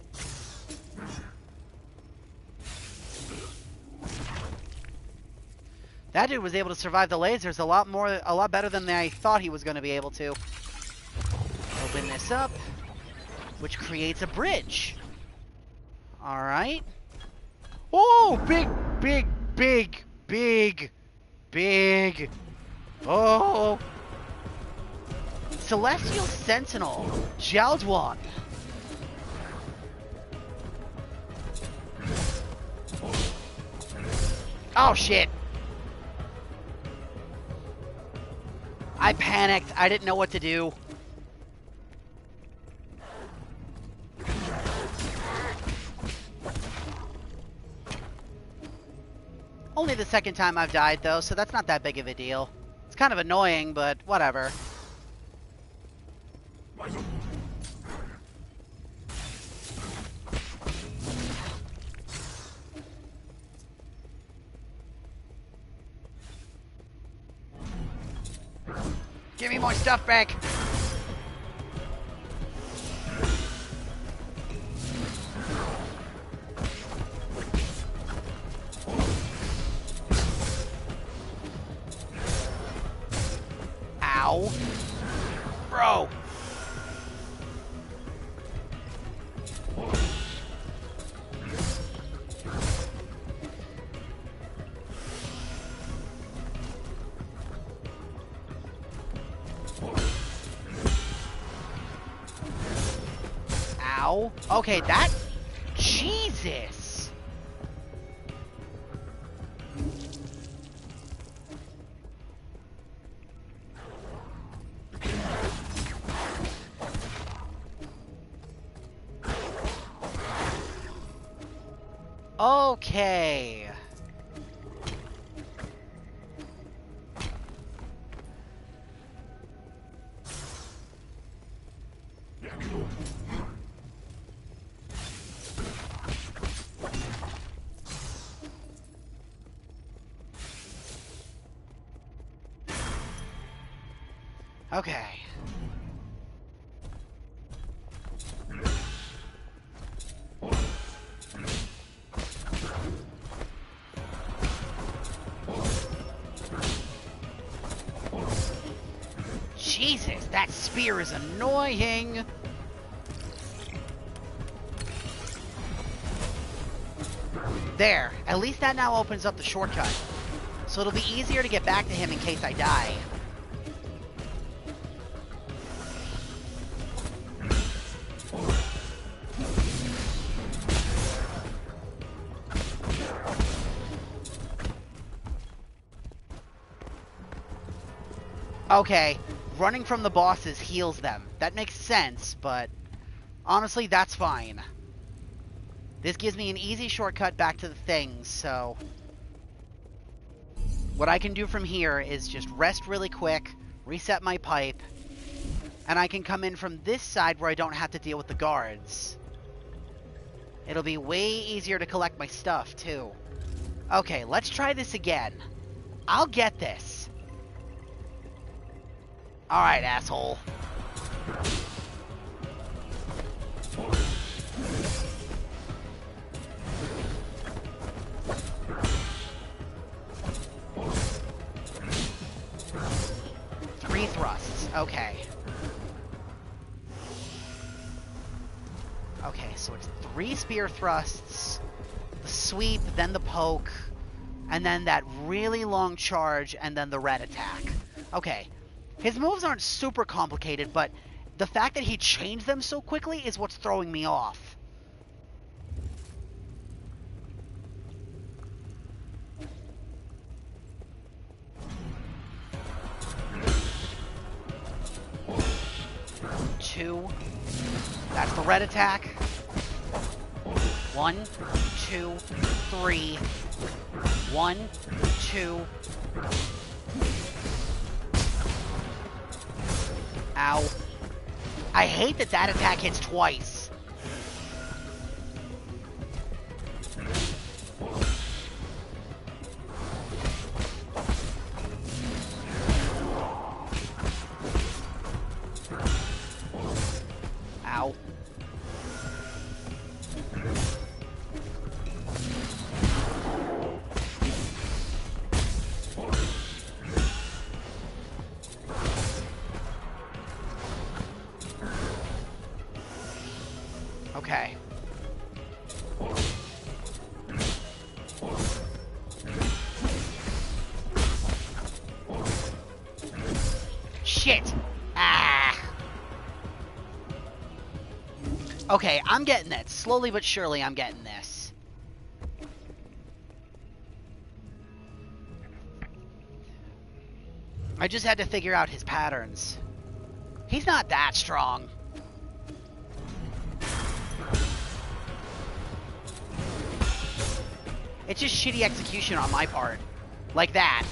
That dude was able to survive the lasers a lot better than I thought he was going to be able to. Open this up, which creates a bridge. All right. Oh, big. Oh. Celestial Sentinel, Jiaoduan. Oh shit. I panicked. I didn't know what to do. Only the second time I've died, though, so that's not that big of a deal. It's kind of annoying, but whatever. Give me my stuff back! Ow. Bro! Ow. Okay, that... Jesus! Okay. Okay. Jesus, that spear is annoying. There, at least that now opens up the shortcut. So it'll be easier to get back to him in case I die. Okay, running from the bosses heals them. That makes sense, but honestly, that's fine. This gives me an easy shortcut back to the things, so what I can do from here is just rest really quick, reset my pipe, and I can come in from this side where I don't have to deal with the guards. It'll be way easier to collect my stuff, too. Okay, let's try this again. I'll get this. Alright, asshole. Three thrusts. Okay. Okay, so it's 3 spear thrusts, the sweep, then the poke, and then that really long charge, and then the red attack. Okay. His moves aren't super complicated, but the fact that he changed them so quickly is what's throwing me off. Two. That's the red attack. 1, 2, 3. 1, 2. Ow. I hate that that attack hits twice. Ow. Okay. Shit! Ah! Okay, I'm getting it. Slowly but surely, I'm getting this. I just had to figure out his patterns. He's not that strong. It's just shitty execution on my part. Like that.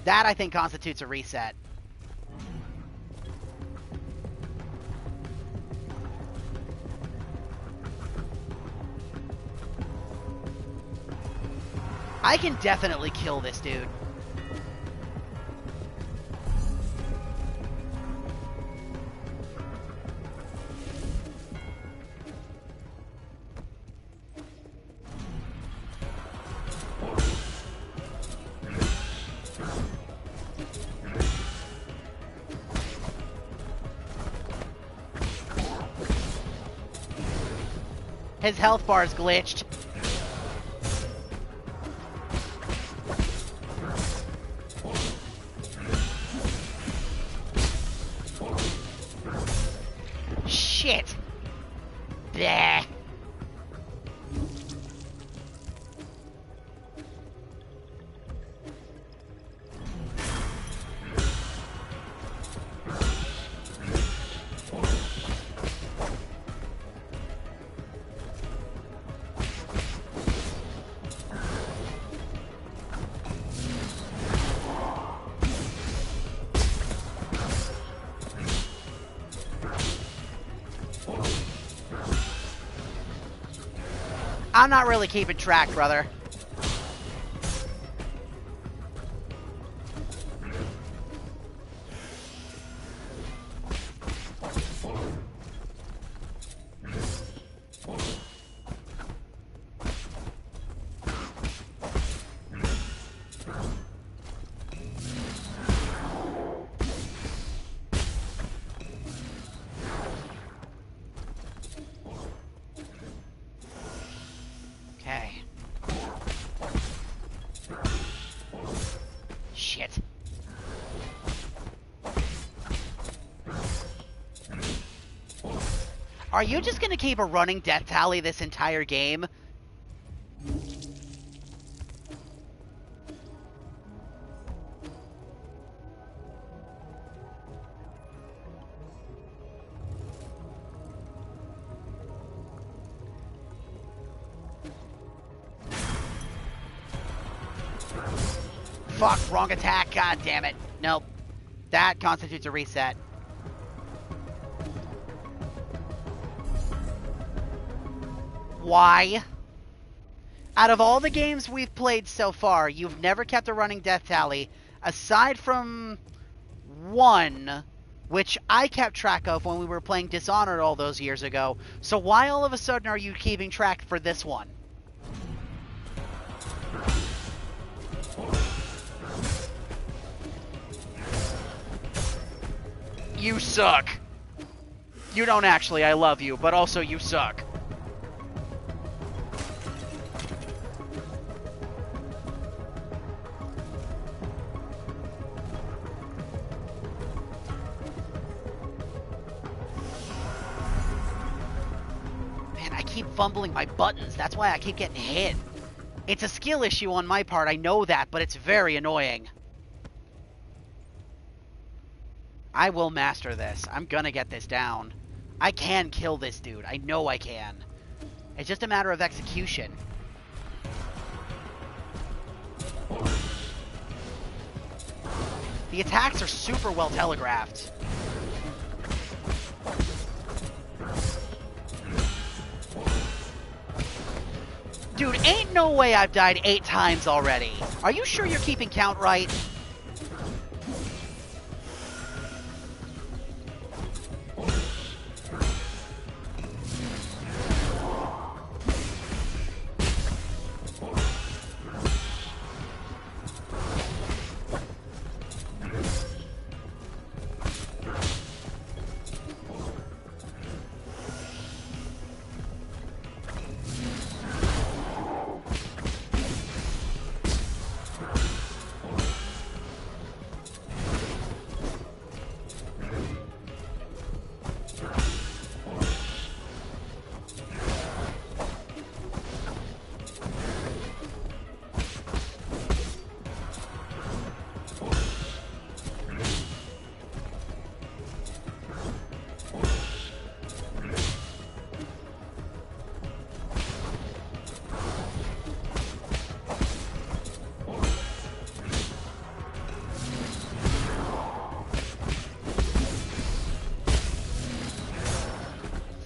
That, I think, constitutes a reset. I can definitely kill this dude. His health bar is glitched. Shit. Bleh. I'm not really keeping track, brother. Okay. Shit. Are you just gonna keep a running death tally this entire game? Fuck, wrong attack, god damn it. Nope. That constitutes a reset. Why? Out of all the games we've played so far, you've never kept a running death tally, aside from one, which I kept track of when we were playing Dishonored all those years ago. So why all of a sudden are you keeping track for this one? You suck. You don't actually, I love you, but also you suck. Man, I keep fumbling my buttons. That's why I keep getting hit. It's a skill issue on my part, I know that, but it's very annoying. I will master this. I'm gonna get this down. I can kill this dude. I know I can. It's just a matter of execution. The attacks are super well telegraphed. Dude, ain't no way I've died 8 times already. Are you sure you're keeping count right?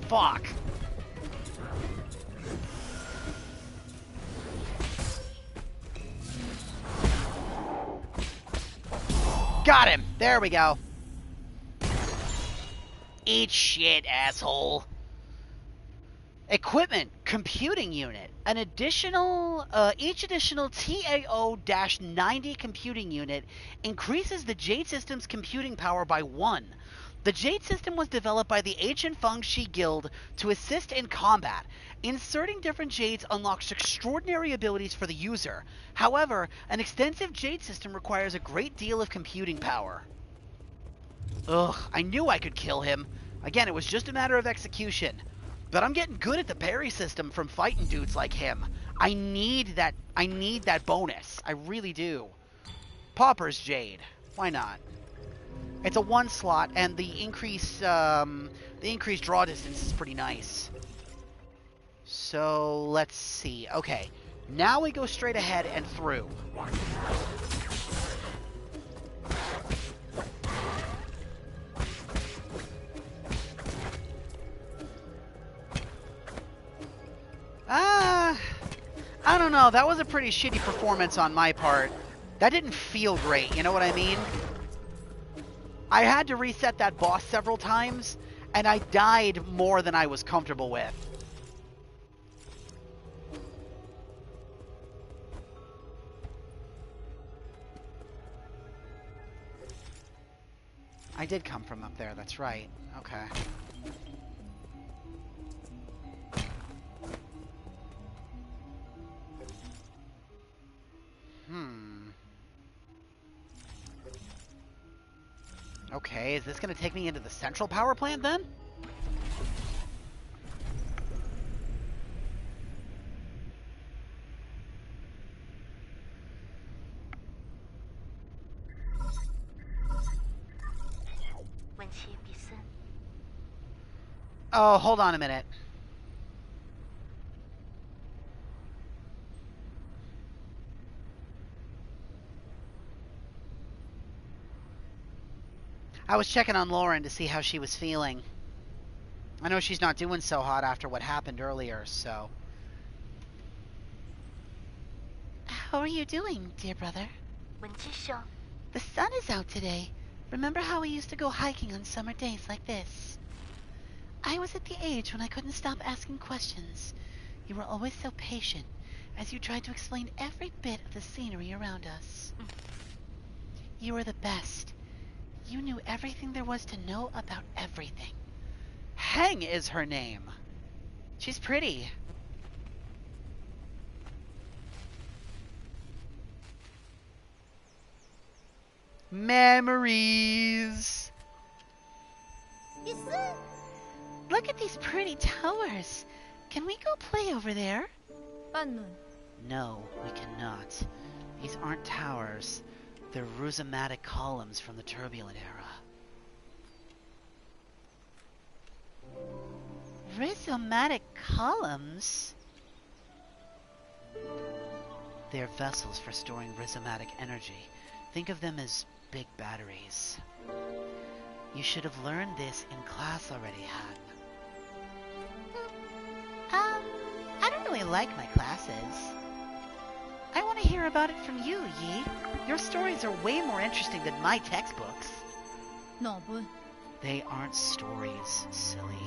Fuck. Got him. There we go. Eat shit, asshole. Equipment, computing unit. An additional, each additional TAO-90 computing unit increases the Jade System's computing power by 1. The Jade System was developed by the Ancient Feng Shi Guild to assist in combat. Inserting different Jades unlocks extraordinary abilities for the user. However, an extensive Jade System requires a great deal of computing power. Ugh, I knew I could kill him. Again, it was just a matter of execution. But I'm getting good at the parry system from fighting dudes like him. I need that bonus. I really do. Pauper's Jade. Why not? It's a 1 slot, and the increased draw distance is pretty nice. So let's see. Okay, now we go straight ahead and through. don't know. That was a pretty shitty performance on my part. That didn't feel great, you know what I mean? I had to reset that boss several times, and I died more than I was comfortable with. I did come from up there, that's right. Okay. Okay, is this going to take me into the central power plant then? Oh, hold on a minute. I was checking on Lauren to see how she was feeling. I know she's not doing so hot after what happened earlier, so... How are you doing, dear brother? The sun is out today. Remember how we used to go hiking on summer days like this? I was at the age when I couldn't stop asking questions. You were always so patient as you tried to explain every bit of the scenery around us. You were the best. You knew everything there was to know about everything. Heng is her name. She's pretty. Memories. Look at these pretty towers. Can we go play over there? No, we cannot. These aren't towers. They're rhizomatic columns from the Turbulent Era. Rhizomatic columns? They're vessels for storing rhizomatic energy. Think of them as big batteries. You should have learned this in class already, Han. I don't really like my classes. I want to hear about it from you, Yi. Your stories are way more interesting than my textbooks. They aren't stories, silly.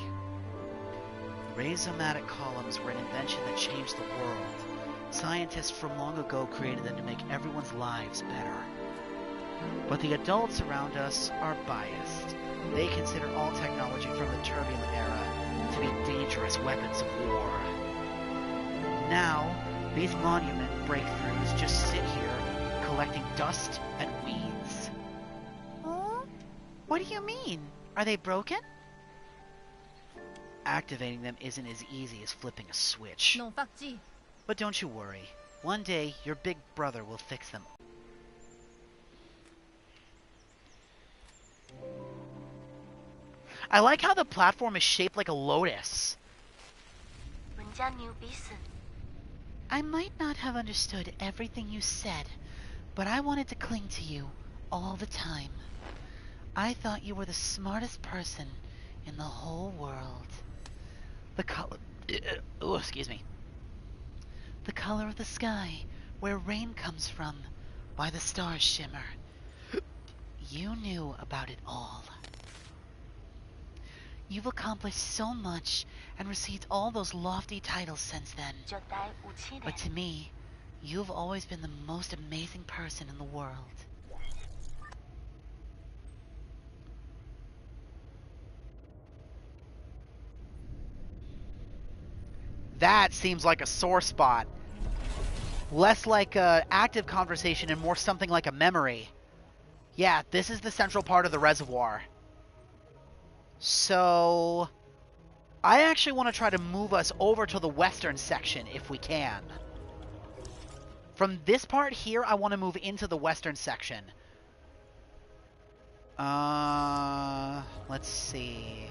Rhizomatic columns were an invention that changed the world. Scientists from long ago created them to make everyone's lives better. But the adults around us are biased. They consider all technology from the Turbulent Era to be dangerous weapons of war. Now, these monument breakthroughs just sit here, collecting dust and weeds. What do you mean? Are they broken? Activating them isn't as easy as flipping a switch. But don't you worry. One day, your big brother will fix them. I like how the platform is shaped like a lotus. I might not have understood everything you said, but I wanted to cling to you all the time. I thought you were the smartest person in the whole world. The color... oh, excuse me. The color of the sky, where rain comes from, why the stars shimmer. You knew about it all. You've accomplished so much and received all those lofty titles since then. But to me, you've always been the most amazing person in the world. That seems like a sore spot. Less like an active conversation and more something like a memory. Yeah, this is the central part of the reservoir. So, I actually want to try to move us over to the western section if we can. From this part here, I want to move into the western section. Let's see.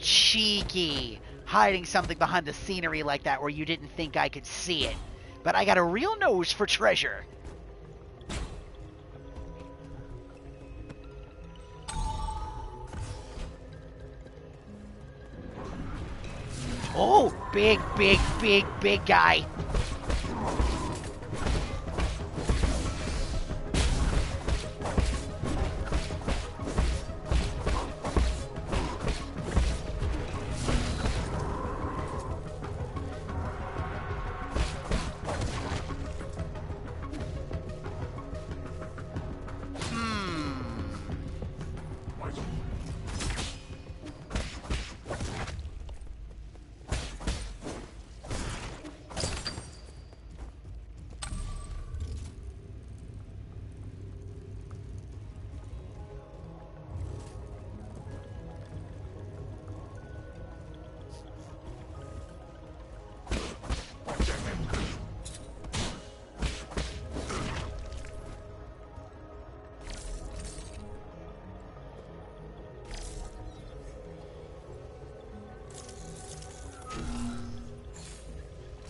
Cheeky. Hiding something behind the scenery like that where you didn't think I could see it. But I got a real nose for treasure. Oh, big, big, big, big guy.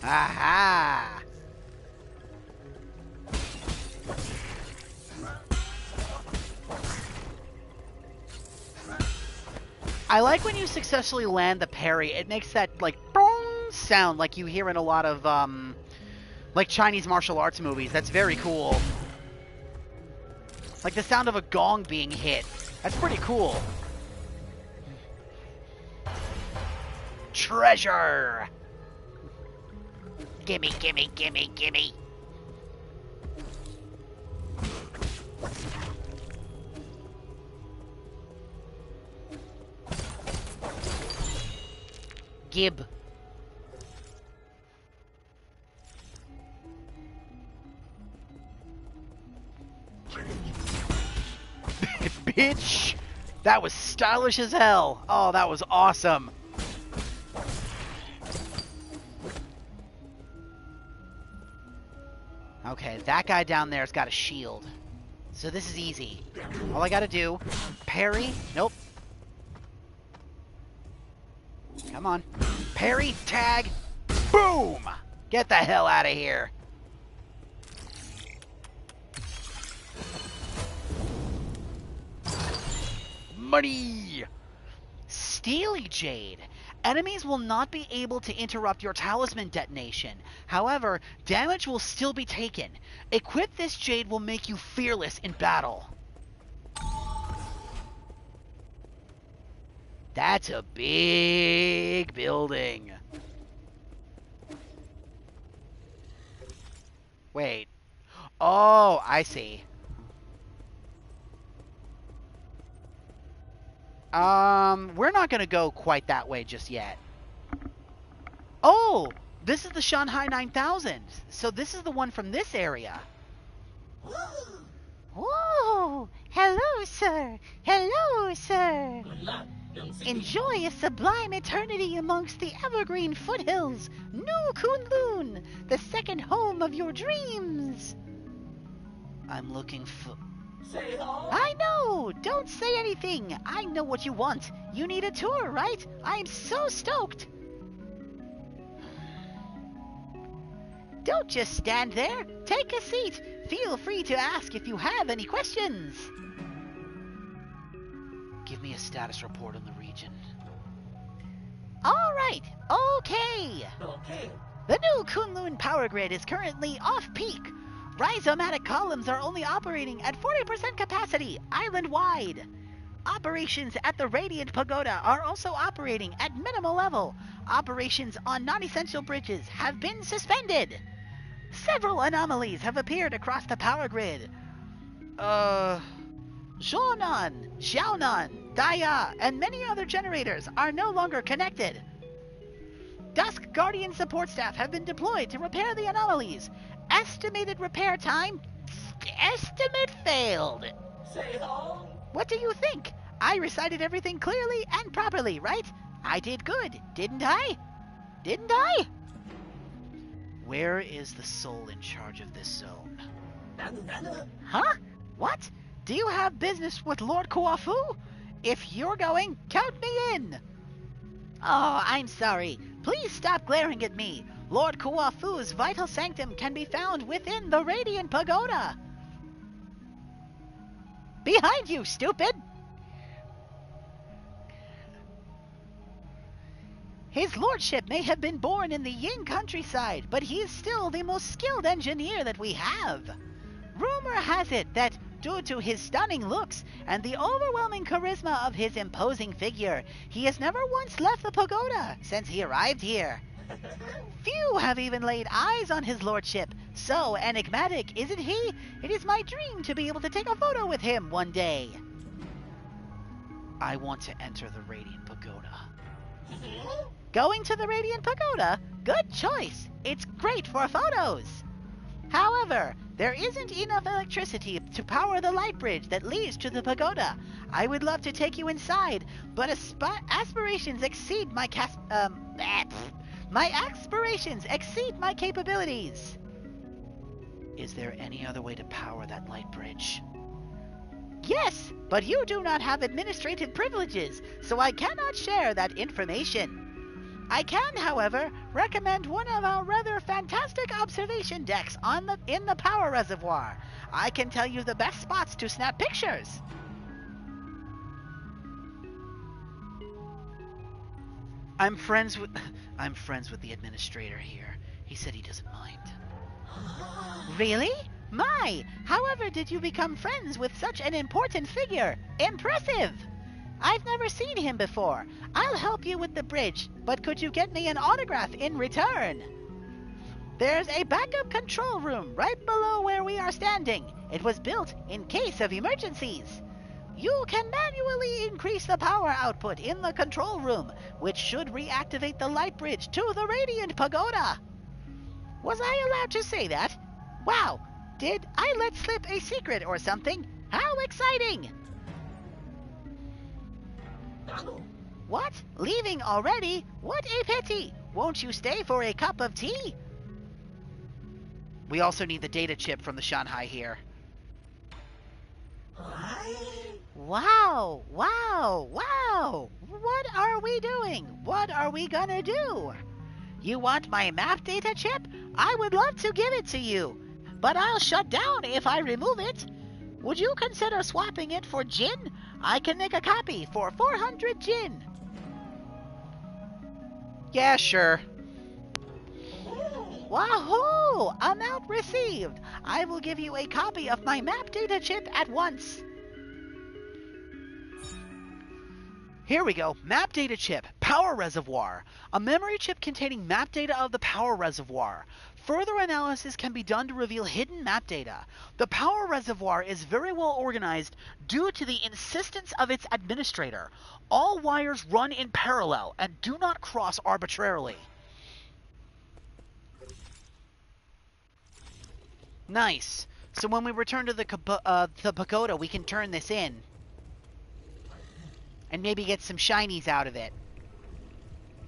Aha! I like when you successfully land the parry. It makes that, like, boom sound like you hear in a lot of, like, Chinese martial arts movies. That's very cool. Like the sound of a gong being hit. That's pretty cool. Treasure! Gimme, gimme, gimme, gimme. Gib. Bitch! That was stylish as hell. Oh, that was awesome. Okay, that guy down there's got a shield. So this is easy. All I gotta do, parry. Nope. Come on. Parry, tag, boom! Get the hell out of here. Money! Steely Jade. Enemies will not be able to interrupt your talisman detonation. However, damage will still be taken. Equip this jade will make you fearless in battle. That's a big building. Wait. Oh, I see. We're not gonna go quite that way just yet. Oh, this is the Shanghai 9000. So this is the one from this area. Whoa! Hello, sir! Hello, sir! Enjoy a sublime eternity amongst the evergreen foothills, New Kunlun, the second home of your dreams! I'm looking for... I know! Don't say anything! I know what you want! You need a tour, right? I'm so stoked! Don't just stand there! Take a seat! Feel free to ask if you have any questions! Give me a status report on the region. Alright, okay! The new Kunlun power grid is currently off-peak. Rhizomatic columns are only operating at 40% capacity, island-wide. Operations at the Radiant Pagoda are also operating at minimal level. Operations on non-essential bridges have been suspended. Several anomalies have appeared across the power grid. Zhonan, Xiaonan, Daya, and many other generators are no longer connected. Dusk Guardian support staff have been deployed to repair the anomalies. Estimated repair time? Estimate failed. What do you think? I recited everything clearly and properly, right? I did good, didn't I? Didn't I? Where is the soul in charge of this zone? Huh? What? Do you have business with Lord Kuafu? If you're going, count me in. Oh, I'm sorry. Please stop glaring at me. Lord Kuafu's vital sanctum can be found within the Radiant Pagoda. Behind you, stupid! His lordship may have been born in the Ying countryside, but he is still the most skilled engineer that we have. Rumor has it that, due to his stunning looks and the overwhelming charisma of his imposing figure, he has never once left the pagoda since he arrived here. Few have even laid eyes on his lordship. So enigmatic, isn't he? It is my dream to be able to take a photo with him one day. I want to enter the Radiant Pagoda. Going to the Radiant Pagoda? Good choice. It's great for photos. However, there isn't enough electricity to power the light bridge that leads to the pagoda. I would love to take you inside, but aspirations exceed my aspirations exceed my capabilities. Is there any other way to power that light bridge? Yes, but you do not have administrative privileges, so I cannot share that information. I can, however, recommend one of our rather fantastic observation decks in the power reservoir. I can tell you the best spots to snap pictures. I'm friends with the administrator here. He said he doesn't mind. Really? My! However did you become friends with such an important figure? Impressive! I've never seen him before. I'll help you with the bridge, but could you get me an autograph in return? There's a backup control room right below where we are standing. It was built in case of emergencies. You can manually increase the power output in the control room, which should reactivate the light bridge to the Radiant Pagoda. Was I allowed to say that? Wow, did I let slip a secret or something? How exciting! What? Leaving already? What a pity! Won't you stay for a cup of tea? We also need the data chip from the Shanghai here. Wow! Wow! Wow! What are we doing? What are we gonna do? You want my map data chip? I would love to give it to you, but I'll shut down if I remove it. Would you consider swapping it for Jin? I can make a copy for 400 Jin. Yeah, sure. Wahoo! Amount received. I will give you a copy of my map data chip at once. Here we go. Map data chip. Power reservoir. A memory chip containing map data of the power reservoir. Further analysis can be done to reveal hidden map data. The power reservoir is very well organized due to the insistence of its administrator. All wires run in parallel and do not cross arbitrarily. Nice. So when we return to the pagoda, we can turn this in. And maybe get some shinies out of it.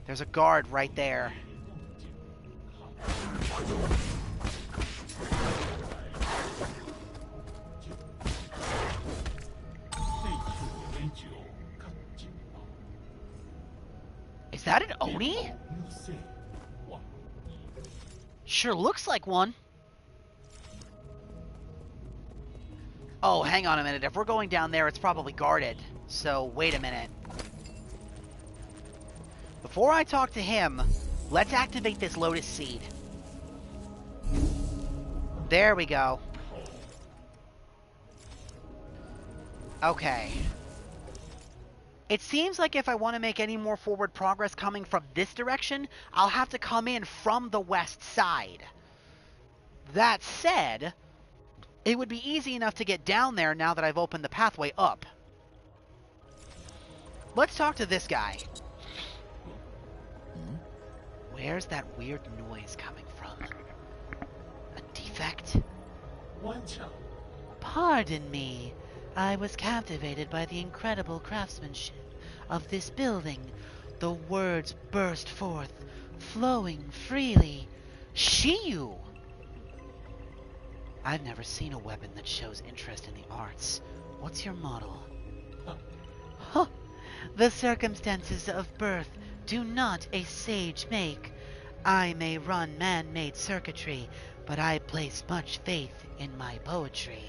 There's a guard right there. Is that an Oni? Sure looks like one. Oh, hang on a minute. If we're going down there, it's probably guarded. So, wait a minute. Before I talk to him, let's activate this Lotus Seed. There we go. Okay. It seems like if I want to make any more forward progress coming from this direction, I'll have to come in from the west side. That said, it would be easy enough to get down there now that I've opened the pathway up. Let's talk to this guy. Where's that weird noise coming from? A defect? Pardon me. I was captivated by the incredible craftsmanship of this building. The words burst forth, flowing freely. Shiyu! I've never seen a weapon that shows interest in the arts. What's your model? Huh. The circumstances of birth do not a sage make. I may run man-made circuitry, but I place much faith in my poetry.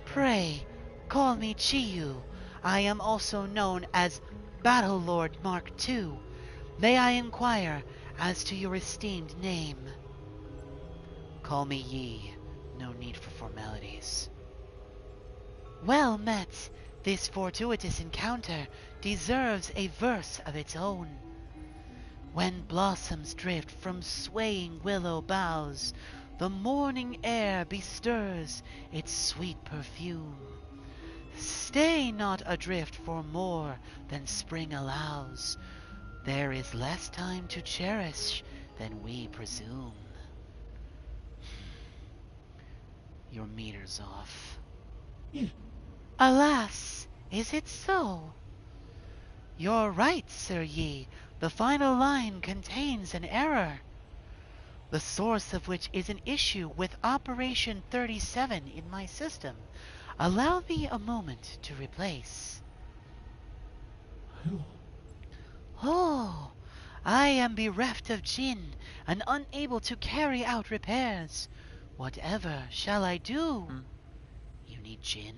Pray, call me Chiyu. I am also known as Battle Lord Mark II. May I inquire as to your esteemed name? Call me Yi. No need for formalities. Well met. This fortuitous encounter deserves a verse of its own. When blossoms drift from swaying willow boughs, the morning air bestirs its sweet perfume. Stay not adrift for more than spring allows. There is less time to cherish than we presume. Your meter's off. Alas, is it so? You're right, Sir Yi. The final line contains an error, the source of which is an issue with Operation 37 in my system. Allow me a moment to replace. Oh, I am bereft of Jin and unable to carry out repairs. Whatever shall I do? You need Jin.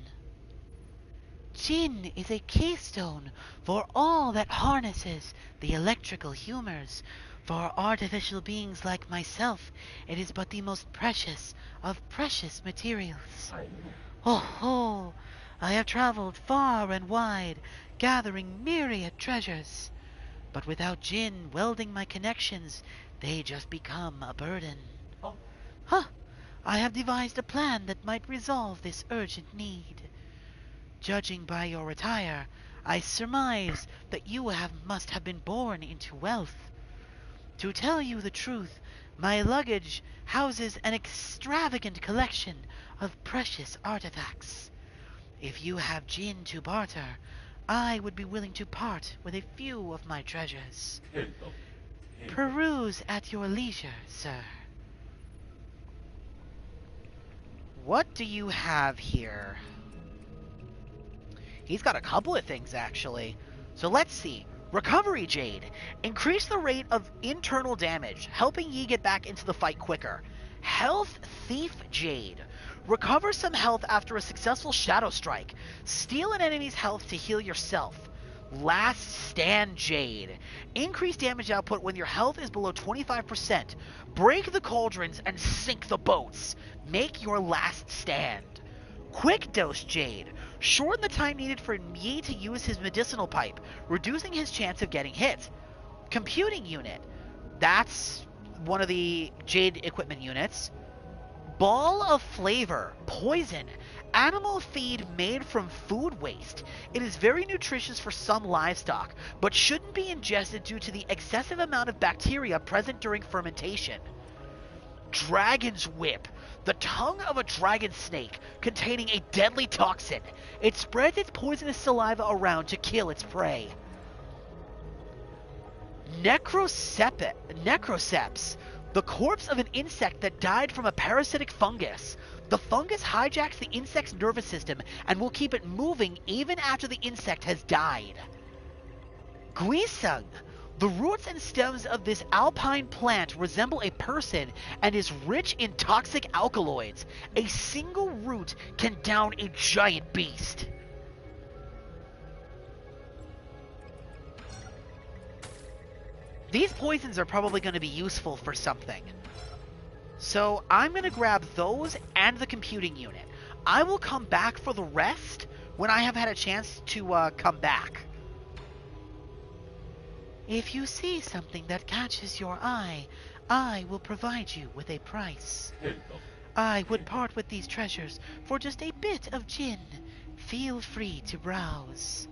Jin is a keystone for all that harnesses the electrical humors. For artificial beings like myself, it is but the most precious of precious materials. Oh, I have traveled far and wide, gathering myriad treasures. But without Jin welding my connections, they just become a burden. I have devised a plan that might resolve this urgent need. Judging by your attire, I surmise that you must have been born into wealth. To tell you the truth, my luggage houses an extravagant collection of precious artifacts. If you have Jin to barter, I would be willing to part with a few of my treasures. Peruse at your leisure, sir. What do you have here? He's got a couple of things, actually. So let's see. Recovery Jade. Increase the rate of internal damage, helping Yi get back into the fight quicker. Health Thief Jade. Recover some health after a successful Shadow Strike. Steal an enemy's health to heal yourself. Last Stand Jade. Increase damage output when your health is below 25%. Break the cauldrons and sink the boats. Make your last stand. Quick Dose Jade. Shorten the time needed for Yi to use his medicinal pipe, reducing his chance of getting hit. Computing Unit. That's one of the Jade equipment units. Ball of Flavor. Poison. Animal feed made from food waste. It is very nutritious for some livestock, but shouldn't be ingested due to the excessive amount of bacteria present during fermentation. Dragon's Whip. The tongue of a dragon snake containing a deadly toxin. It spreads its poisonous saliva around to kill its prey. Necroceps. The corpse of an insect that died from a parasitic fungus. The fungus hijacks the insect's nervous system and will keep it moving even after the insect has died. Guisung. The roots and stems of this alpine plant resemble a person and is rich in toxic alkaloids. A single root can down a giant beast. These poisons are probably going to be useful for something. So I'm going to grab those and the computing unit. I will come back for the rest when I have had a chance to come back. If you see something that catches your eye, I will provide you with a price. I would part with these treasures for just a bit of Jin. Feel free to browse.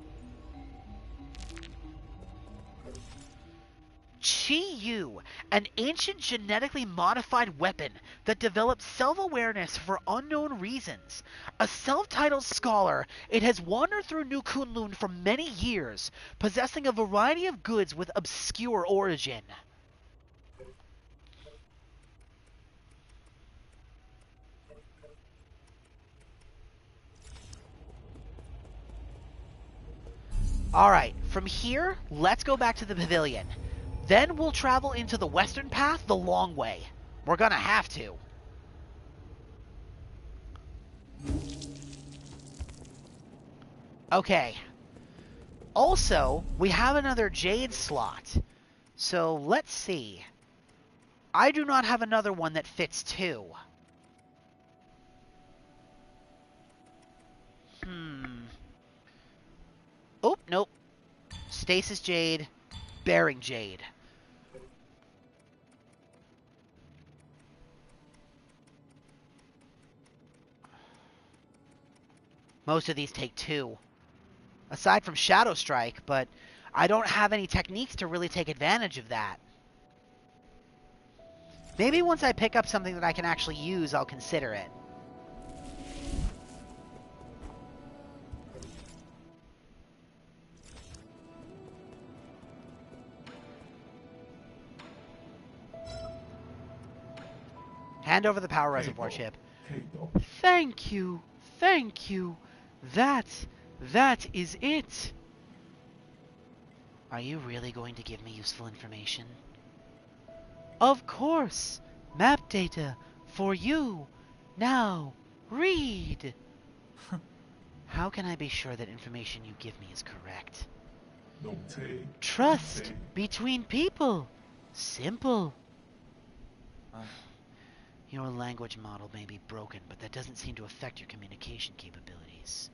Chi-Yu, an ancient genetically modified weapon that develops self-awareness for unknown reasons. A self-titled scholar, it has wandered through New Kunlun for many years, possessing a variety of goods with obscure origin. Alright, from here, let's go back to the pavilion. Then we'll travel into the western path the long way. We're gonna have to. Okay. Also, we have another Jade slot. So let's see. I do not have another one that fits 2. Oh, nope. Stasis Jade, Bearing Jade. Most of these take 2. Aside from Shadow Strike, but I don't have any techniques to really take advantage of that. Maybe once I pick up something that I can actually use, I'll consider it. Hand over the power reservoir chip. Thank you. Thank you. That is it. Are you really going to give me useful information? Of course. Map data for you. Now, read. How can I be sure that information you give me is correct? Trust between people. Simple. Your language model may be broken, but that doesn't seem to affect your communication capabilities.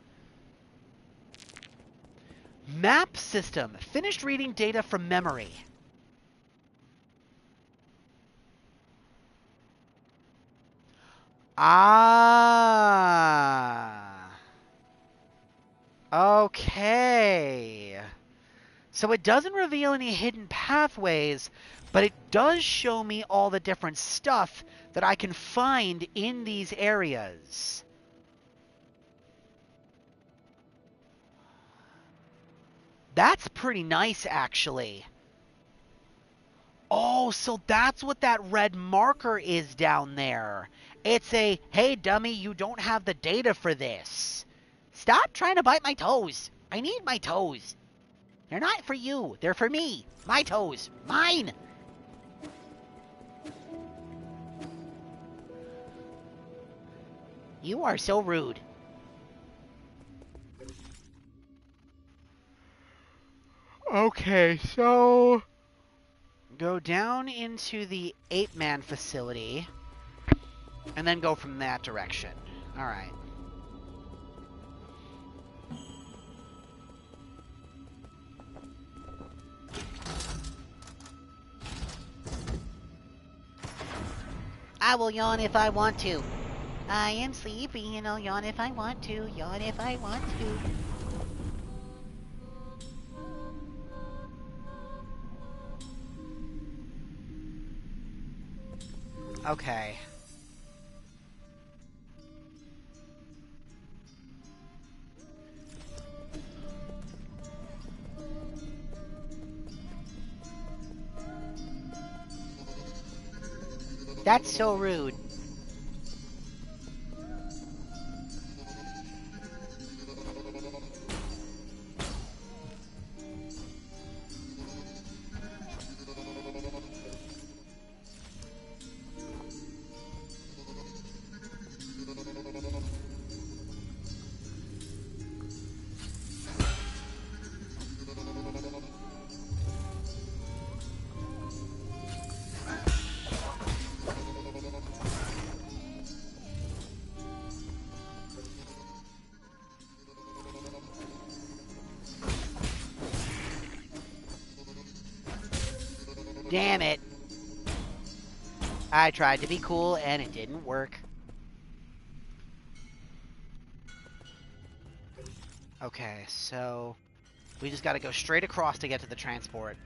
Map system. Finished reading data from memory. Ah. Okay. So it doesn't reveal any hidden pathways, but it does show me all the different stuff that I can find in these areas. That's pretty nice, actually. Oh, so that's what that red marker is down there. It's a, hey, dummy, you don't have the data for this. Stop trying to bite my toes. I need my toes. They're not for you. They're for me. My toes. Mine. You are so rude. Okay, so go down into the Ape-Man facility and then go from that direction. All right. I will yawn if I want to. I am sleepy and I'll yawn if I want to. Yawn if I want to. Okay. That's so rude. Damn it. I tried to be cool and it didn't work. Okay, so we just gotta go straight across to get to the transport.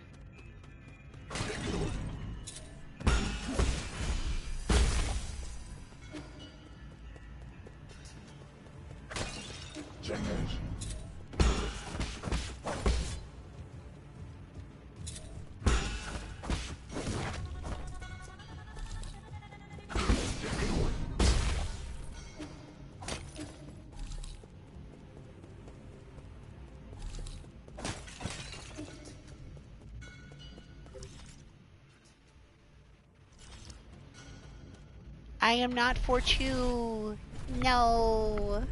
I am not for Chew. No.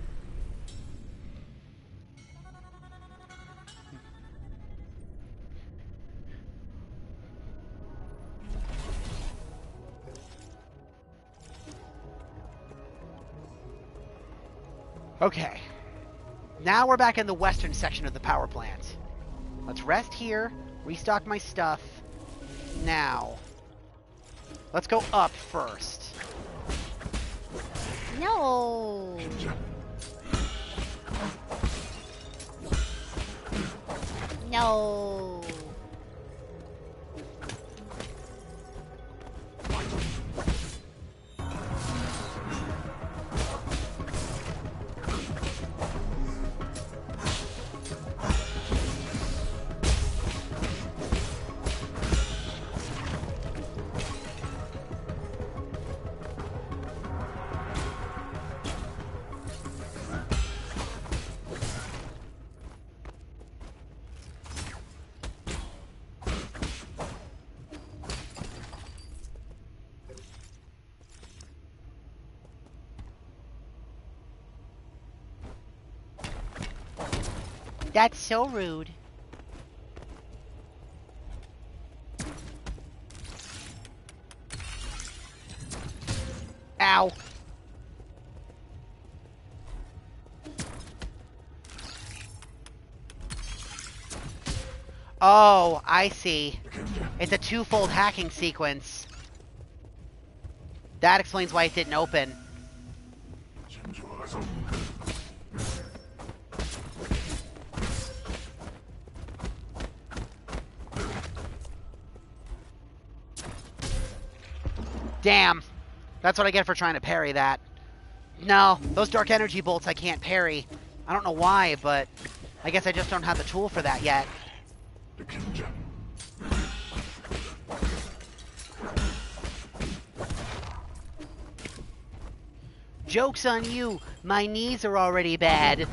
Okay. Now we're back in the western section of the power plant. Let's rest here, restock my stuff. Now, let's go up first. No. No. That's so rude. Ow. Oh, I see. It's a twofold hacking sequence. That explains why it didn't open. Damn. That's what I get for trying to parry that. No, those dark energy bolts I can't parry. I don't know why, but I guess I just don't have the tool for that yet. Joke's on you. My knees are already bad.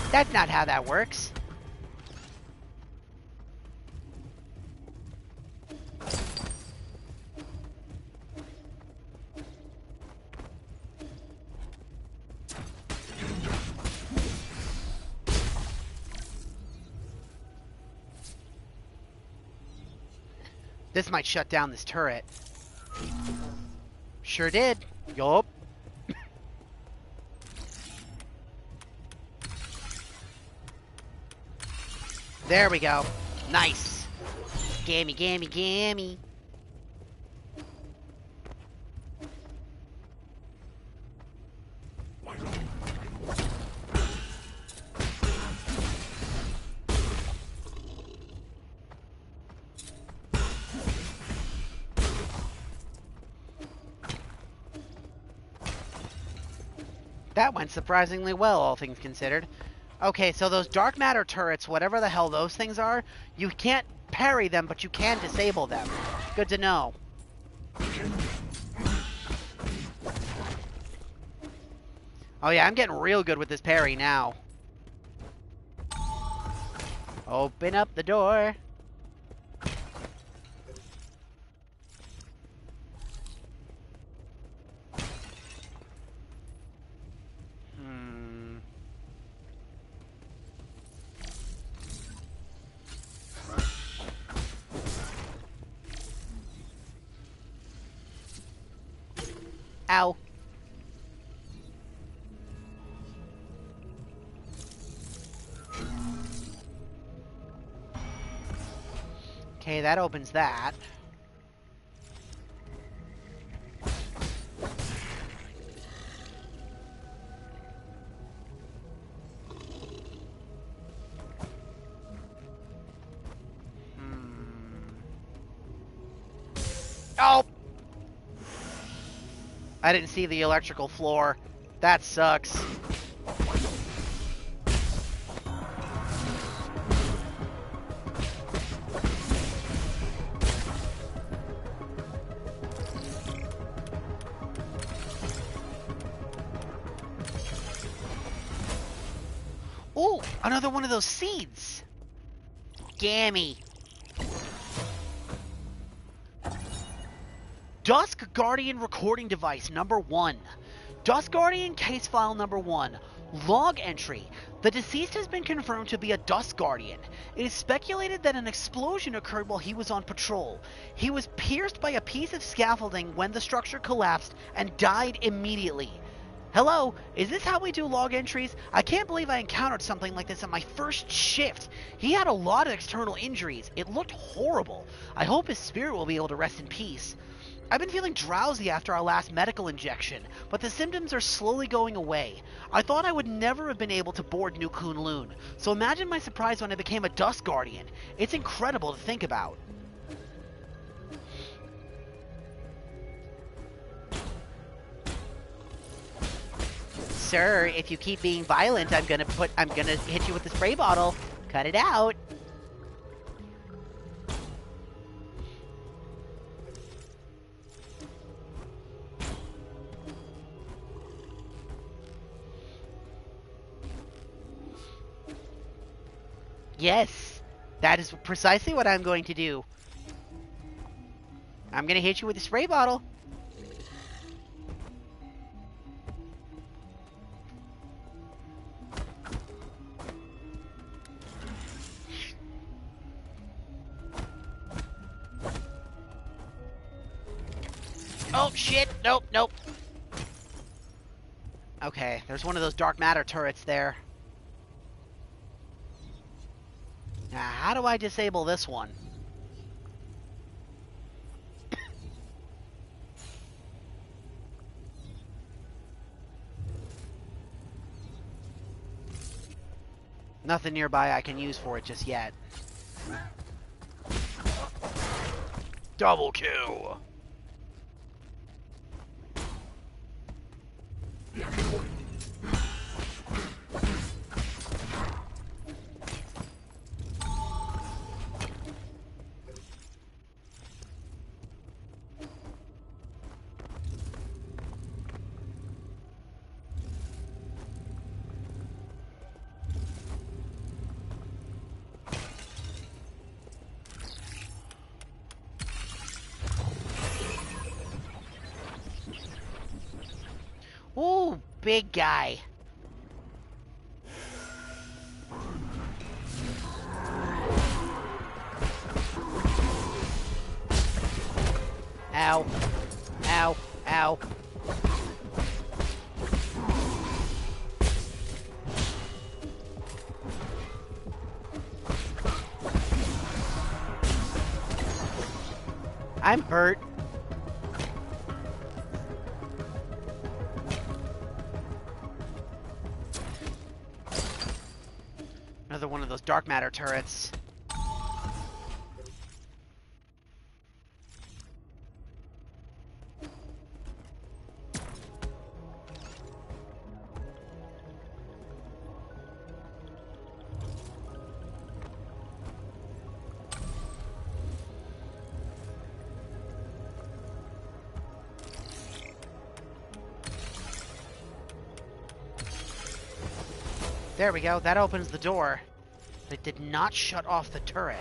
That's not how that works. This might shut down this turret. Sure did. Yup. There we go. Nice. Gammy, gammy, gammy. That went surprisingly well, all things considered. Okay, so those dark matter turrets, whatever the hell those things are, you can't parry them, but you can disable them. Good to know. Oh yeah, I'm getting real good with this parry now. Open up the door. Ow. Okay, that opens that. Oh! I didn't see the electrical floor. That sucks. Oh, another one of those seeds. Gammy. Dusk Guardian recording device number 1. Dusk Guardian case file number 1. Log entry. The deceased has been confirmed to be a Dusk Guardian. It is speculated that an explosion occurred while he was on patrol. He was pierced by a piece of scaffolding when the structure collapsed and died immediately. Hello, is this how we do log entries? I can't believe I encountered something like this on my first shift. He had a lot of external injuries. It looked horrible. I hope his spirit will be able to rest in peace. I've been feeling drowsy after our last medical injection, but the symptoms are slowly going away. I thought I would never have been able to board New Kunlun, so imagine my surprise when I became a Dusk Guardian. It's incredible to think about. Sir, if you keep being violent, I'm gonna hit you with the spray bottle. Cut it out. Yes, that is precisely what I'm going to do. I'm gonna hit you with a spray bottle. Oh, shit. Nope, nope. Okay, there's one of those dark matter turrets there. Now, how do I disable this one? Nothing nearby I can use for it just yet. Double kill! Ooh, big guy. Ow. Ow. Ow. I'm hurt. Another one of those dark matter turrets. There we go, that opens the door. But it did not shut off the turret.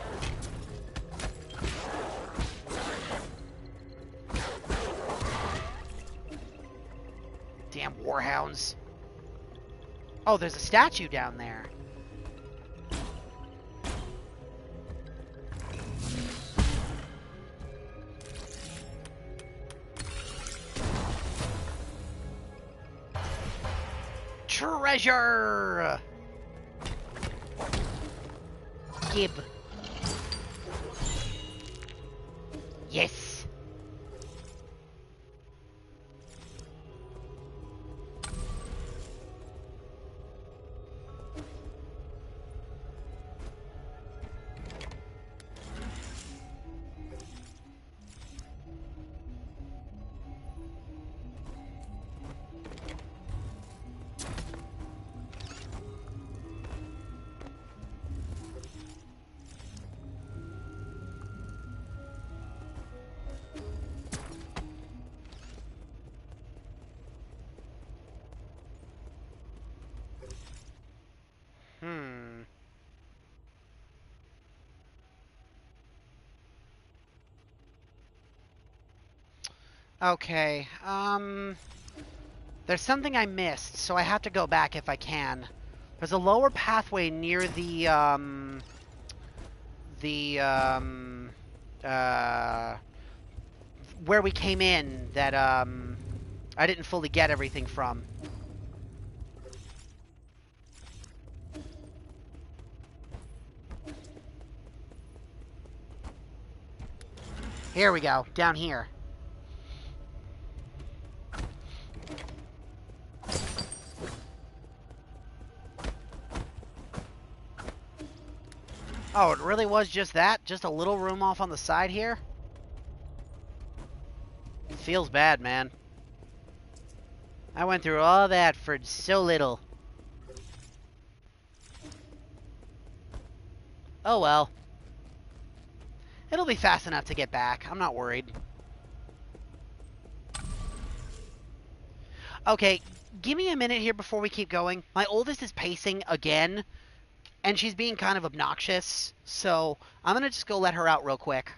Damn warhounds. Oh, there's a statue down there. Treasure! Gib. Yes. Okay, there's something I missed, so I have to go back if I can. There's a lower pathway near the where we came in that, I didn't fully get everything from. Here we go, down here. Oh, it really was just that? Just a little room off on the side here? Feels bad, man. I went through all that for so little. Oh well. It'll be fast enough to get back. I'm not worried. Okay, give me a minute here before we keep going. My oldest is pacing again, and she's being kind of obnoxious, so I'm gonna just go let her out real quick.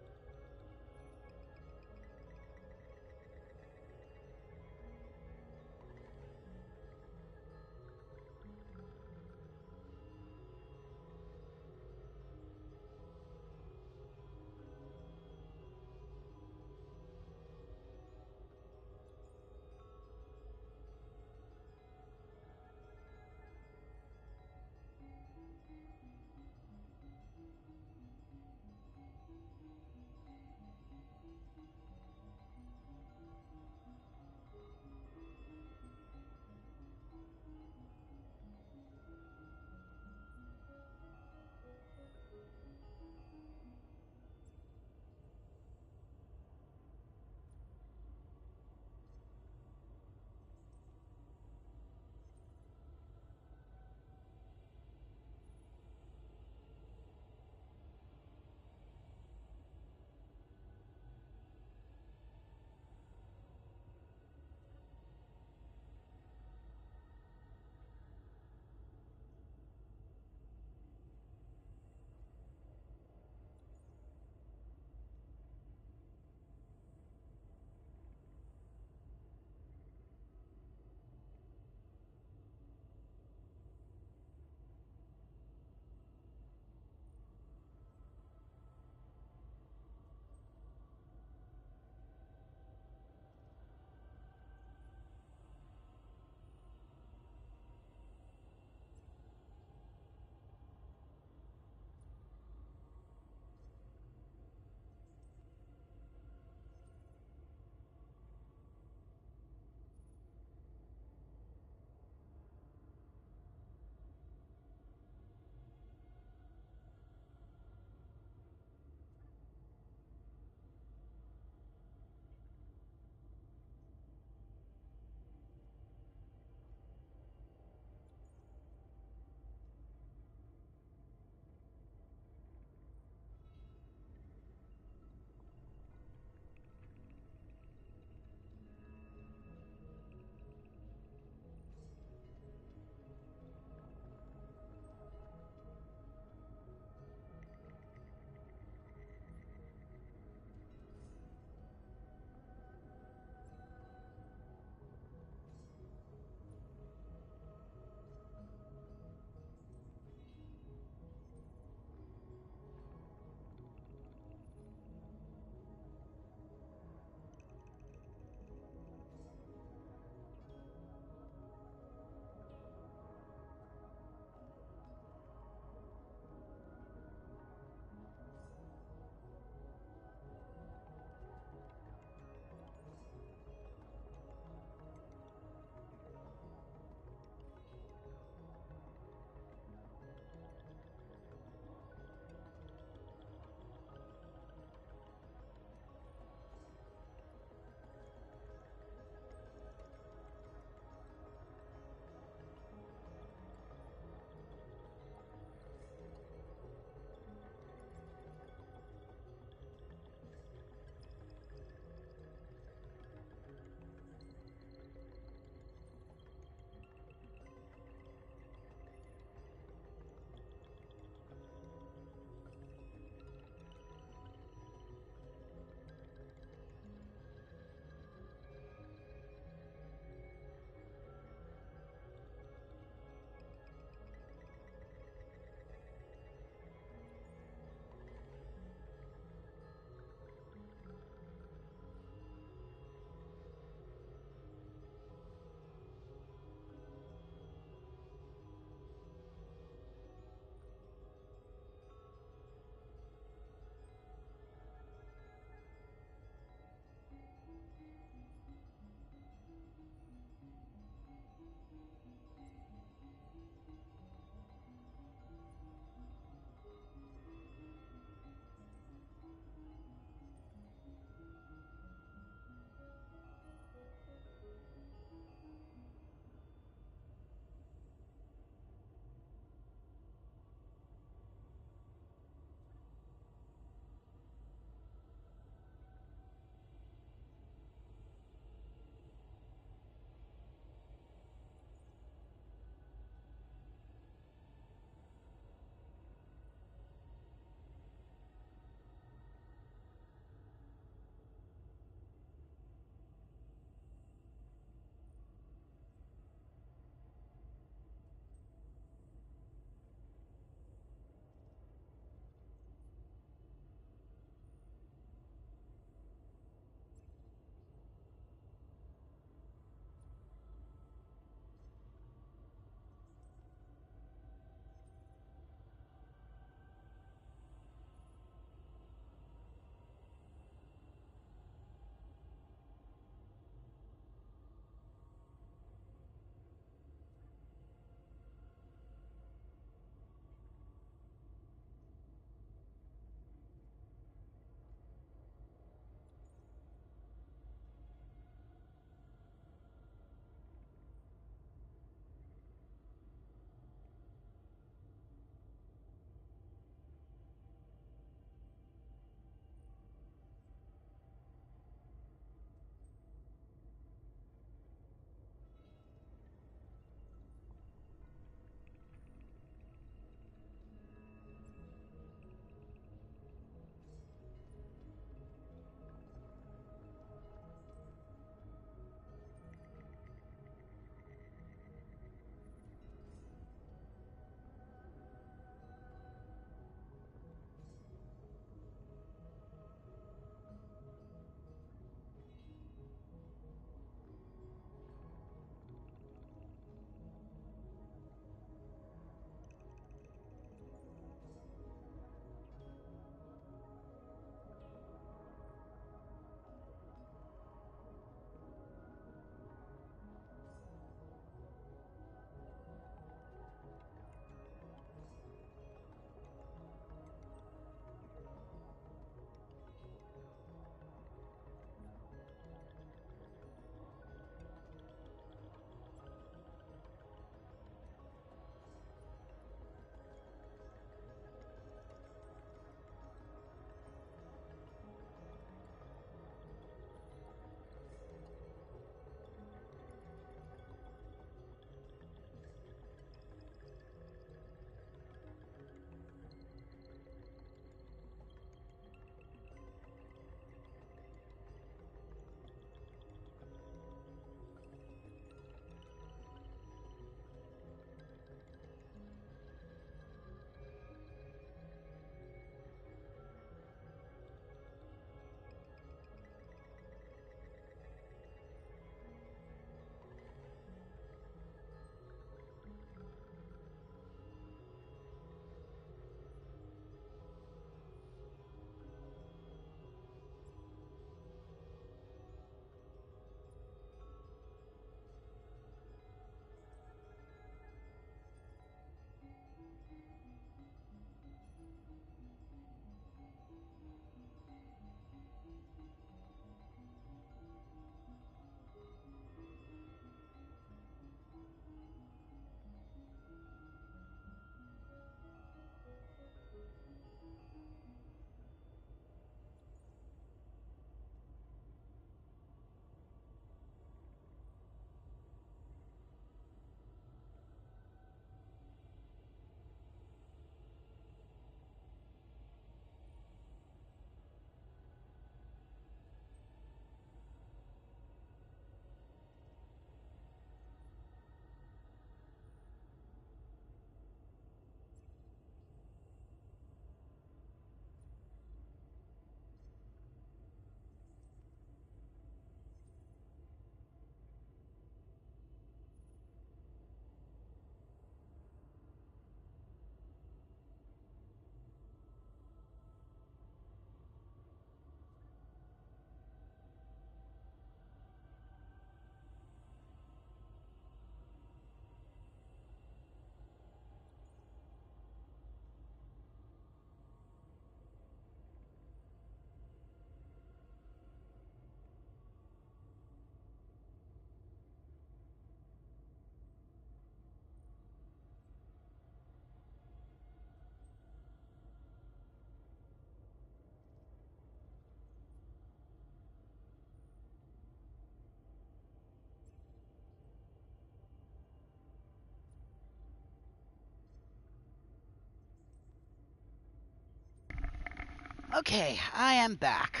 Okay, I am back.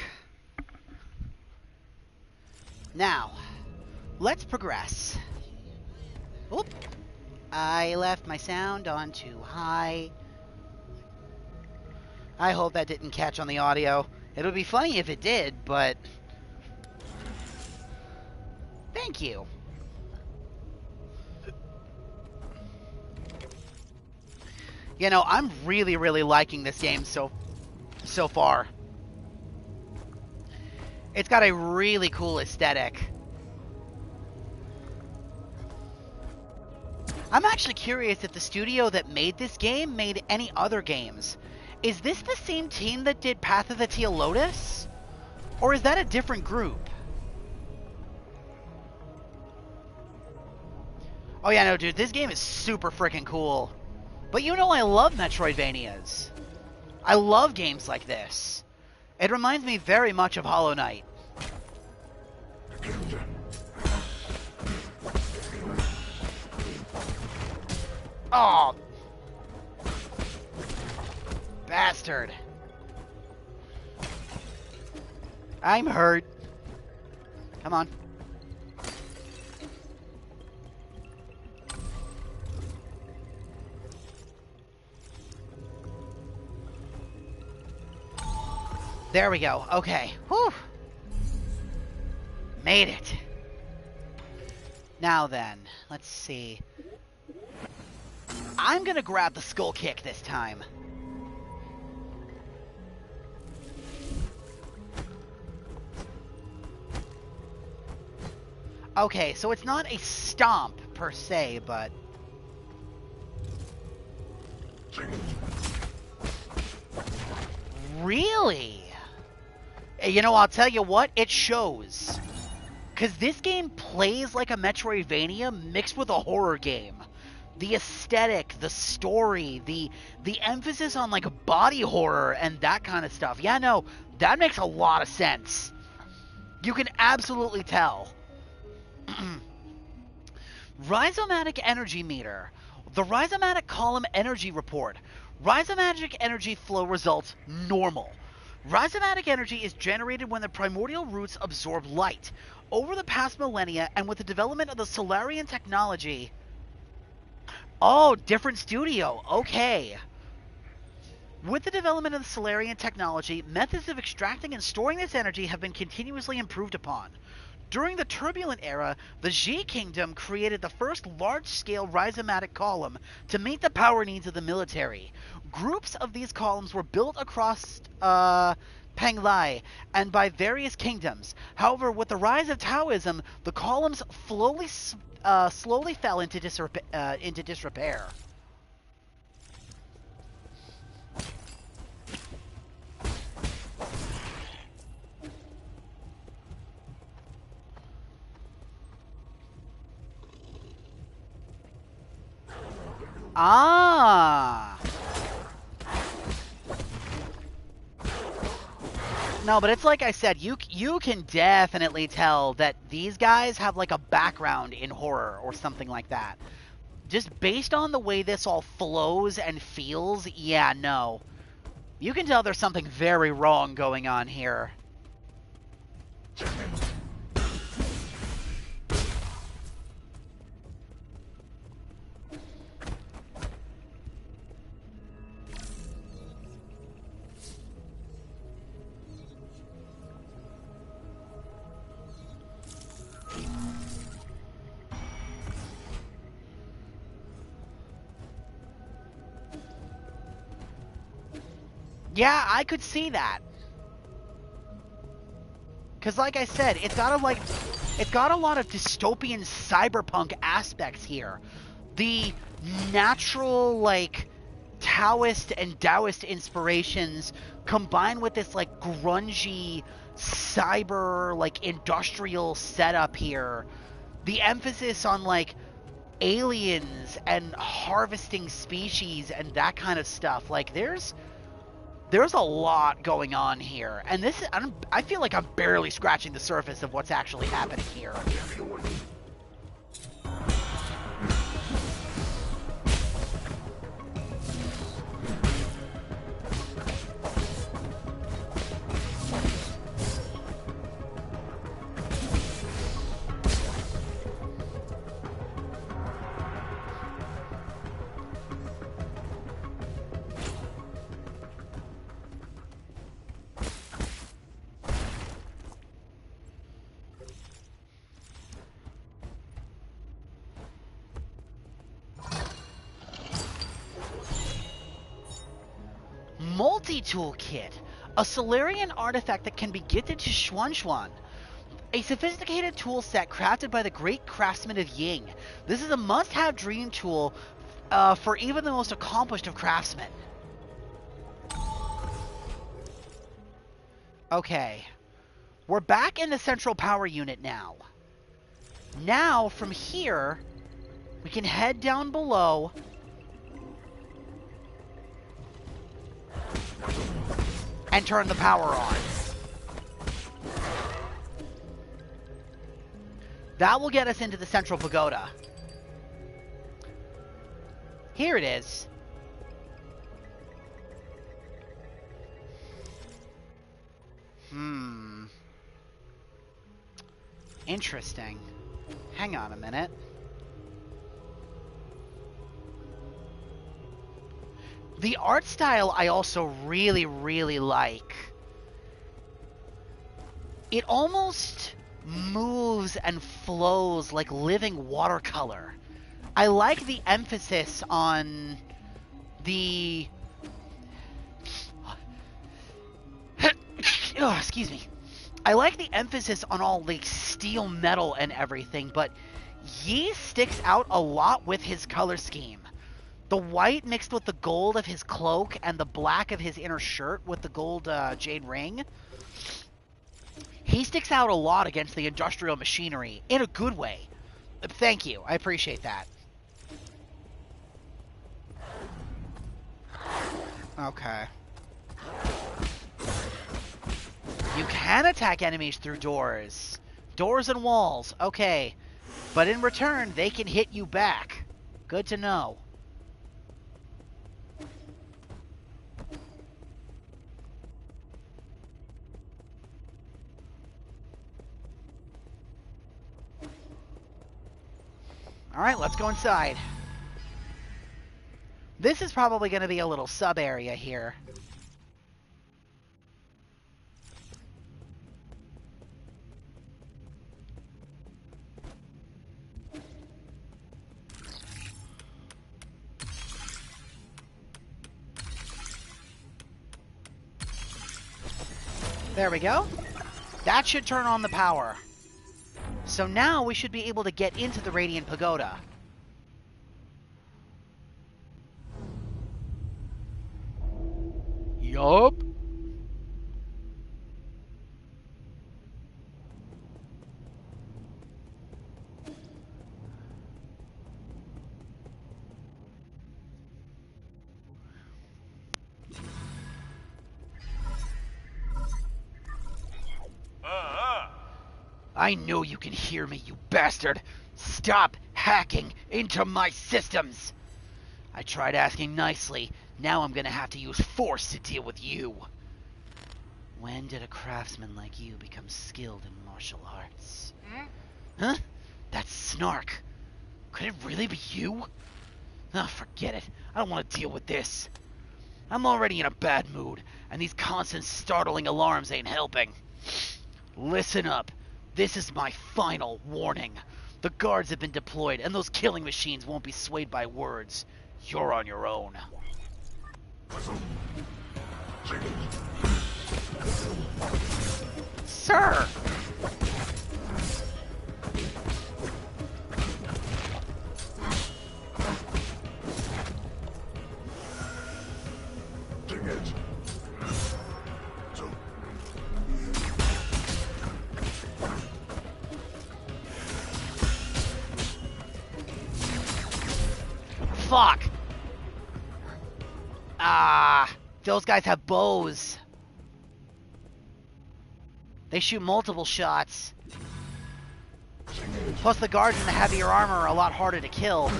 Now, let's progress. Oop. I left my sound on too high. I hope that didn't catch on the audio. It would be funny if it did, but... Thank you. You know, I'm really, really liking this game so far. It's got a really cool aesthetic. I'm actually curious if the studio that made this game made any other games. Is this the same team that did Path of the Teal Lotus? Or is that a different group? Oh yeah, no, dude, this game is super freaking cool. But you know I love Metroidvanias. I love games like this. It reminds me very much of Hollow Knight. Oh! Bastard. I'm hurt. Come on. There we go. Okay. Whew. Made it. Now then, let's see. I'm gonna grab the skull kick this time. Okay, so it's not a stomp per se, but... Really? You know, I'll tell you what, it shows. Because this game plays like a Metroidvania mixed with a horror game. The aesthetic, the story, the emphasis on like body horror and that kind of stuff. Yeah, no, that makes a lot of sense. You can absolutely tell. Rhizomatic Energy Meter. The Rhizomatic Column Energy Report. Rhizomatic energy flow results normal. Rhizomatic energy is generated when the primordial roots absorb light. Over the past millennia, and with the development of the Solarian technology... Oh, different studio. Okay. With the development of the Solarian technology, methods of extracting and storing this energy have been continuously improved upon. During the Turbulent Era, the Xi Kingdom created the first large-scale rhizomatic column to meet the power needs of the military. Groups of these columns were built across Penglai and by various kingdoms. However, with the rise of Taoism, the columns slowly fell into disrepair. Ah! No, but it's like I said, you can definitely tell that these guys have like a background in horror or something like that. Just based on the way this all flows and feels, yeah, no. You can tell there's something very wrong going on here. Yeah, I could see that. Cause like I said, it's got a lot of dystopian cyberpunk aspects here. The natural like Taoist and Taoist inspirations combined with this like grungy cyber like industrial setup here. The emphasis on like aliens and harvesting species and that kind of stuff. Like there's a lot going on here, and I feel like I'm barely scratching the surface of what's actually happening here. Multi-Toolkit, a Solarian artifact that can be gifted to Xuan. A sophisticated tool set crafted by the great craftsman of Ying. This is a must-have dream tool for even the most accomplished of craftsmen. Okay. We're back in the central power unit now. Now, from here, we can head down below. And turn the power on. That will get us into the central pagoda. Here it is. Interesting. Hang on a minute. The art style I also really, really like. It almost moves and flows like living watercolor. I like the emphasis on the... oh, excuse me. I like the emphasis on all the steel metal and everything, but Yi sticks out a lot with his color scheme. The white mixed with the gold of his cloak and the black of his inner shirt with the gold jade ring. He sticks out a lot against the industrial machinery in a good way. Thank you. I appreciate that. Okay. You can attack enemies through doors. Doors and walls. Okay. But in return, they can hit you back. Good to know. Alright, let's go inside. This is probably going to be a little sub-area here. There we go. That should turn on the power. So now we should be able to get into the Radiant Pagoda. Yup. I know you can hear me, you bastard! Stop hacking into my systems! I tried asking nicely, now I'm gonna have to use force to deal with you. When did a craftsman like you become skilled in martial arts? Huh? That's Snark. Could it really be you? Ah, forget it. I don't want to deal with this. I'm already in a bad mood, and these constant startling alarms ain't helping. Listen up. This is my final warning. The guards have been deployed, and those killing machines won't be swayed by words. You're on your own. Sir! Fuck! Ah, those guys have bows. They shoot multiple shots. Plus the guards in the heavier armor are a lot harder to kill.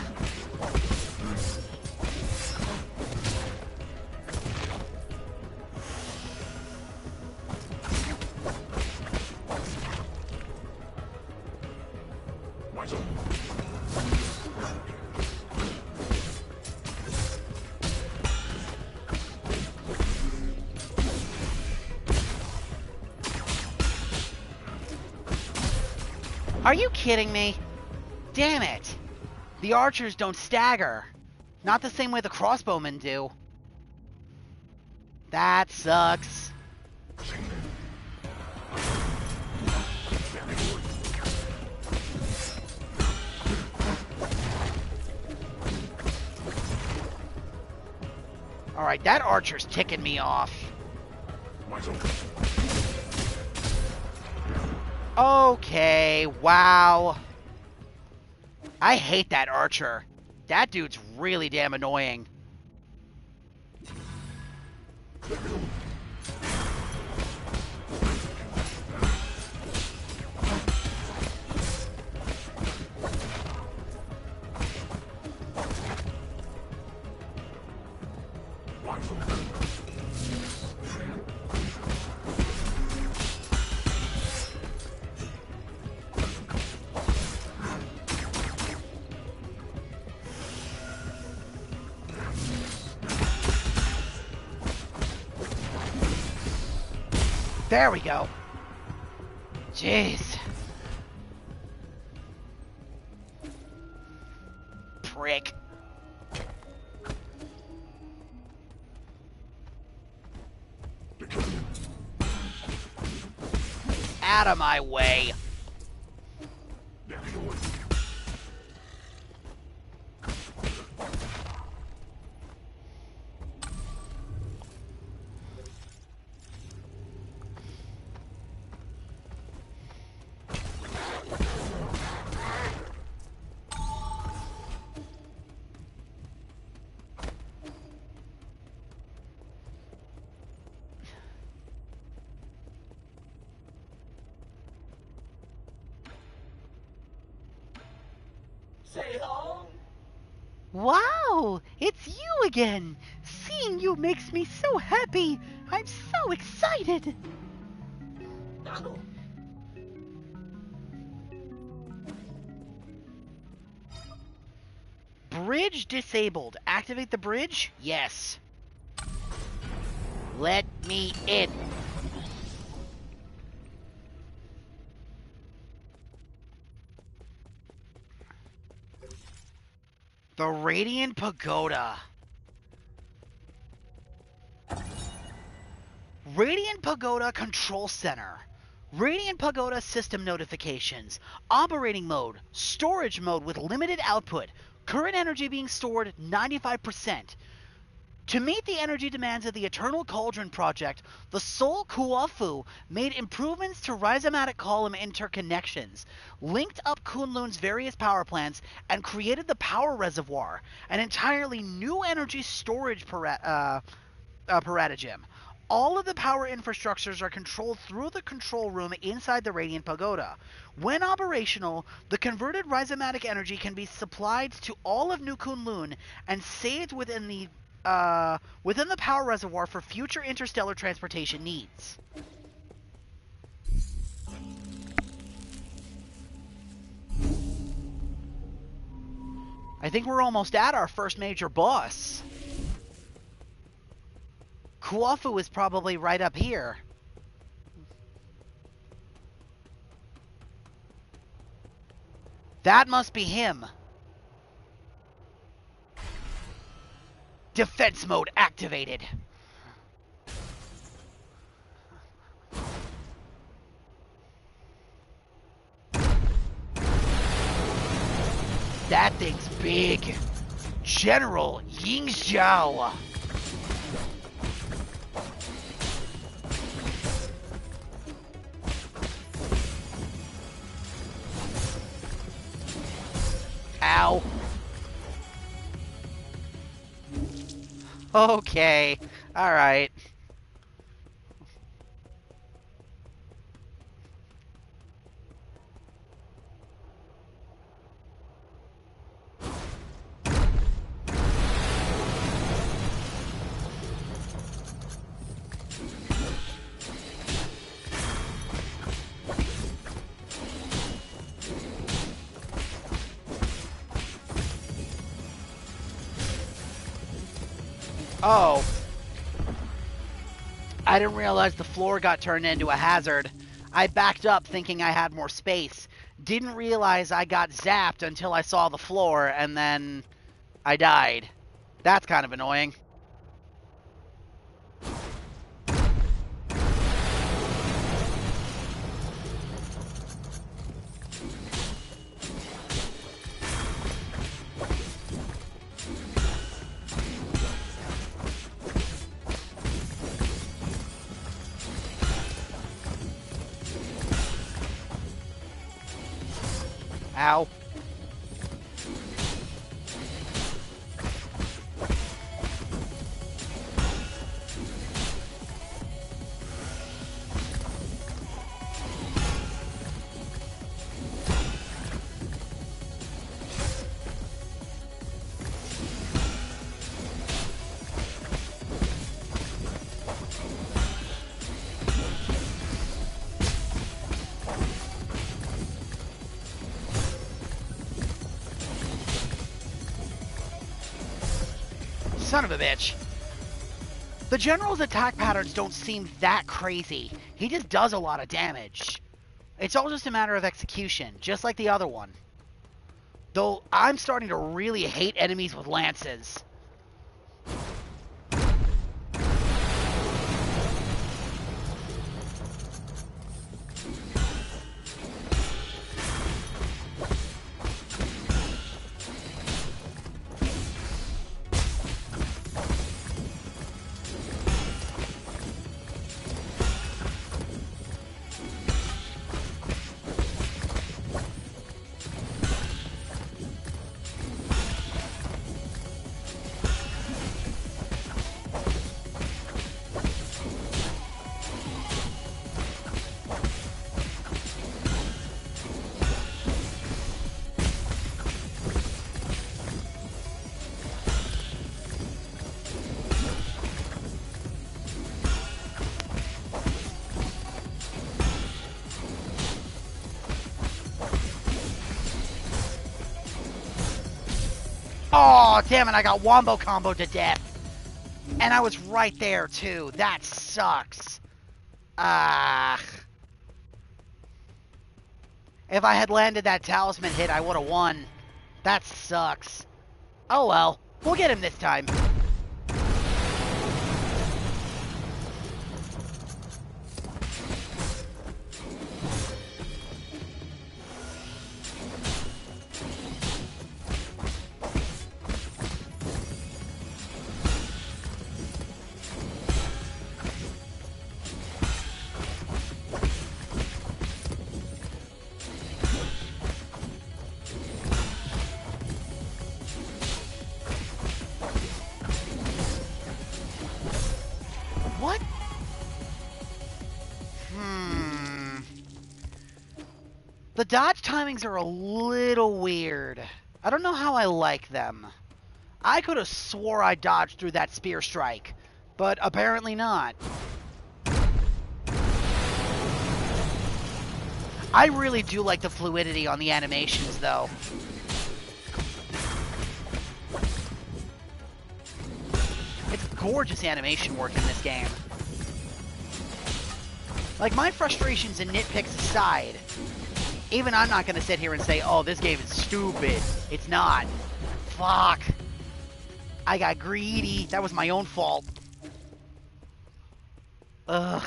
Are you kidding me? Damn it! The archers don't stagger. Not the same way the crossbowmen do. That sucks. Alright, that archer's ticking me off. Okay, wow. I hate that archer. That dude's really damn annoying. There we go. Jeez. Prick. Out of my way. Wow, it's you again. Seeing you makes me so happy. I'm so excited. Bridge disabled. Activate the bridge? Yes. Let me in. The Radiant Pagoda. Radiant Pagoda Control Center. Radiant Pagoda system notifications. Operating mode. Storage mode with limited output. Current energy being stored 95%. To meet the energy demands of the Eternal Cauldron project, the Sol Kuafu made improvements to rhizomatic column interconnections, linked up Kunlun's various power plants, and created the Power Reservoir, an entirely new energy storage paratagem. All of the power infrastructures are controlled through the control room inside the Radiant Pagoda. When operational, the converted rhizomatic energy can be supplied to all of New Kunlun and saved within the power reservoir for future interstellar transportation needs. I think we're almost at our first major boss. Kuafu is probably right up here. That must be him. Defense mode activated. That thing's big. General Yingzhou. Ow. Okay. Alright. Oh. I didn't realize the floor got turned into a hazard. I backed up thinking I had more space. Didn't realize I got zapped until I saw the floor, and then I died. That's kind of annoying. Ow. Son of a bitch. The general's attack patterns don't seem that crazy. He just does a lot of damage. It's all just a matter of execution, just like the other one. Though I'm starting to really hate enemies with lances. Oh, damn it, I got wombo comboed to death. And I was right there, too. That sucks. Ah. If I had landed that talisman hit, I would have won. That sucks. Oh well. We'll get him this time. What? The dodge timings are a little weird. I don't know how I like them. I could have swore I dodged through that spear strike, but apparently not. I really do like the fluidity on the animations, though. It's gorgeous animation work in this game. Like, my frustrations and nitpicks aside, even I'm not going to sit here and say, oh, this game is stupid. It's not. Fuck. I got greedy. That was my own fault. Ugh.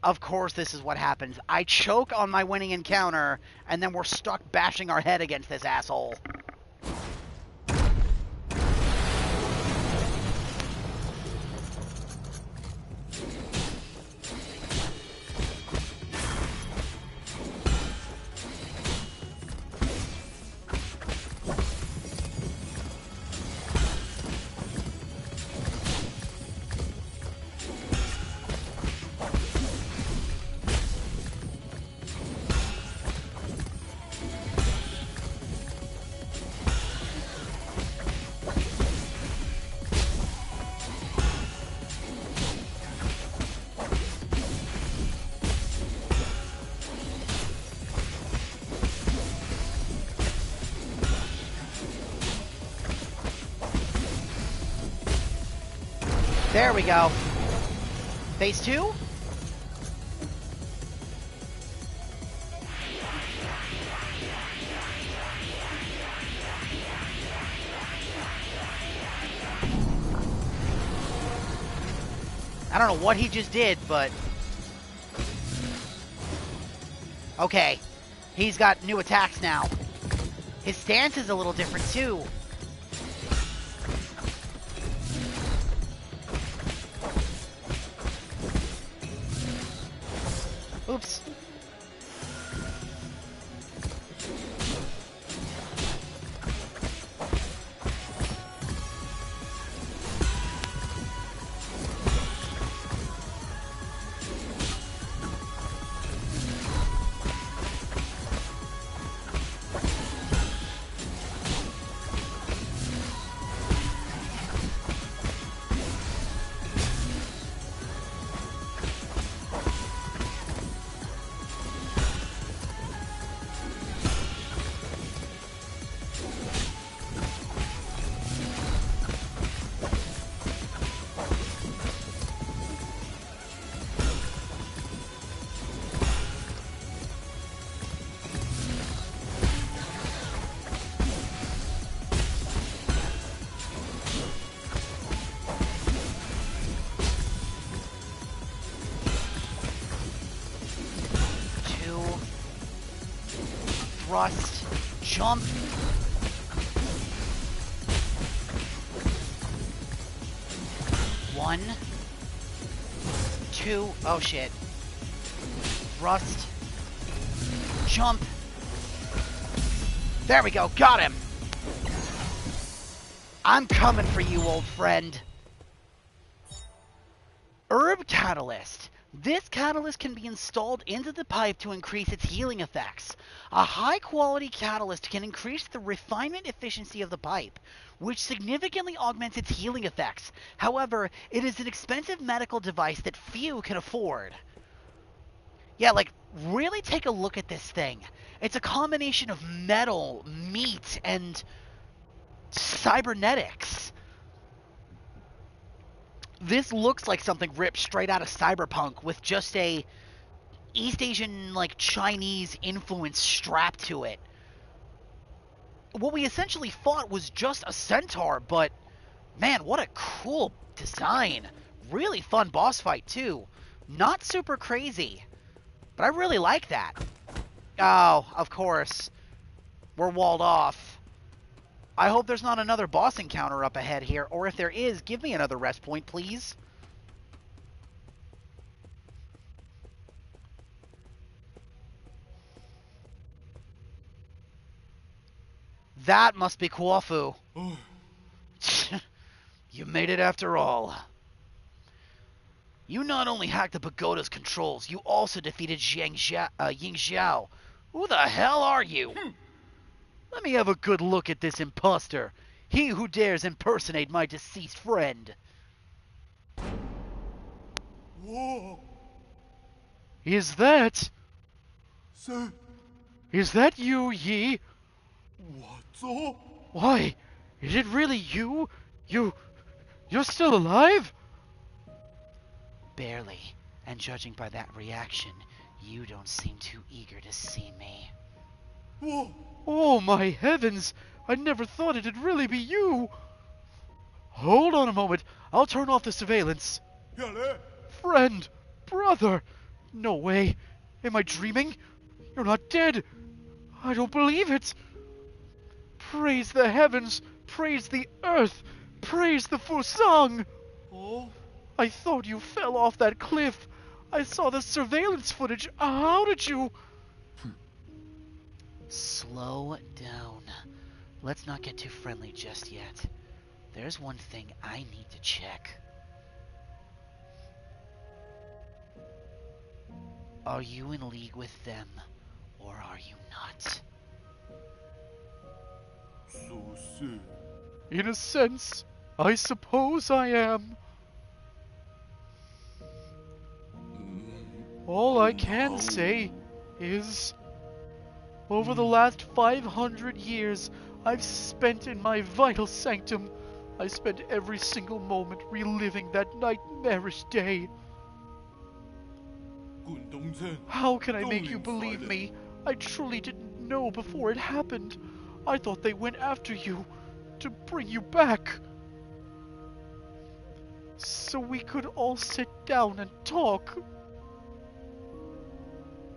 Of course this is what happens. I choke on my winning encounter, and then we're stuck bashing our head against this asshole. There we go. Phase 2? I don't know what he just did, but... Okay. He's got new attacks now. His stance is a little different, too. Oops. thrust, jump. One, two, oh shit. Thrust, jump. There we go, got him. I'm coming for you, old friend. Herb Catalyst. This catalyst can be installed into the pipe to increase its healing effects. A high-quality catalyst can increase the refinement efficiency of the pipe, which significantly augments its healing effects. However, it is an expensive medical device that few can afford. Yeah, like, really take a look at this thing. It's a combination of metal, meat, and cybernetics. This looks like something ripped straight out of Cyberpunk with just a East Asian, like, Chinese influence strapped to it. What we essentially fought was just a centaur, but man, what a cool design. Really fun boss fight, too. Not super crazy, but I really like that. Oh, of course. We're walled off. I hope there's not another boss encounter up ahead here, or if there is, give me another rest point, please. That must be Kwafu. You made it after all. You not only hacked the pagoda's controls, you also defeated Ying Xiao. Who the hell are you? Let me have a good look at this imposter. He who dares impersonate my deceased friend. Whoa. Is that Sir, you, Yi? what's up? Why, is it really you? You're still alive? Barely. And judging by that reaction, you don't seem too eager to see me. Whoa. Oh my heavens! I never thought it'd really be you! Hold on a moment, I'll turn off the surveillance. Yale. Friend! Brother! No way! Am I dreaming? You're not dead! I don't believe it! Praise the heavens! Praise the earth! Praise the Fusang! Oh. I thought you fell off that cliff! I saw the surveillance footage! How did you... Slow down. Let's not get too friendly just yet. There's one thing I need to check. Are you in league with them, or are you not? So sick. In a sense, I suppose I am. All I can say is, over the last 500 years I've spent in my vital sanctum, I spent every single moment reliving that nightmarish day. How can I make you believe me? I truly didn't know before it happened. I thought they went after you, to bring you back. So we could all sit down and talk.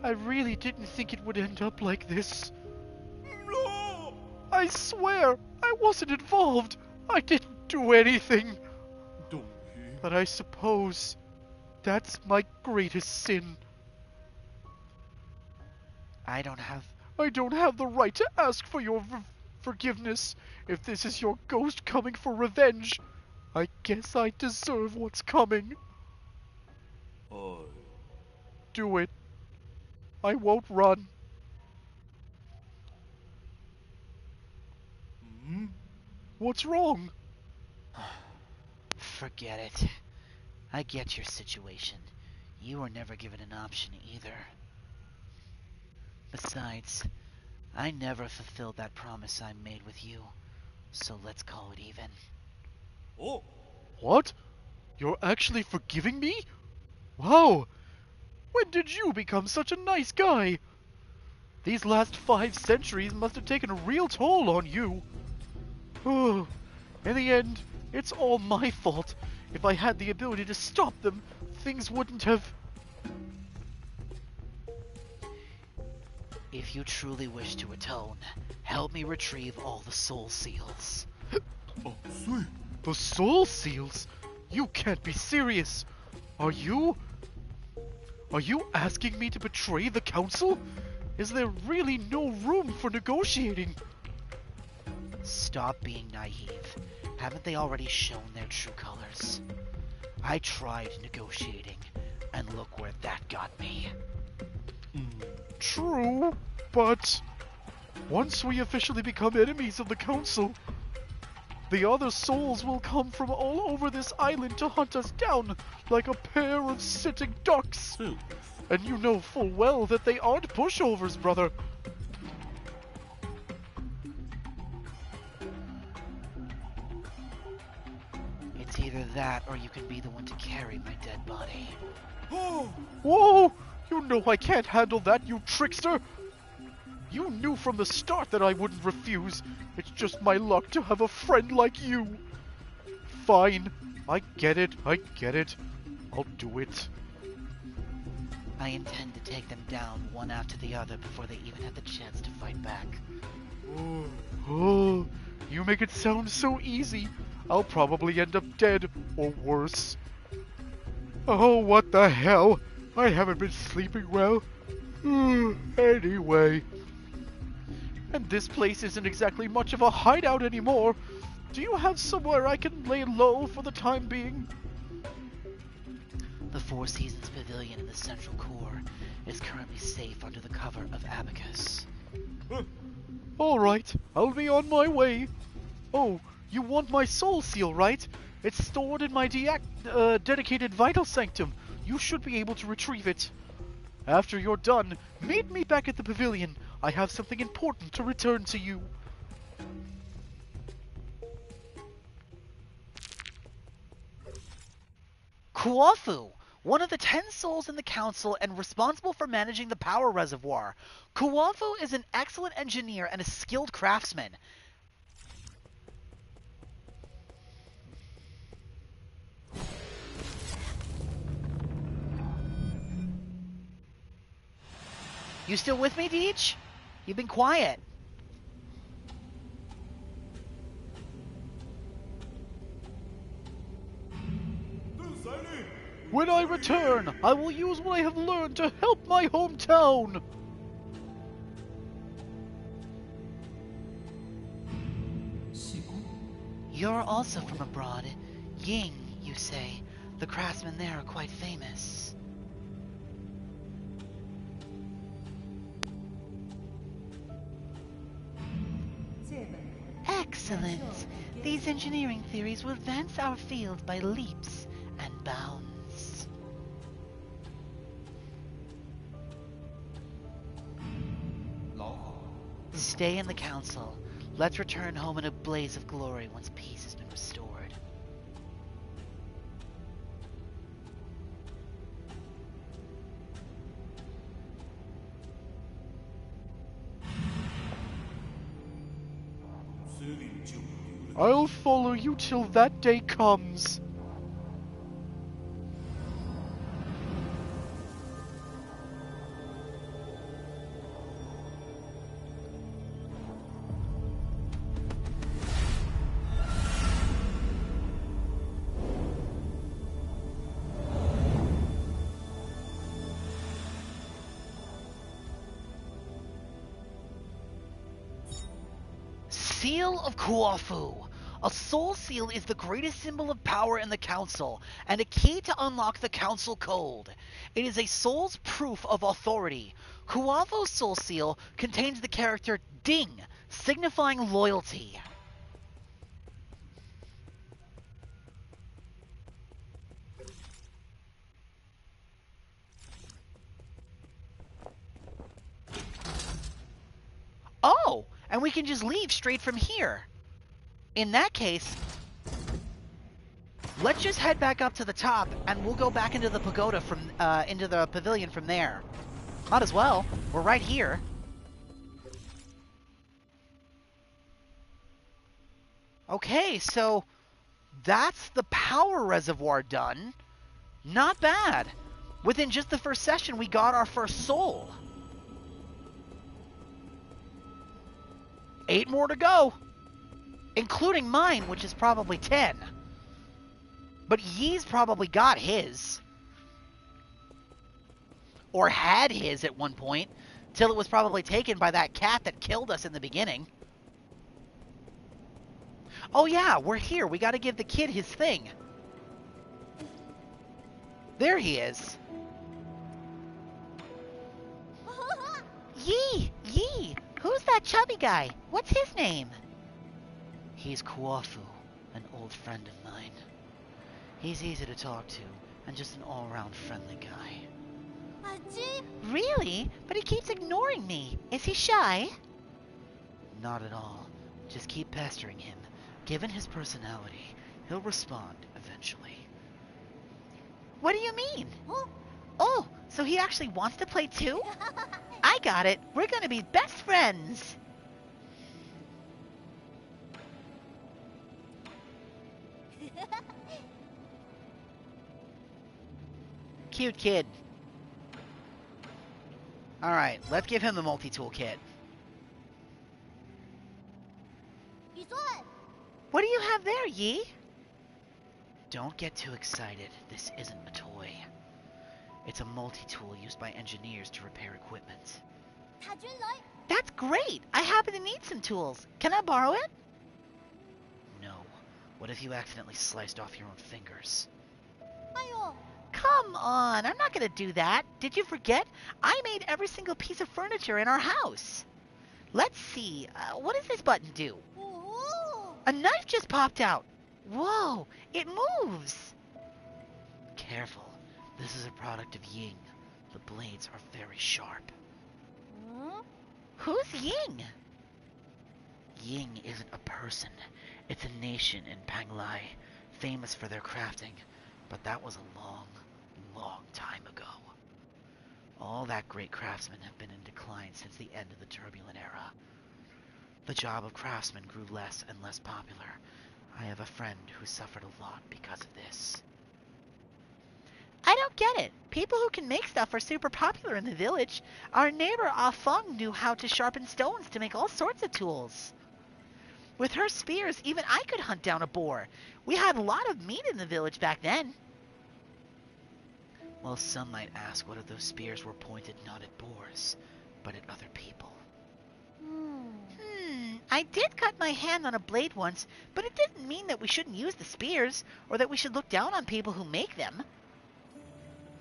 I really didn't think it would end up like this. No. I swear, I wasn't involved. I didn't do anything. Don't But I suppose that's my greatest sin. I don't have the right to ask for your forgiveness. If this is your ghost coming for revenge, I guess I deserve what's coming. Do it. I won't run. What's wrong? Forget it. I get your situation. You were never given an option either. Besides, I never fulfilled that promise I made with you, so let's call it even. Oh. What? You're actually forgiving me? Wow! When did you become such a nice guy? These last 5 centuries must have taken a real toll on you. Oh, in the end, it's all my fault. If I had the ability to stop them, things wouldn't have... If you truly wish to atone, help me retrieve all the soul seals. Ah, see. The soul seals? You can't be serious. Are you asking me to betray the council? Is there really no room for negotiating? Stop being naive. Haven't they already shown their true colors? I tried negotiating, and look where that got me. True, but once we officially become enemies of the council, the other souls will come from all over this island to hunt us down like a pair of sitting ducks. Serious. And you know full well that they aren't pushovers, brother. It's either that or you can be the one to carry my dead body. Oh, Whoa! You know I can't handle that, you trickster! You knew from the start that I wouldn't refuse. It's just my luck to have a friend like you. Fine. I get it. I'll do it. I intend to take them down one after the other before they even have the chance to fight back. Oh, you make it sound so easy. I'll probably end up dead, or worse. Oh, what the hell? I haven't been sleeping well. Anyway. And this place isn't exactly much of a hideout anymore. Do you have somewhere I can lay low for the time being? The Four Seasons Pavilion in the Central Core is currently safe under the cover of Abacus. Alright, I'll be on my way. Oh, you want my soul seal, right? It's stored in my dedicated vital sanctum. You should be able to retrieve it. After you're done, meet me back at the pavilion. I have something important to return to you. Kuofu, one of the 10 souls in the council and responsible for managing the power reservoir. Kuofu is an excellent engineer and a skilled craftsman. You still with me, Deej? You've been quiet. When I return, I will use what I have learned to help my hometown. You're also from abroad. Ying, you say. The craftsmen there are quite famous. Excellent. These engineering theories will advance our field by leaps and bounds. Stay in the council. Let's return home in a blaze of glory once peace has been restored. I'll follow you till that day comes. Seal of Kuofu. A soul seal is the greatest symbol of power in the council, and a key to unlock the council code. It is a soul's proof of authority. Kuofu's soul seal contains the character Ding, signifying loyalty. Oh, and we can just leave straight from here. In that case, let's just head back up to the top, and we'll go back into the pagoda from into the pavilion from there. Might as well. We're right here. Okay, so that's the power reservoir done. Not bad. Within just the first session, we got our first soul. 8 more to go. Including mine, which is probably 10. But Yi's probably got his. Or had his at one point. Till it was probably taken by that cat that killed us in the beginning. Oh yeah, we're here. We gotta give the kid his thing. There he is. Yi! Who's that chubby guy? What's his name? He's Kuafu, an old friend of mine. He's easy to talk to, and just an all-around friendly guy. Really? But he keeps ignoring me. Is he shy? Not at all. Just keep pestering him. Given his personality, he'll respond eventually. What do you mean? Oh, so he actually wants to play too? I got it. We're gonna be best friends. Cute kid. Alright, let's give him the multi-tool kit. What do you have there, Yi? Don't get too excited. This isn't a toy. It's a multi-tool used by engineers to repair equipment. That's great. I happen to need some tools. Can I borrow it? No. What if you accidentally sliced off your own fingers? Come on, I'm not gonna do that. Did you forget? I made every single piece of furniture in our house. Let's see, what does this button do? A knife just popped out. Whoa, it moves. Careful. This is a product of Ying. The blades are very sharp. Who's Ying? Ying isn't a person. It's a nation in Panglai, famous for their crafting. But that was a long, long time ago. All that great craftsmen have been in decline since the end of the turbulent era. The job of craftsman grew less and less popular. I have a friend who suffered a lot because of this. I don't get it. People who can make stuff are super popular in the village. Our neighbor Ah Feng knew how to sharpen stones to make all sorts of tools. With her spears, even I could hunt down a boar. We had a lot of meat in the village back then. Well, some might ask what if those spears were pointed not at boars, but at other people. I did cut my hand on a blade once, but it didn't mean that we shouldn't use the spears, or that we should look down on people who make them.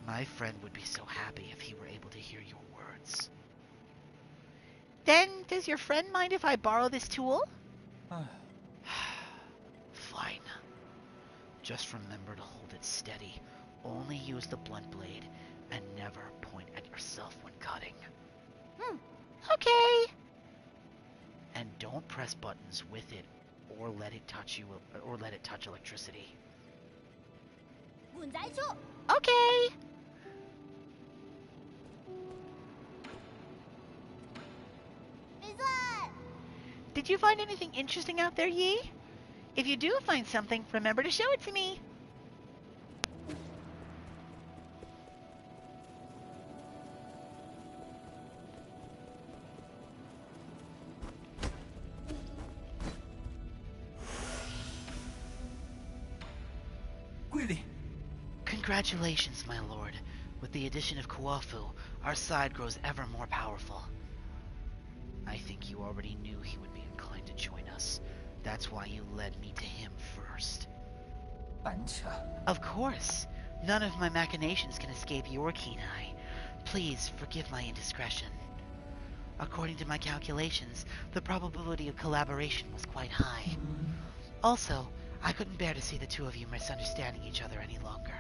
My friend would be so happy if he were able to hear your words. Then, does your friend mind if I borrow this tool? Fine. Just remember to hold it steady. Only use the blunt blade, and never point at yourself when cutting. Okay. And don't press buttons with it, or let it touch electricity. Okay. Did you find anything interesting out there, Yi? If you do find something, remember to show it to me. Congratulations, my lord. With the addition of Kuafu, our side grows ever more powerful. I think you already knew he would be inclined to join us. That's why you led me to him first. Ancha. Of course. None of my machinations can escape your keen eye. Please forgive my indiscretion. According to my calculations, the probability of collaboration was quite high. Also, I couldn't bear to see the two of you misunderstanding each other any longer.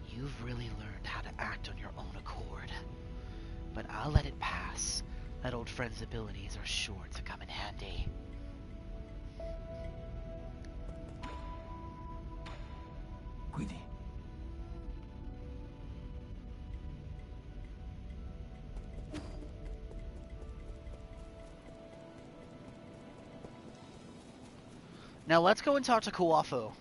You've really learned how to act on your own accord. But I'll let it pass. That old friend's abilities are sure to come in handy. Guidi. Now let's go and talk to Kuafu.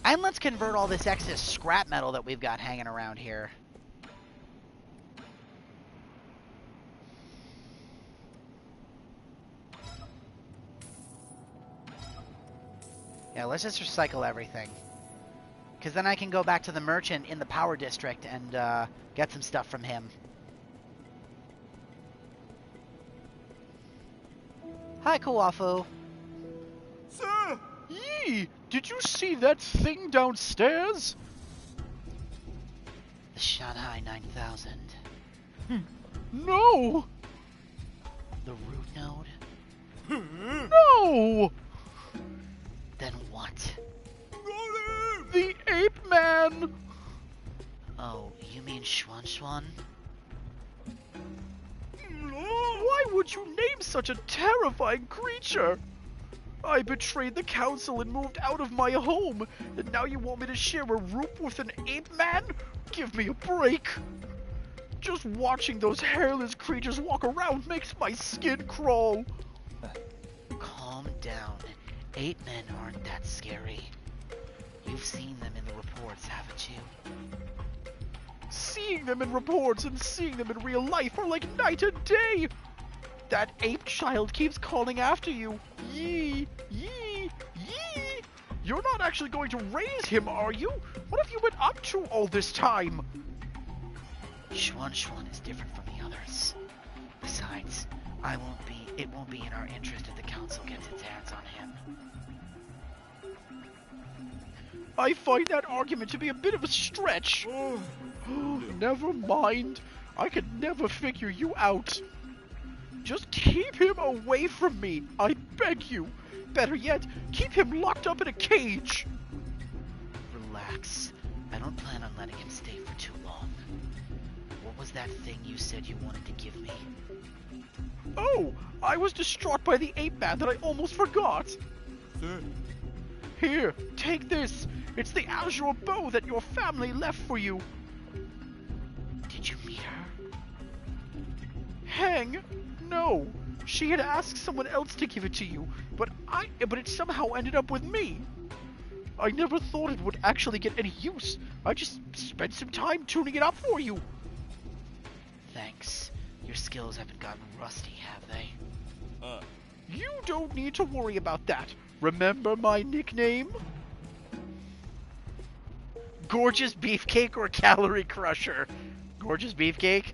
And let's convert all this excess scrap metal that we've got hanging around here. Yeah, let's just recycle everything. Because then I can go back to the merchant in the power district and get some stuff from him. Hi, Kuwafu. Sir! Yee! Did you see that thing downstairs? The Shanghai 9000. No! The root node? No! Then what? The Ape Man! Oh, you mean Schwan Schwan? Why would you name such a terrifying creature? I betrayed the council and moved out of my home, and now you want me to share a room with an ape man? Give me a break. Just watching those hairless creatures walk around makes my skin crawl. Calm down. Ape men aren't that scary. You've seen them in the reports, haven't you? Seeing them in reports and seeing them in real life are like night and day. That ape child keeps calling after you. Yee, yee, yee. You're not actually going to raise him, are you? What have you been up to all this time? Schwan Schwan is different from the others. Besides, it won't be in our interest if the council gets its hands on him. I find that argument to be a bit of a stretch. Never mind. I could never figure you out. Just keep him away from me, I beg you. Better yet, keep him locked up in a cage. Relax. I don't plan on letting him stay for too long. What was that thing you said you wanted to give me? Oh, I was distraught by the ape man that I almost forgot. Sir. Here, take this. It's the azure bow that your family left for you. Did you meet her? Hang? No. She had asked someone else to give it to you, but it somehow ended up with me. I never thought it would actually get any use. I just spent some time tuning it up for you. Thanks. Your skills haven't gotten rusty, have they? You don't need to worry about that. Remember my nickname? Gorgeous Beefcake or Calorie Crusher? Gorgeous Beefcake?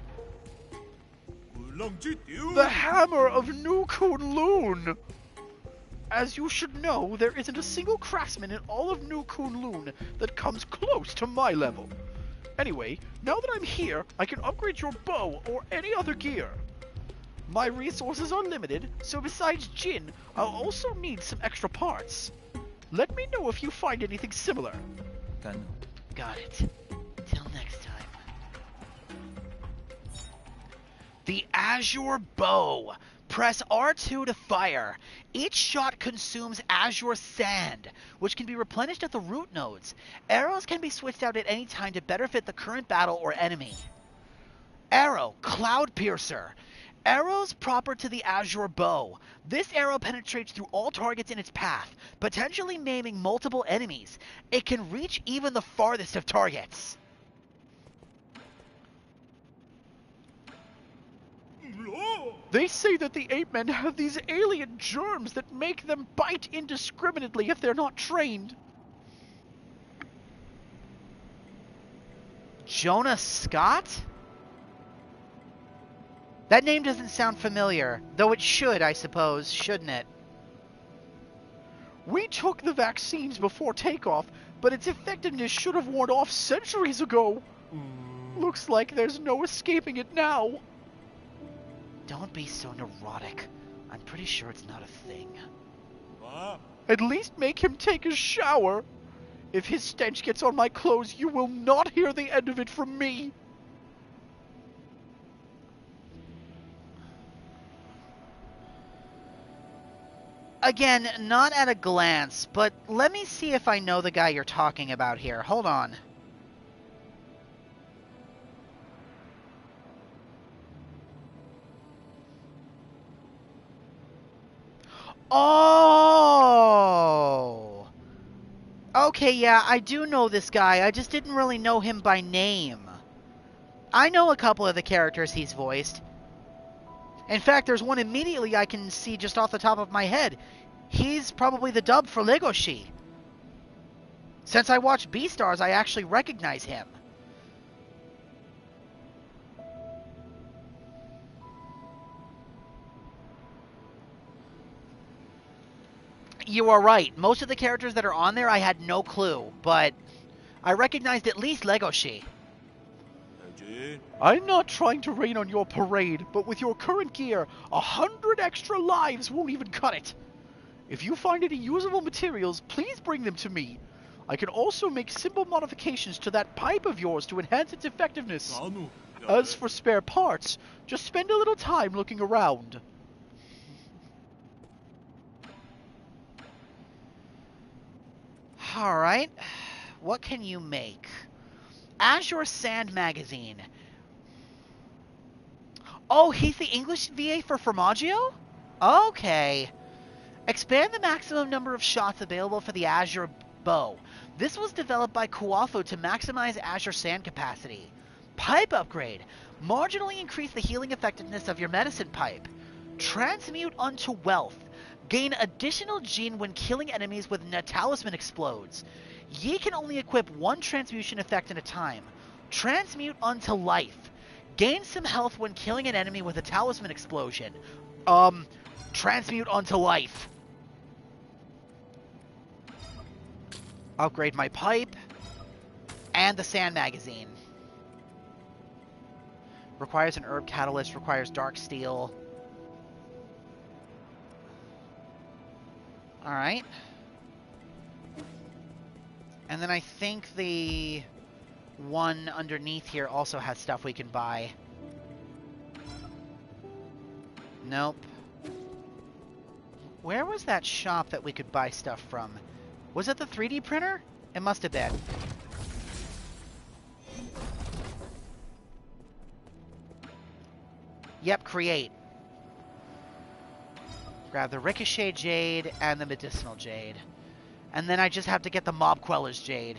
The Hammer of New Kunlun! As you should know, there isn't a single craftsman in all of New Kunlun that comes close to my level. Anyway, now that I'm here, I can upgrade your bow or any other gear. My resources are limited, so besides Jin, I'll also need some extra parts. Let me know if you find anything similar. Got it. Till next time. The Azure Bow. Press R2 to fire. Each shot consumes Azure Sand, which can be replenished at the root nodes. Arrows can be switched out at any time to better fit the current battle or enemy. Arrow, Cloud Piercer. Arrows proper to the Azure Bow. This arrow penetrates through all targets in its path, potentially maiming multiple enemies. It can reach even the farthest of targets. They say that the ape men have these alien germs that make them bite indiscriminately if they're not trained. Jonah Scott? That name doesn't sound familiar, though it should, I suppose, shouldn't it? We took the vaccines before takeoff, but its effectiveness should have worn off centuries ago. Looks like there's no escaping it now. Don't be so neurotic. I'm pretty sure it's not a thing. At least make him take a shower. If his stench gets on my clothes, you will not hear the end of it from me. Again, not at a glance, but let me see if I know the guy you're talking about here. Hold on. Oh! Okay, yeah, I do know this guy. I just didn't really know him by name. I know a couple of the characters he's voiced. In fact, there's one immediately I can see just off the top of my head. He's probably the dub for Legoshi. Since I watched Beastars, I actually recognize him. You are right. Most of the characters that are on there I had no clue, but I recognized at least Legoshi. Eugene. I'm not trying to rain on your parade, but with your current gear, 100 extra lives won't even cut it. If you find any usable materials, please bring them to me. I can also make simple modifications to that pipe of yours to enhance its effectiveness. Anu. As for spare parts, just spend a little time looking around. Alright. What can you make? Azure Sand Magazine. Oh, he's the English VA for Formaggio? Okay. Expand the maximum number of shots available for the Azure Bow. This was developed by Kuafo to maximize Azure Sand capacity. Pipe upgrade. Marginally increase the healing effectiveness of your medicine pipe. Transmute unto wealth. Gain additional gene when killing enemies when a talisman explodes. Ye can only equip one transmutation effect at a time. Transmute unto life. Gain some health when killing an enemy with a talisman explosion. Transmute unto life. Upgrade my pipe. And the sand magazine. Requires an herb catalyst, requires dark steel. Alright. And then I think the one underneath here also has stuff we can buy. Nope. Where was that shop that we could buy stuff from? Was it the 3D printer? It must have been. Yep, create. Grab the Ricochet Jade and the Medicinal Jade. And then I just have to get the Mob Queller's Jade.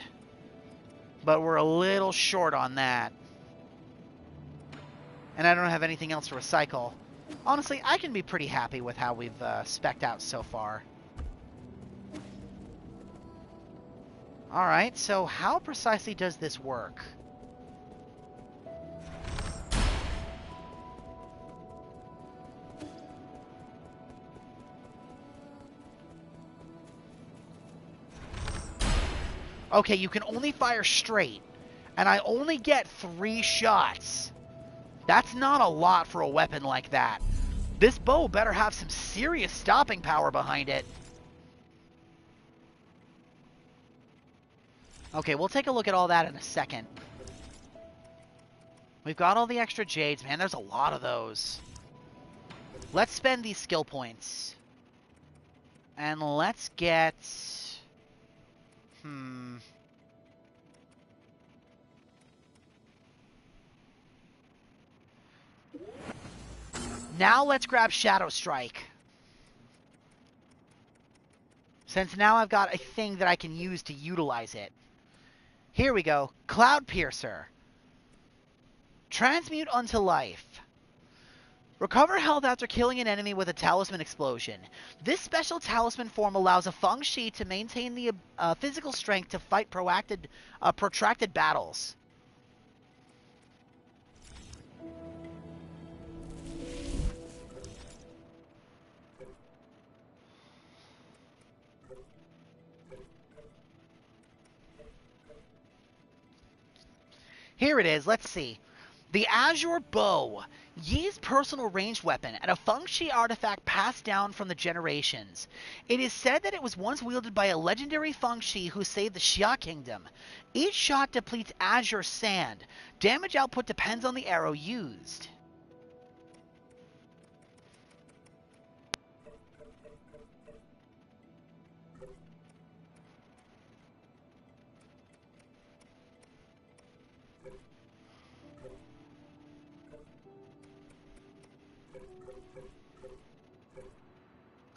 But we're a little short on that. And I don't have anything else to recycle. Honestly, I can be pretty happy with how we've spec'd out so far. Alright, so how precisely does this work? Okay, you can only fire straight, and I only get 3 shots. That's not a lot for a weapon like that. This bow better have some serious stopping power behind it. Okay, we'll take a look at all that in a second. We've got all the extra jades. Man, there's a lot of those. Let's spend these skill points. And let's get... Now let's grab Shadow Strike. Since now I've got a thing that I can use to utilize it. Here we go. Cloud Piercer. Transmute unto life. Recover health after killing an enemy with a talisman explosion. This special talisman form allows a Feng Shi to maintain the physical strength to fight protracted battles. Here it is. Let's see. The Azure Bow. Yi's personal ranged weapon and a Feng Shi artifact passed down from the generations. It is said that it was once wielded by a legendary Feng Shi who saved the Xia Kingdom. Each shot depletes Azure Sand. Damage output depends on the arrow used.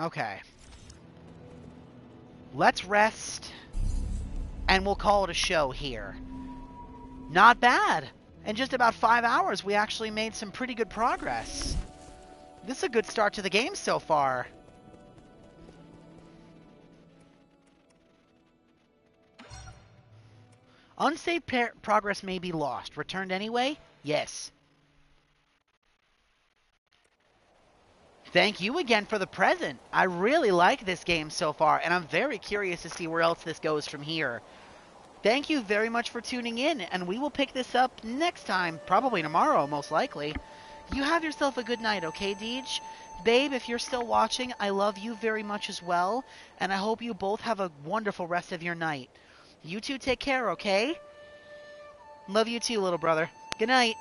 Okay. Let's rest. and we'll call it a show here. Not bad. In just about 5 hours, we actually made some pretty good progress. This is a good start to the game so far. Unsafe progress may be lost. Returned anyway? Yes. Thank you again for the present. I really like this game so far, and I'm very curious to see where else this goes from here. Thank you very much for tuning in, and we will pick this up next time, probably tomorrow, most likely. You have yourself a good night, okay, Deej? Babe, if you're still watching, I love you very much as well, and I hope you both have a wonderful rest of your night. You two take care, okay? Love you too, little brother. Good night.